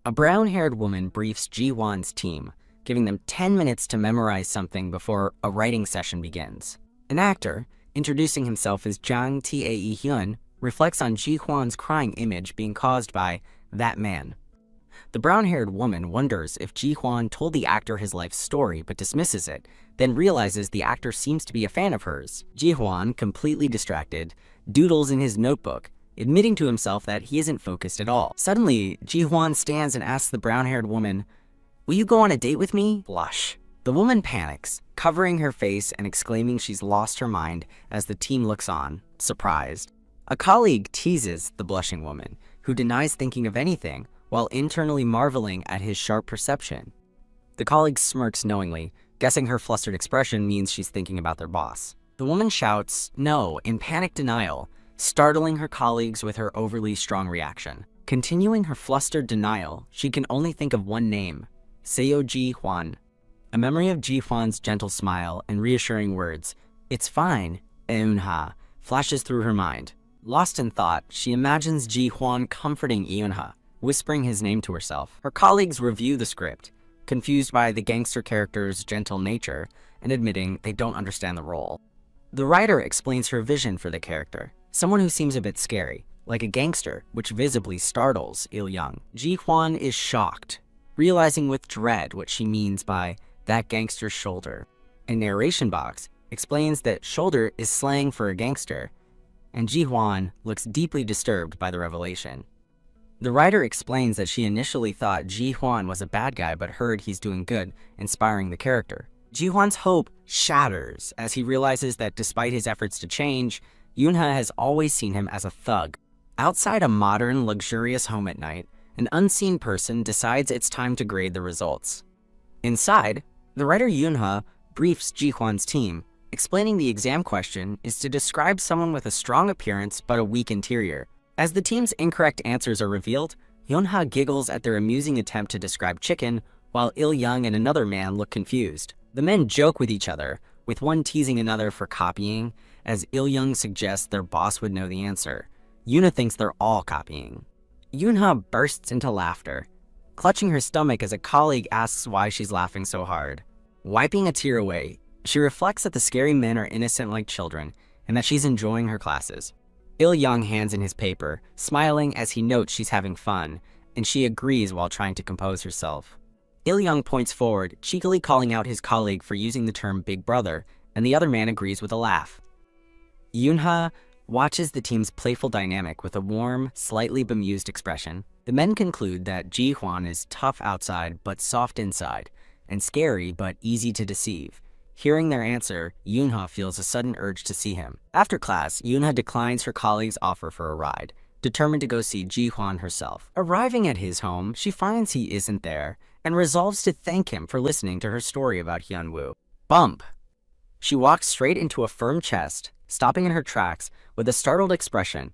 A brown-haired woman briefs Ji-hwan's team, giving them 10 minutes to memorize something before a writing session begins. An actor, introducing himself as Jang Tae-hyun, reflects on Ji-hwan's crying image being caused by that man. The brown-haired woman wonders if Ji-hwan told the actor his life story but dismisses it, then realizes the actor seems to be a fan of hers. Ji-hwan, completely distracted, doodles in his notebook, admitting to himself that he isn't focused at all. Suddenly, Ji-hwan stands and asks the brown-haired woman, "Will you go on a date with me?" Blush. The woman panics, covering her face and exclaiming she's lost her mind as the team looks on, surprised. A colleague teases the blushing woman, who denies thinking of anything while internally marveling at his sharp perception. The colleague smirks knowingly, guessing her flustered expression means she's thinking about their boss. The woman shouts no in panic denial, startling her colleagues with her overly strong reaction. Continuing her flustered denial, she can only think of one name, Seo Ji-hwan. A memory of Ji-hwan's gentle smile and reassuring words, "It's fine, Eunha," flashes through her mind. Lost in thought, she imagines Ji-hwan comforting Eunha, whispering his name to herself. Her colleagues review the script, confused by the gangster character's gentle nature and admitting they don't understand the role. The writer explains her vision for the character, someone who seems a bit scary, like a gangster, which visibly startles Il-young. Ji-hwan is shocked, realizing with dread what she means by that gangster's shoulder. A narration box explains that shoulder is slang for a gangster, and Ji-hwan looks deeply disturbed by the revelation. The writer explains that she initially thought Ji-hwan was a bad guy but heard he's doing good, inspiring the character. Ji-hwan's hope shatters as he realizes that despite his efforts to change, Yoonha has always seen him as a thug. Outside a modern, luxurious home at night, an unseen person decides it's time to grade the results. Inside, the writer Yoonha briefs Ji-hwan's team, explaining the exam question is to describe someone with a strong appearance but a weak interior. As the team's incorrect answers are revealed, Yoonha giggles at their amusing attempt to describe chicken, while Il-young and another man look confused. The men joke with each other, with one teasing another for copying, as Il-young suggests their boss would know the answer. Yoonha thinks they're all copying. Yoonha bursts into laughter, clutching her stomach as a colleague asks why she's laughing so hard. Wiping a tear away, she reflects that the scary men are innocent like children, and that she's enjoying her classes. Il-young hands in his paper, smiling as he notes she's having fun, and she agrees while trying to compose herself. Il-young points forward, cheekily calling out his colleague for using the term big brother, and the other man agrees with a laugh. Yoonha watches the team's playful dynamic with a warm, slightly bemused expression. The men conclude that Ji-hwan is tough outside but soft inside, and scary but easy to deceive, Hearing their answer, Yoonha feels a sudden urge to see him. After class, Yoonha declines her colleague's offer for a ride, determined to go see Ji-hwan herself. Arriving at his home, she finds he isn't there and resolves to thank him for listening to her story about Hyunwoo. Bump! She walks straight into a firm chest, stopping in her tracks with a startled expression.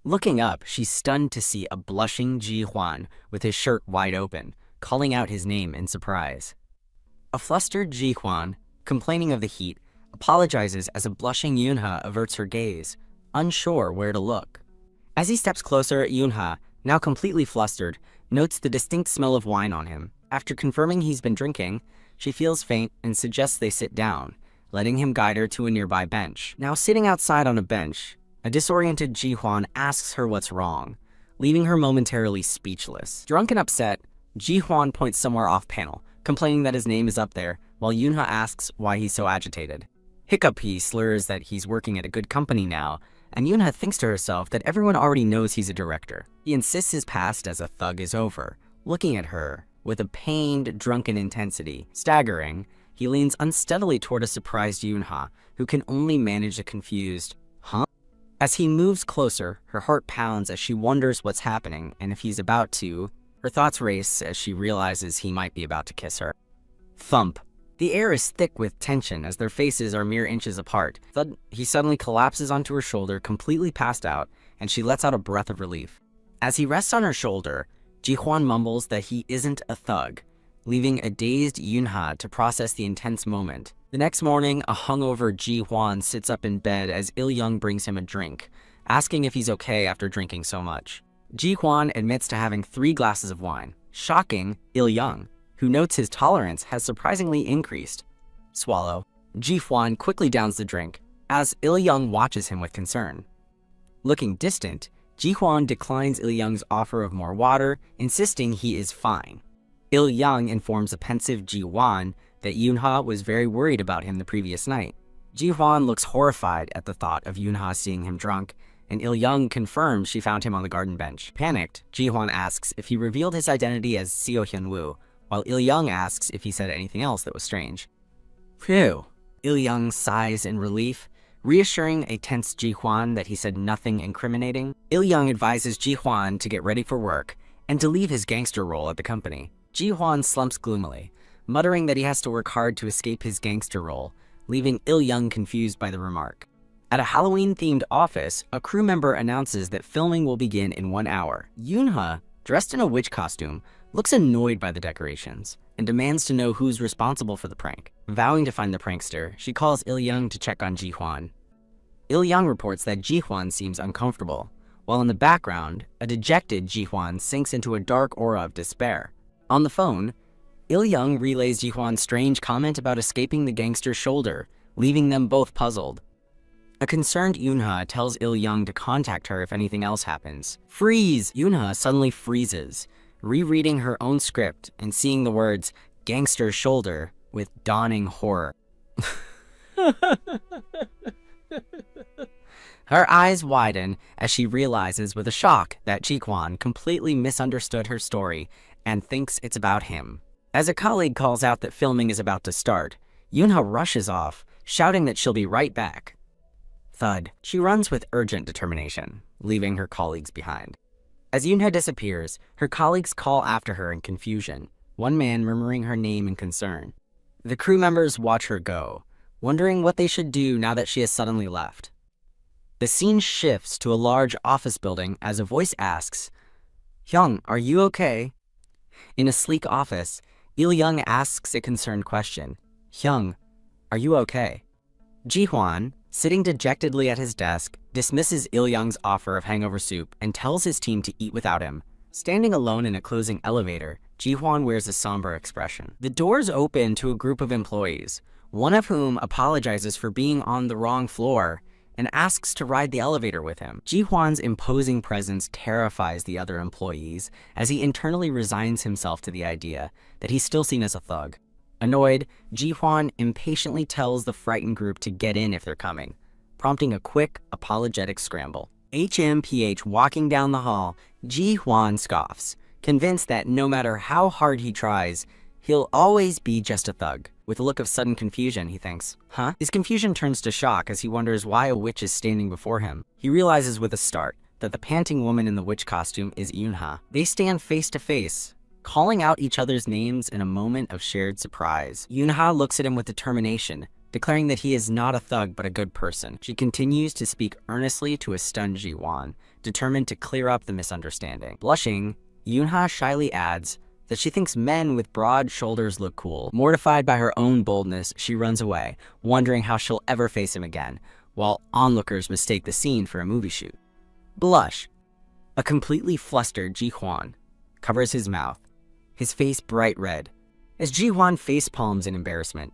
Looking up, she's stunned to see a blushing Ji-hwan with his shirt wide open, calling out his name in surprise. A flustered Ji-hwan, complaining of the heat, apologizes as a blushing Yoonha averts her gaze, unsure where to look. As he steps closer, Yoonha, now completely flustered, notes the distinct smell of wine on him. After confirming he's been drinking, she feels faint and suggests they sit down, letting him guide her to a nearby bench. Now sitting outside on a bench, a disoriented Ji-hwan asks her what's wrong, leaving her momentarily speechless. Drunk and upset, Ji-hwan points somewhere off-panel, complaining that his name is up there, while Yoonha asks why he's so agitated. Hiccup, he slurs that he's working at a good company now, and Yoonha thinks to herself that everyone already knows he's a director. He insists his past as a thug is over, looking at her with a pained, drunken intensity. Staggering, he leans unsteadily toward a surprised Yoonha, who can only manage a confused, "Huh?" As he moves closer, her heart pounds as she wonders what's happening and if he's about to. Her thoughts race as she realizes he might be about to kiss her. Thump. The air is thick with tension as their faces are mere inches apart. He suddenly collapses onto her shoulder, completely passed out, and she lets out a breath of relief. As he rests on her shoulder, Ji-hwan mumbles that he isn't a thug, leaving a dazed Yoonha to process the intense moment. The next morning, a hungover Ji-hwan sits up in bed as Il-young brings him a drink, asking if he's okay after drinking so much. Ji-hwan admits to having 3 glasses of wine, shocking Il-young, who notes his tolerance has surprisingly increased. Swallow. Ji-hwan quickly downs the drink, as Il-young watches him with concern. Looking distant, Ji-hwan declines Il-young's offer of more water, insisting he is fine. Il-young informs a pensive Ji-hwan that Yoonha was very worried about him the previous night. Ji-hwan looks horrified at the thought of Yoonha seeing him drunk, and Il-young confirms she found him on the garden bench. Panicked, Ji-hwan asks if he revealed his identity as Seo Hyunwoo, while Il-young asks if he said anything else that was strange. Phew. Il-young sighs in relief, reassuring a tense Ji-hwan that he said nothing incriminating. Il-young advises Ji-hwan to get ready for work and to leave his gangster role at the company. Ji-hwan slumps gloomily, muttering that he has to work hard to escape his gangster role, leaving Il-young confused by the remark. At a Halloween-themed office, a crew member announces that filming will begin in 1 hour. Yoonha, dressed in a witch costume, looks annoyed by the decorations and demands to know who's responsible for the prank. Vowing to find the prankster, she calls Il-young to check on Ji-hwan. Il-young reports that Ji-hwan seems uncomfortable, while in the background, a dejected Ji-hwan sinks into a dark aura of despair. On the phone, Il-young relays Ji-hwan's strange comment about escaping the gangster's shoulder, leaving them both puzzled. A concerned Yoonha tells Il-young to contact her if anything else happens. Freeze! Yoonha suddenly freezes, rereading her own script and seeing the words "gangster's shoulder" with dawning horror. Her eyes widen as she realizes with a shock that Ji-hwan completely misunderstood her story and thinks it's about him. As a colleague calls out that filming is about to start, Yoonha rushes off, shouting that she'll be right back. Thud. She runs with urgent determination, leaving her colleagues behind. As Yoonha disappears, her colleagues call after her in confusion, one man murmuring her name in concern. The crew members watch her go, wondering what they should do now that she has suddenly left. The scene shifts to a large office building as a voice asks, "Hyung, are you okay?" In a sleek office, Il-young asks a concerned question. "Hyung, are you okay?" Ji-hwan, sitting dejectedly at his desk, dismisses Il-young's offer of hangover soup and tells his team to eat without him. Standing alone in a closing elevator, Ji-hwan wears a somber expression. The doors open to a group of employees, one of whom apologizes for being on the wrong floor and asks to ride the elevator with him. Ji-hwan's imposing presence terrifies the other employees as he internally resigns himself to the idea that he's still seen as a thug. Annoyed, Ji-hwan impatiently tells the frightened group to get in if they're coming, prompting a quick, apologetic scramble. HMPH walking down the hall, Ji-hwan scoffs, convinced that no matter how hard he tries, He'll always be just a thug. With a look of sudden confusion, he thinks, huh? His confusion turns to shock as he wonders why a witch is standing before him. He realizes with a start that the panting woman in the witch costume is Yoonha. They stand face to face, calling out each other's names in a moment of shared surprise. Yoonha looks at him with determination, declaring that he is not a thug but a good person. She continues to speak earnestly to a stunned Ji-hwan, determined to clear up the misunderstanding. Blushing, Yoonha shyly adds that she thinks men with broad shoulders look cool. Mortified by her own boldness, she runs away, wondering how she'll ever face him again, while onlookers mistake the scene for a movie shoot. Blush. A completely flustered Ji-hwan covers his mouth, his face bright red. As Ji-hwan facepalms in embarrassment,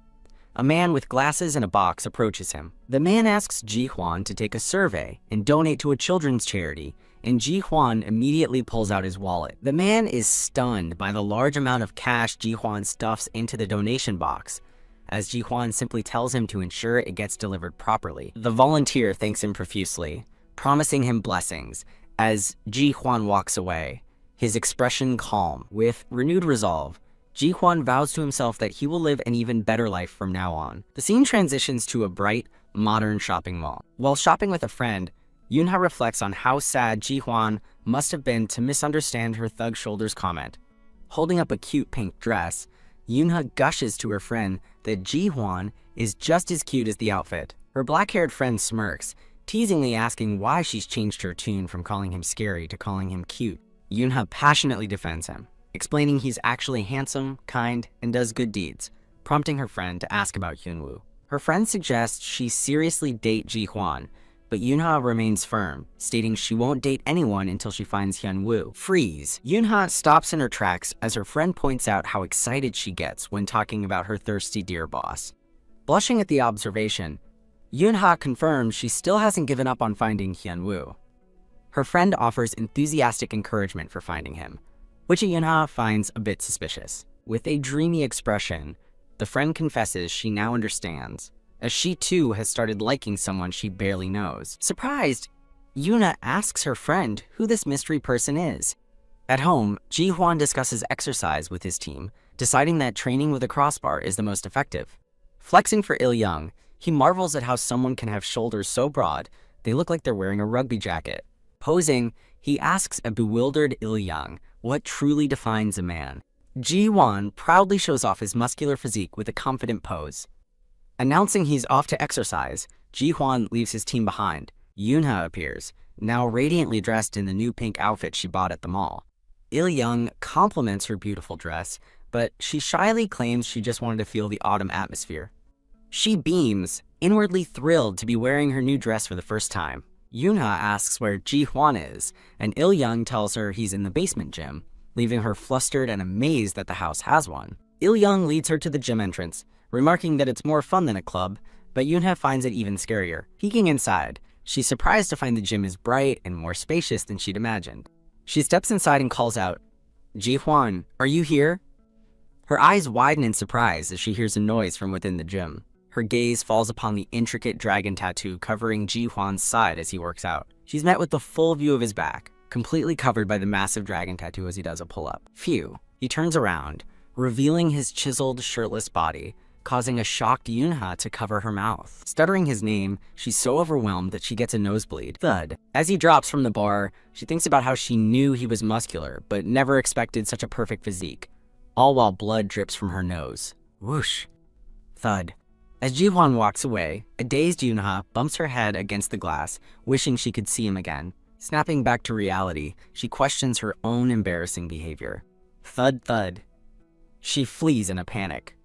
a man with glasses and a box approaches him. The man asks Ji-hwan to take a survey and donate to a children's charity, and Ji-hwan immediately pulls out his wallet. The man is stunned by the large amount of cash Ji-hwan stuffs into the donation box, as Ji-hwan simply tells him to ensure it gets delivered properly. The volunteer thanks him profusely, promising him blessings. As Ji-hwan walks away, his expression calm. With renewed resolve, Ji-hwan vows to himself that he will live an even better life from now on. The scene transitions to a bright, modern shopping mall. While shopping with a friend, Yoonha reflects on how sad Ji-hwan must have been to misunderstand her thug shoulders comment. Holding up a cute pink dress, Yoonha gushes to her friend that Ji-hwan is just as cute as the outfit. Her black-haired friend smirks, teasingly asking why she's changed her tune from calling him scary to calling him cute. Yoonha passionately defends him, explaining he's actually handsome, kind, and does good deeds, prompting her friend to ask about Hyunwoo. Her friend suggests she seriously date Ji-hwan, but Yoonha remains firm, stating she won't date anyone until she finds Hyunwoo. Freeze. Yoonha stops in her tracks as her friend points out how excited she gets when talking about her thirsty deer boss. Blushing at the observation, Yoonha confirms she still hasn't given up on finding Hyunwoo. Her friend offers enthusiastic encouragement for finding him, which Yoonha finds a bit suspicious. With a dreamy expression, the friend confesses she now understands, as she too has started liking someone she barely knows. Surprised, Yoonha asks her friend who this mystery person is. At home, Ji-hwan discusses exercise with his team, deciding that training with a crossbar is the most effective. Flexing for Il-young, he marvels at how someone can have shoulders so broad they look like they're wearing a rugby jacket. Posing, he asks a bewildered Il-young what truly defines a man. Ji-hwan proudly shows off his muscular physique with a confident pose. Announcing he's off to exercise, Ji-hwan leaves his team behind. Yoonha appears, now radiantly dressed in the new pink outfit she bought at the mall. Il-young compliments her beautiful dress, but she shyly claims she just wanted to feel the autumn atmosphere. She beams, inwardly thrilled to be wearing her new dress for the first time. Yoonha asks where Ji-hwan is, and Il-young tells her he's in the basement gym, leaving her flustered and amazed that the house has one. Il-young leads her to the gym entrance, remarking that it's more fun than a club, but Yoonha finds it even scarier. Peeking inside, she's surprised to find the gym is bright and more spacious than she'd imagined. She steps inside and calls out, "Ji-hwan, are you here?" Her eyes widen in surprise as she hears a noise from within the gym. Her gaze falls upon the intricate dragon tattoo covering Ji-hwan's side as he works out. She's met with the full view of his back, completely covered by the massive dragon tattoo as he does a pull-up. Phew. He turns around, revealing his chiseled, shirtless body, causing a shocked Yoonha to cover her mouth. Stuttering his name, she's so overwhelmed that she gets a nosebleed. Thud. As he drops from the bar, she thinks about how she knew he was muscular, but never expected such a perfect physique, all while blood drips from her nose. Whoosh. Thud. As Ji-hwan walks away, a dazed Yoonha bumps her head against the glass, wishing she could see him again. Snapping back to reality, she questions her own embarrassing behavior. Thud thud. She flees in a panic,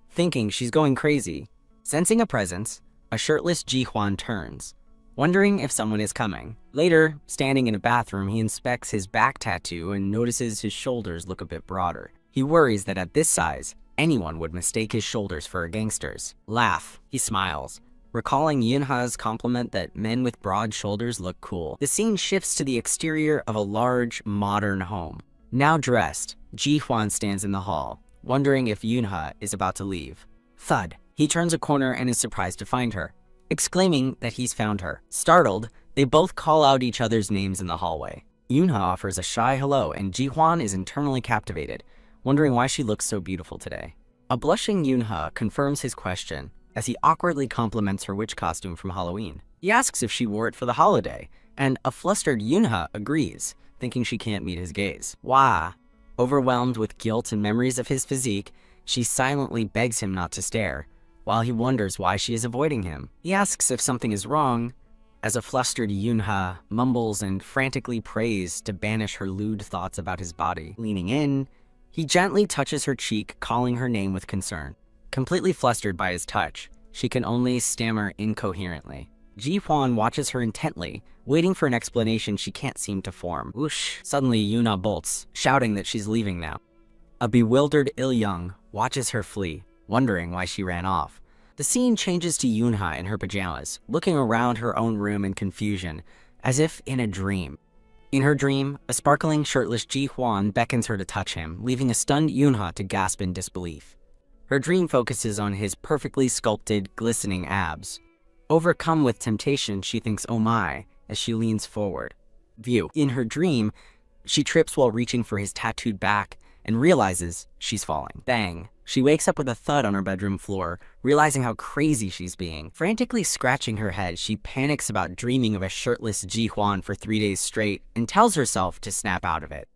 thinking she's going crazy. Sensing a presence, a shirtless Ji-hwan turns, wondering if someone is coming. Later, standing in a bathroom, he inspects his back tattoo and notices his shoulders look a bit broader. He worries that at this size, anyone would mistake his shoulders for a gangster's. Laugh. He smiles, recalling Yoonha's compliment that men with broad shoulders look cool. The scene shifts to the exterior of a large, modern home. Now dressed, Ji-hwan stands in the hall, wondering if Yoonha is about to leave. Thud. He turns a corner and is surprised to find her, exclaiming that he's found her. Startled, they both call out each other's names in the hallway. Yoonha offers a shy hello, and Ji-hwan is internally captivated, wondering why she looks so beautiful today. A blushing Yoonha confirms his question as he awkwardly compliments her witch costume from Halloween. He asks if she wore it for the holiday, and a flustered Yoonha agrees, thinking she can't meet his gaze. Wah! Overwhelmed with guilt and memories of his physique, she silently begs him not to stare, while he wonders why she is avoiding him. He asks if something is wrong, as a flustered Yoonha mumbles and frantically prays to banish her lewd thoughts about his body. Leaning in, he gently touches her cheek, calling her name with concern. Completely flustered by his touch, she can only stammer incoherently. Ji-hwan watches her intently, waiting for an explanation she can't seem to form. Whoosh! Suddenly, Yoonha bolts, shouting that she's leaving now. A bewildered Il-young watches her flee, wondering why she ran off. The scene changes to Yoonha in her pajamas, looking around her own room in confusion, as if in a dream. In her dream, a sparkling shirtless Ji-hwan beckons her to touch him, leaving a stunned Yoonha to gasp in disbelief. Her dream focuses on his perfectly sculpted, glistening abs. Overcome with temptation, she thinks, "Oh my," as she leans forward. View. In her dream, she trips while reaching for his tattooed back and realizes she's falling. Bang. She wakes up with a thud on her bedroom floor, realizing how crazy she's being. Frantically scratching her head, she panics about dreaming of a shirtless Ji-hwan for 3 days straight and tells herself to snap out of it.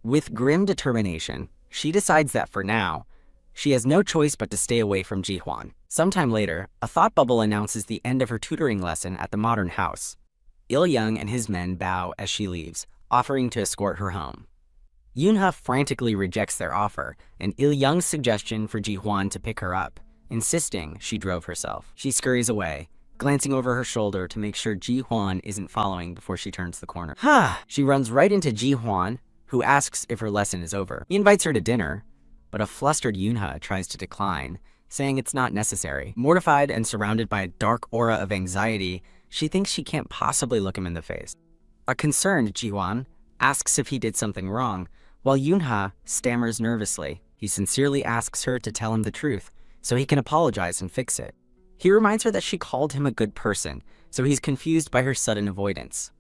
With grim determination, she decides that for now, she has no choice but to stay away from Ji-hwan. Sometime later, a thought bubble announces the end of her tutoring lesson at the modern house. Il-young and his men bow as she leaves, offering to escort her home. Yoonha frantically rejects their offer, and Il-young's suggestion for Ji-hwan to pick her up, insisting she drove herself. She scurries away, glancing over her shoulder to make sure Ji-hwan isn't following before she turns the corner. She runs right into Ji-hwan, who asks if her lesson is over. He invites her to dinner, but a flustered Yoonha tries to decline, saying it's not necessary. Mortified and surrounded by a dark aura of anxiety, she thinks she can't possibly look him in the face. A concerned Ji-hwan asks if he did something wrong, while Yoonha stammers nervously. He sincerely asks her to tell him the truth, so he can apologize and fix it. He reminds her that she called him a good person, so he's confused by her sudden avoidance.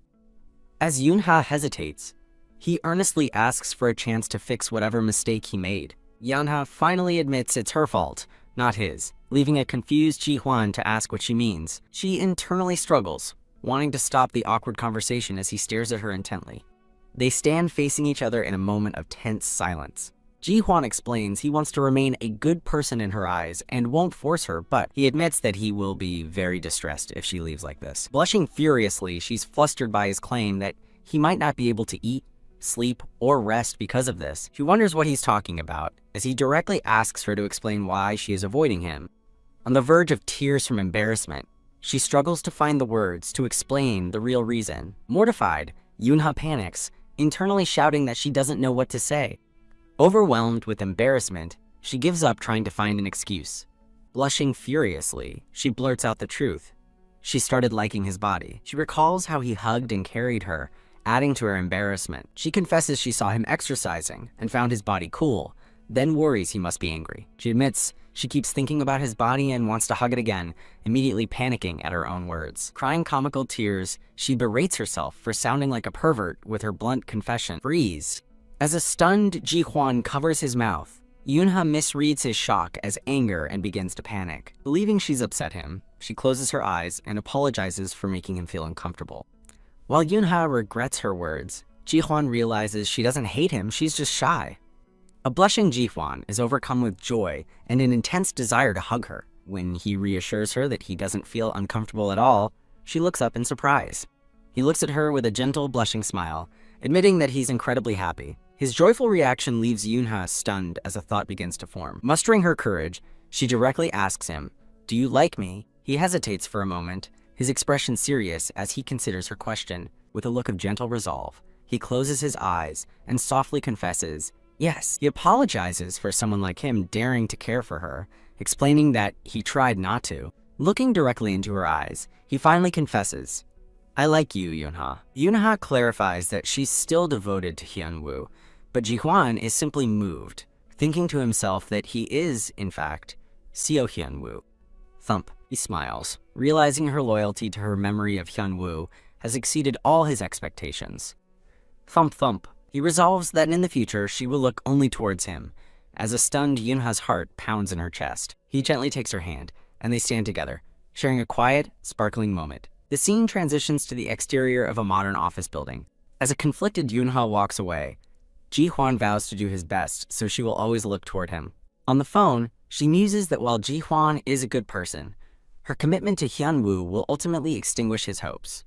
As Yoonha hesitates, he earnestly asks for a chance to fix whatever mistake he made. Yoonha finally admits it's her fault, not his, leaving a confused Ji-hwan to ask what she means. She internally struggles, wanting to stop the awkward conversation as he stares at her intently. They stand facing each other in a moment of tense silence. Ji-hwan explains he wants to remain a good person in her eyes and won't force her, but he admits that he will be very distressed if she leaves like this. Blushing furiously, she's flustered by his claim that he might not be able to eat, sleep, or rest because of this. She wonders what he's talking about, as he directly asks her to explain why she is avoiding him. On the verge of tears from embarrassment, she struggles to find the words to explain the real reason. Mortified, Yoonha panics, internally shouting that she doesn't know what to say. Overwhelmed with embarrassment, she gives up trying to find an excuse. Blushing furiously, she blurts out the truth. She started liking his body. She recalls how he hugged and carried her, adding to her embarrassment. She confesses she saw him exercising and found his body cool, then worries he must be angry. She admits she keeps thinking about his body and wants to hug it again, immediately panicking at her own words. Crying comical tears, she berates herself for sounding like a pervert with her blunt confession. Freeze. As a stunned Ji-hwan covers his mouth, Yoonha misreads his shock as anger and begins to panic. Believing she's upset him, she closes her eyes and apologizes for making him feel uncomfortable. While Yoonha regrets her words, Ji-hwan realizes she doesn't hate him, she's just shy. A blushing Ji-hwan is overcome with joy and an intense desire to hug her. When he reassures her that he doesn't feel uncomfortable at all, she looks up in surprise. He looks at her with a gentle, blushing smile, admitting that he's incredibly happy. His joyful reaction leaves Yoonha stunned as a thought begins to form. Mustering her courage, she directly asks him, "Do you like me?" He hesitates for a moment, his expression serious as he considers her question. With a look of gentle resolve, he closes his eyes and softly confesses, yes. He apologizes for someone like him daring to care for her, explaining that he tried not to. Looking directly into her eyes, he finally confesses, "I like you, Yoonha." Yoonha clarifies that she's still devoted to Hyun-woo, but Ji-hwan is simply moved, thinking to himself that he is, in fact, Seo Hyun-woo. Thump. He smiles, realizing her loyalty to her memory of Hyun-woo has exceeded all his expectations. Thump thump. He resolves that in the future she will look only towards him, as a stunned Yoonha's heart pounds in her chest. He gently takes her hand, and they stand together, sharing a quiet, sparkling moment. The scene transitions to the exterior of a modern office building. As a conflicted Yoonha walks away, Ji-hwan vows to do his best, so she will always look toward him. On the phone, she muses that while Ji-hwan is a good person, her commitment to Hyun-woo will ultimately extinguish his hopes.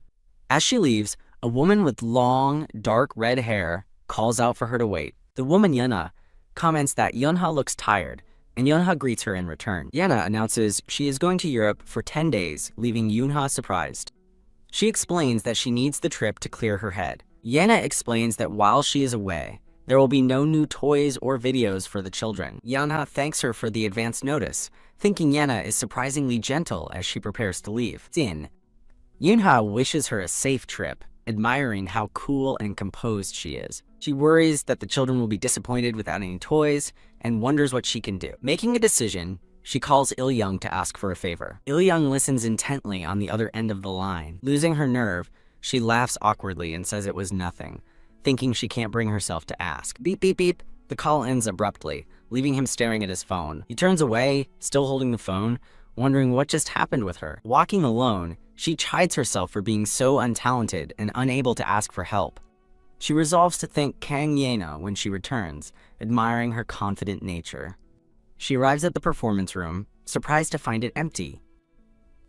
As she leaves, a woman with long, dark red hair calls out for her to wait. The woman Yena comments that Yeonha looks tired, and Yeonha greets her in return. Yena announces she is going to Europe for 10 days, leaving Yoonha surprised. She explains that she needs the trip to clear her head. Yena explains that while she is away, there will be no new toys or videos for the children. Yeonha thanks her for the advance notice, thinking Yena is surprisingly gentle as she prepares to leave. Sin. Yoonha wishes her a safe trip, admiring how cool and composed she is. She worries that the children will be disappointed without any toys and wonders what she can do. Making a decision, she calls Il-young to ask for a favor. Il-young listens intently on the other end of the line. Losing her nerve, she laughs awkwardly and says it was nothing, thinking she can't bring herself to ask. Beep, beep, beep. The call ends abruptly, leaving him staring at his phone. He turns away, still holding the phone, wondering what just happened with her. Walking alone, she chides herself for being so untalented and unable to ask for help. She resolves to thank Kang Yena when she returns, admiring her confident nature. She arrives at the performance room, surprised to find it empty.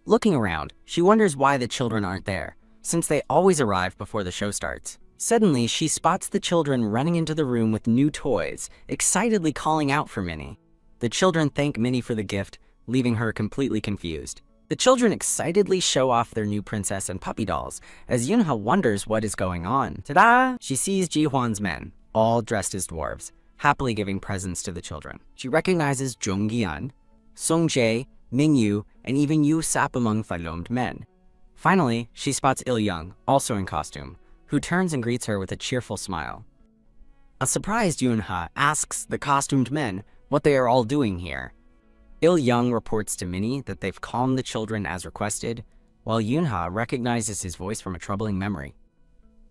Looking around, she wonders why the children aren't there, since they always arrive before the show starts. Suddenly, she spots the children running into the room with new toys, excitedly calling out for Minnie. The children thank Minnie for the gift, leaving her completely confused. The children excitedly show off their new princess and puppy dolls, as Yoonha wonders what is going on. Ta-da! She sees Ji-hwan's men, all dressed as dwarves, happily giving presents to the children. She recognizes Jung Gi-yeon, Song Jae, Ming Yu, and even Yu Sap among Phalomed men. Finally, she spots Il-young, also in costume, who turns and greets her with a cheerful smile. A surprised Yoonha asks the costumed men what they are all doing here. Il-young reports to Minnie that they've calmed the children as requested, while Yoonha recognizes his voice from a troubling memory.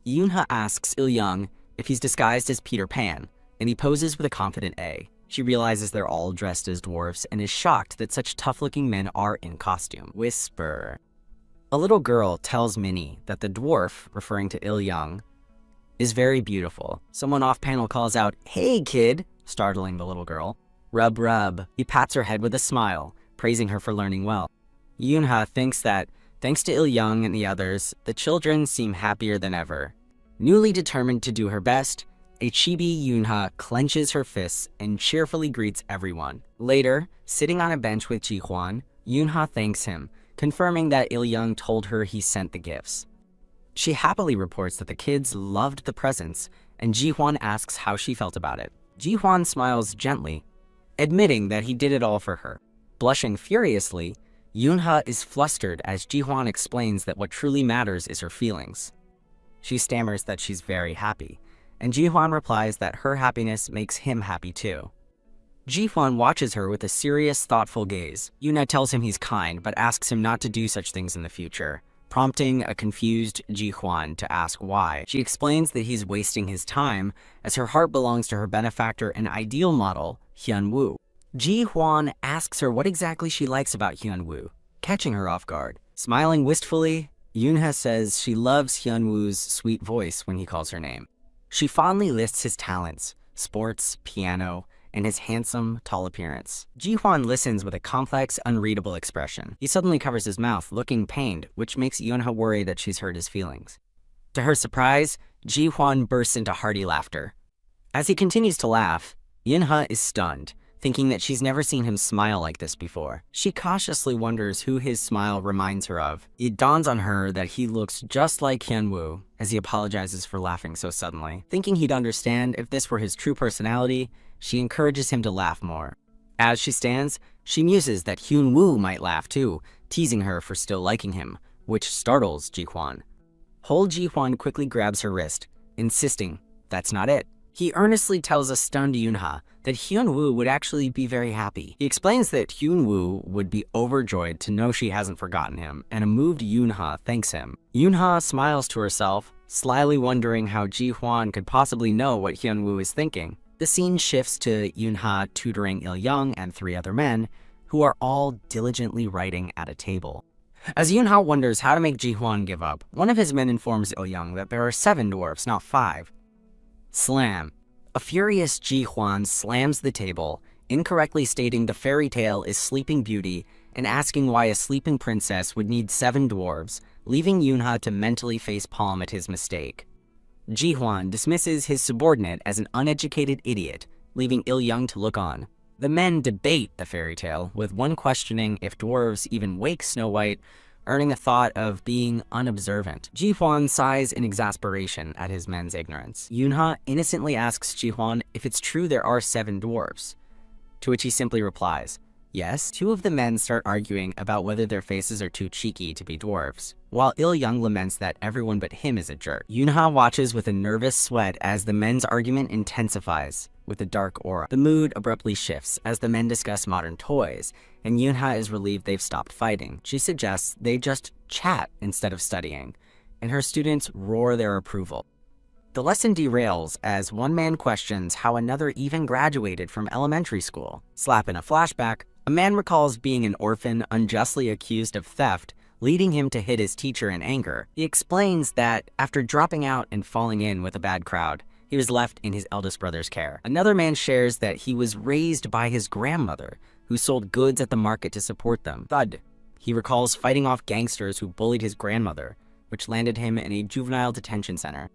Yoonha asks Il-young if he's disguised as Peter Pan, and he poses with a confident A. She realizes they're all dressed as dwarfs and is shocked that such tough-looking men are in costume. Whisper. A little girl tells Minnie that the dwarf, referring to Il-young, is very beautiful. Someone off-panel calls out, "Hey, kid," startling the little girl. Rub, rub. He pats her head with a smile, praising her for learning well. Yoonha thinks that, thanks to Il-young and the others, the children seem happier than ever. Newly determined to do her best, a chibi Yoonha clenches her fists and cheerfully greets everyone. Later, sitting on a bench with Ji-hwan, Yoonha thanks him, confirming that Il-young told her he sent the gifts. She happily reports that the kids loved the presents, and Ji-hwan asks how she felt about it. Ji-hwan smiles gently, admitting that he did it all for her. Blushing furiously, Yoonha is flustered as Ji-hwan explains that what truly matters is her feelings. She stammers that she's very happy, and Ji-hwan replies that her happiness makes him happy too. Ji-hwan watches her with a serious, thoughtful gaze. Yoonha tells him he's kind, but asks him not to do such things in the future, prompting a confused Ji-hwan to ask why. She explains that he's wasting his time, as her heart belongs to her benefactor and ideal model, Hyun-woo. Ji-hwan asks her what exactly she likes about Hyun-woo, catching her off guard. Smiling wistfully, Yoonha says she loves Hyun-woo's sweet voice when he calls her name. She fondly lists his talents, sports, piano, and his handsome, tall appearance. Ji-hwan listens with a complex, unreadable expression. He suddenly covers his mouth, looking pained, which makes Yoonha worry that she's hurt his feelings. To her surprise, Ji-hwan bursts into hearty laughter. As he continues to laugh, Yoonha is stunned, thinking that she's never seen him smile like this before. She cautiously wonders who his smile reminds her of. It dawns on her that he looks just like Hyun-woo, as he apologizes for laughing so suddenly. Thinking he'd understand if this were his true personality, she encourages him to laugh more. As she stands, she muses that Hyun-woo might laugh too, teasing her for still liking him, which startles Ji-hwan. Ji-hwan quickly grabs her wrist, insisting that's not it. He earnestly tells a stunned Yoonha that Hyun-woo would actually be very happy. He explains that Hyun-woo would be overjoyed to know she hasn't forgotten him, and a moved Yoonha thanks him. Yoonha smiles to herself, slyly wondering how Ji-hwan could possibly know what Hyun-woo is thinking. The scene shifts to Yoonha tutoring Il-young and 3 other men, who are all diligently writing at a table. As Yoonha wonders how to make Ji-hwan give up, one of his men informs Il-young that there are 7 dwarfs, not 5. Slam. A furious Ji-hwan slams the table, incorrectly stating the fairy tale is Sleeping Beauty and asking why a sleeping princess would need 7 dwarves, leaving Yoonha to mentally facepalm at his mistake. Ji-hwan dismisses his subordinate as an uneducated idiot, leaving Il-young to look on. The men debate the fairy tale, with one questioning if dwarves even wake Snow White, earning the thought of being unobservant. Ji-hwan sighs in exasperation at his men's ignorance. Yoonha innocently asks Ji-hwan if it's true there are 7 dwarves, to which he simply replies, yes. 2 of the men start arguing about whether their faces are too cheeky to be dwarves, while Il-young laments that everyone but him is a jerk. Yoonha watches with a nervous sweat as the men's argument intensifies with a dark aura. The mood abruptly shifts as the men discuss modern toys, and Yoonha is relieved they've stopped fighting. She suggests they just chat instead of studying, and her students roar their approval. The lesson derails as one man questions how another even graduated from elementary school. Slap in a flashback, a man recalls being an orphan unjustly accused of theft, leading him to hit his teacher in anger. He explains that after dropping out and falling in with a bad crowd, he was left in his eldest brother's care. Another man shares that he was raised by his grandmother, who sold goods at the market to support them. Thud. He recalls fighting off gangsters who bullied his grandmother, which landed him in a juvenile detention center.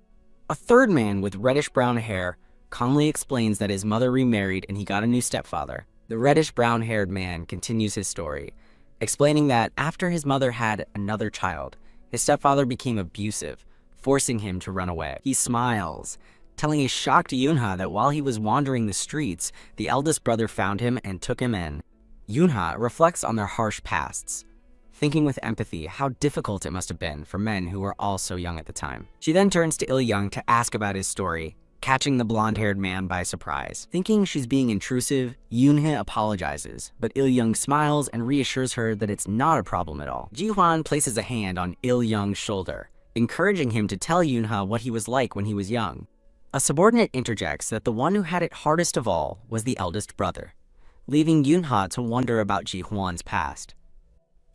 A third man with reddish-brown hair calmly explains that his mother remarried and he got a new stepfather. The reddish-brown-haired man continues his story, explaining that after his mother had another child, his stepfather became abusive, forcing him to run away. He smiles, telling a shocked Yoonha that while he was wandering the streets, the eldest brother found him and took him in. Yoonha reflects on their harsh pasts, thinking with empathy how difficult it must have been for men who were all so young at the time. She then turns to Il-young to ask about his story, catching the blonde-haired man by surprise. Thinking she's being intrusive, Yoonha apologizes, but Il-young smiles and reassures her that it's not a problem at all. Ji-hwan places a hand on Il-young's shoulder, encouraging him to tell Yoonha what he was like when he was young. A subordinate interjects that the one who had it hardest of all was the eldest brother, leaving Yoonha to wonder about Ji-hwan's past.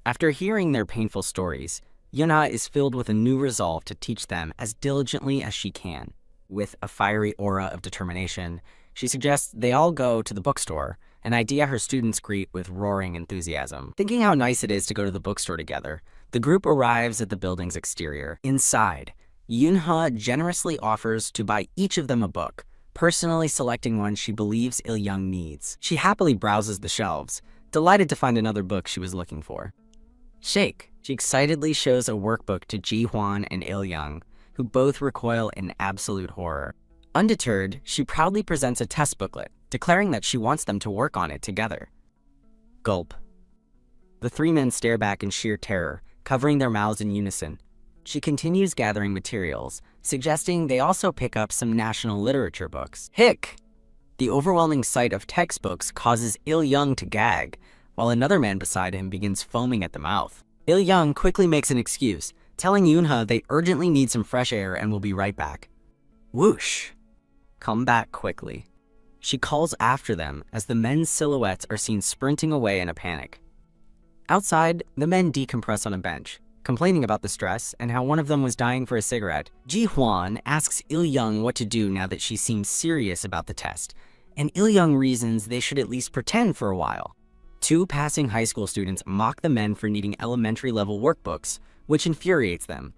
After hearing their painful stories, Yoonha is filled with a new resolve to teach them as diligently as she can. With a fiery aura of determination, she suggests they all go to the bookstore, an idea her students greet with roaring enthusiasm. Thinking how nice it is to go to the bookstore together, the group arrives at the building's exterior. Inside, Yoonha generously offers to buy each of them a book, personally selecting one she believes Il-young needs. She happily browses the shelves, delighted to find another book she was looking for. Shake. She excitedly shows a workbook to Ji-hwan and Il-young, who both recoil in absolute horror. Undeterred, she proudly presents a test booklet, declaring that she wants them to work on it together. Gulp. The 3 men stare back in sheer terror, covering their mouths in unison. She continues gathering materials, suggesting they also pick up some national literature books. Hick! The overwhelming sight of textbooks causes Il-young to gag, while another man beside him begins foaming at the mouth. Il-young quickly makes an excuse, telling Yoonha they urgently need some fresh air and will be right back. Whoosh! Come back quickly. She calls after them as the men's silhouettes are seen sprinting away in a panic. Outside, the men decompress on a bench, complaining about the stress and how one of them was dying for a cigarette. Ji-hwan asks Il-young what to do now that she seems serious about the test, and Il-young reasons they should at least pretend for a while. 2 passing high school students mock the men for needing elementary-level workbooks, which infuriates them.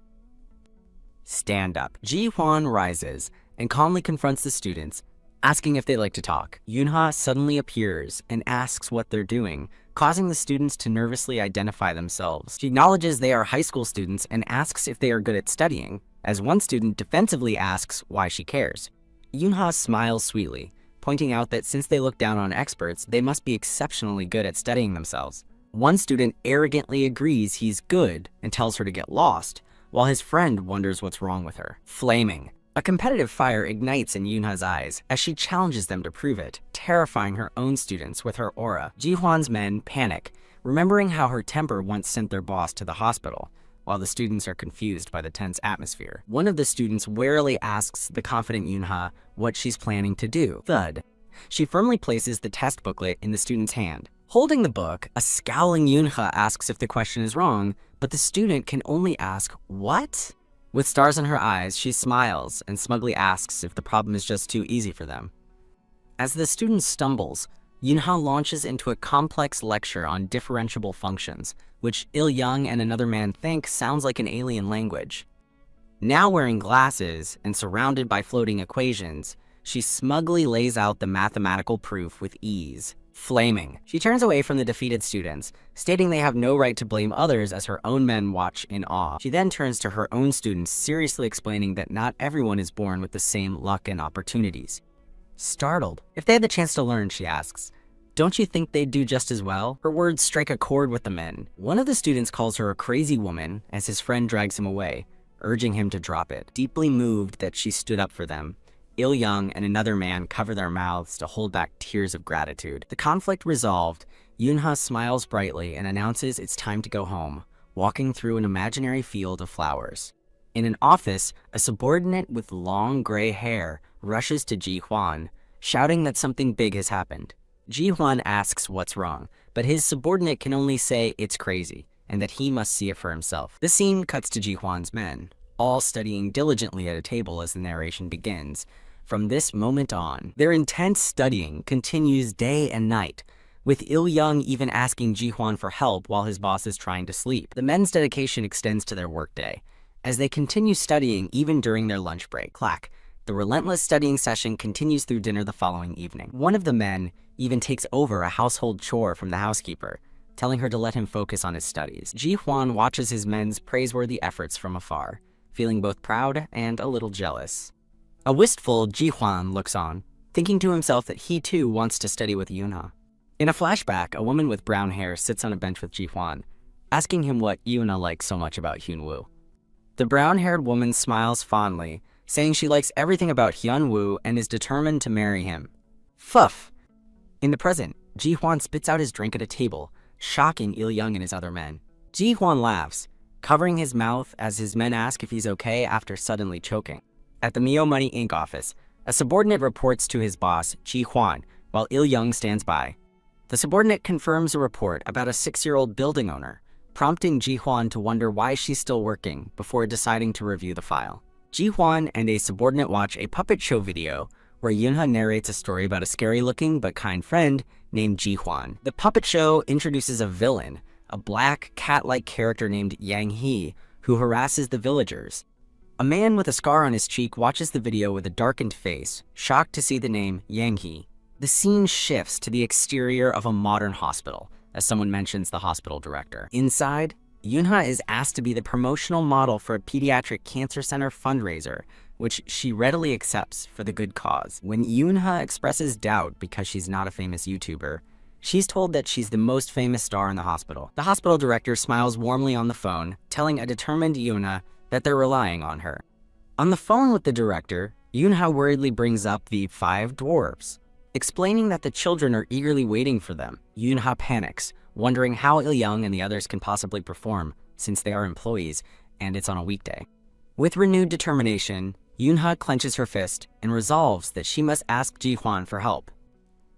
Stand up. Ji-hwan rises and calmly confronts the students, asking if they'd like to talk. Yoonha suddenly appears and asks what they're doing, causing the students to nervously identify themselves. She acknowledges they are high school students and asks if they are good at studying, as one student defensively asks why she cares. Yoonha smiles sweetly, pointing out that since they look down on experts, they must be exceptionally good at studying themselves. One student arrogantly agrees he's good and tells her to get lost, while his friend wonders what's wrong with her. Flaming. A competitive fire ignites in Yoonha's eyes as she challenges them to prove it, terrifying her own students with her aura. Ji-hwan's men panic, remembering how her temper once sent their boss to the hospital, while the students are confused by the tense atmosphere. One of the students warily asks the confident Yoonha what she's planning to do. Thud. She firmly places the test booklet in the student's hand. Holding the book, a scowling Yoonha asks if the question is wrong, but the student can only ask, "What?" With stars in her eyes, she smiles and smugly asks if the problem is just too easy for them. As the student stumbles, Yoonha launches into a complex lecture on differentiable functions, which Il-young and another man think sounds like an alien language. Now wearing glasses and surrounded by floating equations, she smugly lays out the mathematical proof with ease. Flaming. She turns away from the defeated students, stating they have no right to blame others as her own men watch in awe. She then turns to her own students, seriously explaining that not everyone is born with the same luck and opportunities. Startled. If they had the chance to learn, she asks, "Don't you think they'd do just as well?" Her words strike a chord with the men. One of the students calls her a crazy woman as his friend drags him away, urging him to drop it. Deeply moved that she stood up for them, Il-young and another man cover their mouths to hold back tears of gratitude. The conflict resolved, Yoonha smiles brightly and announces it's time to go home, walking through an imaginary field of flowers. In an office, a subordinate with long gray hair rushes to Ji-hwan, shouting that something big has happened. Ji-hwan asks what's wrong, but his subordinate can only say it's crazy, and that he must see it for himself. The scene cuts to Ji-hwan's men, all studying diligently at a table as the narration begins. From this moment on, their intense studying continues day and night, with Il-young even asking Ji-hwan for help while his boss is trying to sleep. The men's dedication extends to their workday, as they continue studying even during their lunch break. Clack. The relentless studying session continues through dinner the following evening. One of the men even takes over a household chore from the housekeeper, telling her to let him focus on his studies. Ji-hwan watches his men's praiseworthy efforts from afar, feeling both proud and a little jealous. A wistful Ji-hwan looks on, thinking to himself that he too wants to study with Yoonha. In a flashback, a woman with brown hair sits on a bench with Ji-hwan, asking him what Yoonha likes so much about Hyun-woo. The brown-haired woman smiles fondly, saying she likes everything about Hyun-woo and is determined to marry him. Fuff! In the present, Ji-hwan spits out his drink at a table, shocking Il-young and his other men. Ji-hwan laughs, covering his mouth as his men ask if he's okay after suddenly choking. At the Mio Money Inc. office, a subordinate reports to his boss, Ji-hwan, while Il-young stands by. The subordinate confirms a report about a 6-year-old building owner, prompting Ji-hwan to wonder why she's still working before deciding to review the file. Ji-hwan and a subordinate watch a puppet show video where Yoonha narrates a story about a scary-looking but kind friend named Ji-hwan. The puppet show introduces a villain, a black, cat-like character named Yang-hee, who harasses the villagers. A man with a scar on his cheek watches the video with a darkened face, shocked to see the name Yang-hee. The scene shifts to the exterior of a modern hospital, as someone mentions the hospital director. Inside, Yoonha is asked to be the promotional model for a pediatric cancer center fundraiser, which she readily accepts for the good cause. When Yoonha expresses doubt because she's not a famous YouTuber, she's told that she's the most famous star in the hospital. The hospital director smiles warmly on the phone, telling a determined Yoonha that they're relying on her. On the phone with the director, Yoonha worriedly brings up the 5 dwarves, explaining that the children are eagerly waiting for them. Yoonha panics, wondering how Il-young and the others can possibly perform since they are employees and it's on a weekday. With renewed determination, Yoonha clenches her fist and resolves that she must ask Ji-hwan for help.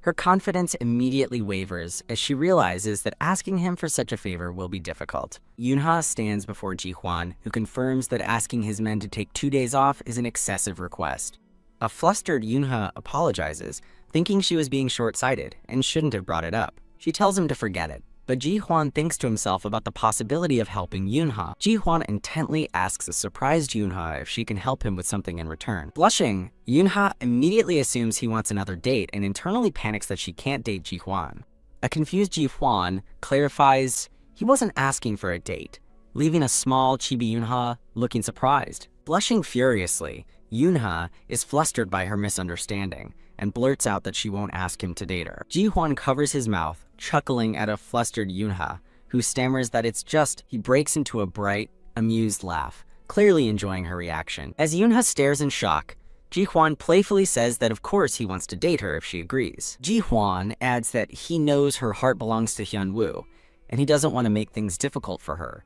Her confidence immediately wavers as she realizes that asking him for such a favor will be difficult. Yoonha stands before Ji-hwan, who confirms that asking his men to take 2 days off is an excessive request. A flustered Yoonha apologizes, thinking she was being short-sighted and shouldn't have brought it up. She tells him to forget it, but Ji-hwan thinks to himself about the possibility of helping Yoonha. Ji-hwan intently asks a surprised Yoonha if she can help him with something in return. Blushing, Yoonha immediately assumes he wants another date and internally panics that she can't date Ji-hwan. A confused Ji-hwan clarifies he wasn't asking for a date, leaving a small chibi Yoonha looking surprised. Blushing furiously, Yoonha is flustered by her misunderstanding and blurts out that she won't ask him to date her. Ji-hwan covers his mouth, chuckling at a flustered Yoonha, who stammers that it's just. He breaks into a bright, amused laugh, clearly enjoying her reaction. As Yoonha stares in shock, Ji-hwan playfully says that of course he wants to date her if she agrees. Ji-hwan adds that he knows her heart belongs to Hyun-woo, and he doesn't want to make things difficult for her.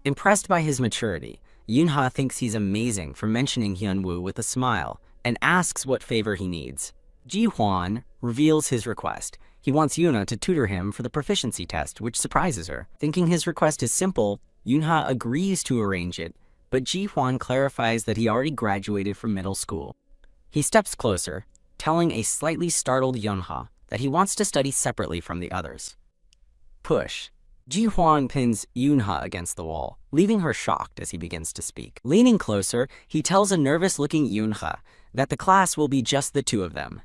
Impressed by his maturity, Yoonha thinks he's amazing for mentioning Hyunwoo with a smile and asks what favor he needs. Ji-hwan reveals his request. He wants Yoona to tutor him for the proficiency test, which surprises her. Thinking his request is simple, Yoonha agrees to arrange it, but Ji-hwan clarifies that he already graduated from middle school. He steps closer, telling a slightly startled Yoonha that he wants to study separately from the others. Push. Ji-hwan pins Yoonha against the wall, leaving her shocked as he begins to speak. Leaning closer, he tells a nervous-looking Yoonha that the class will be just the two of them.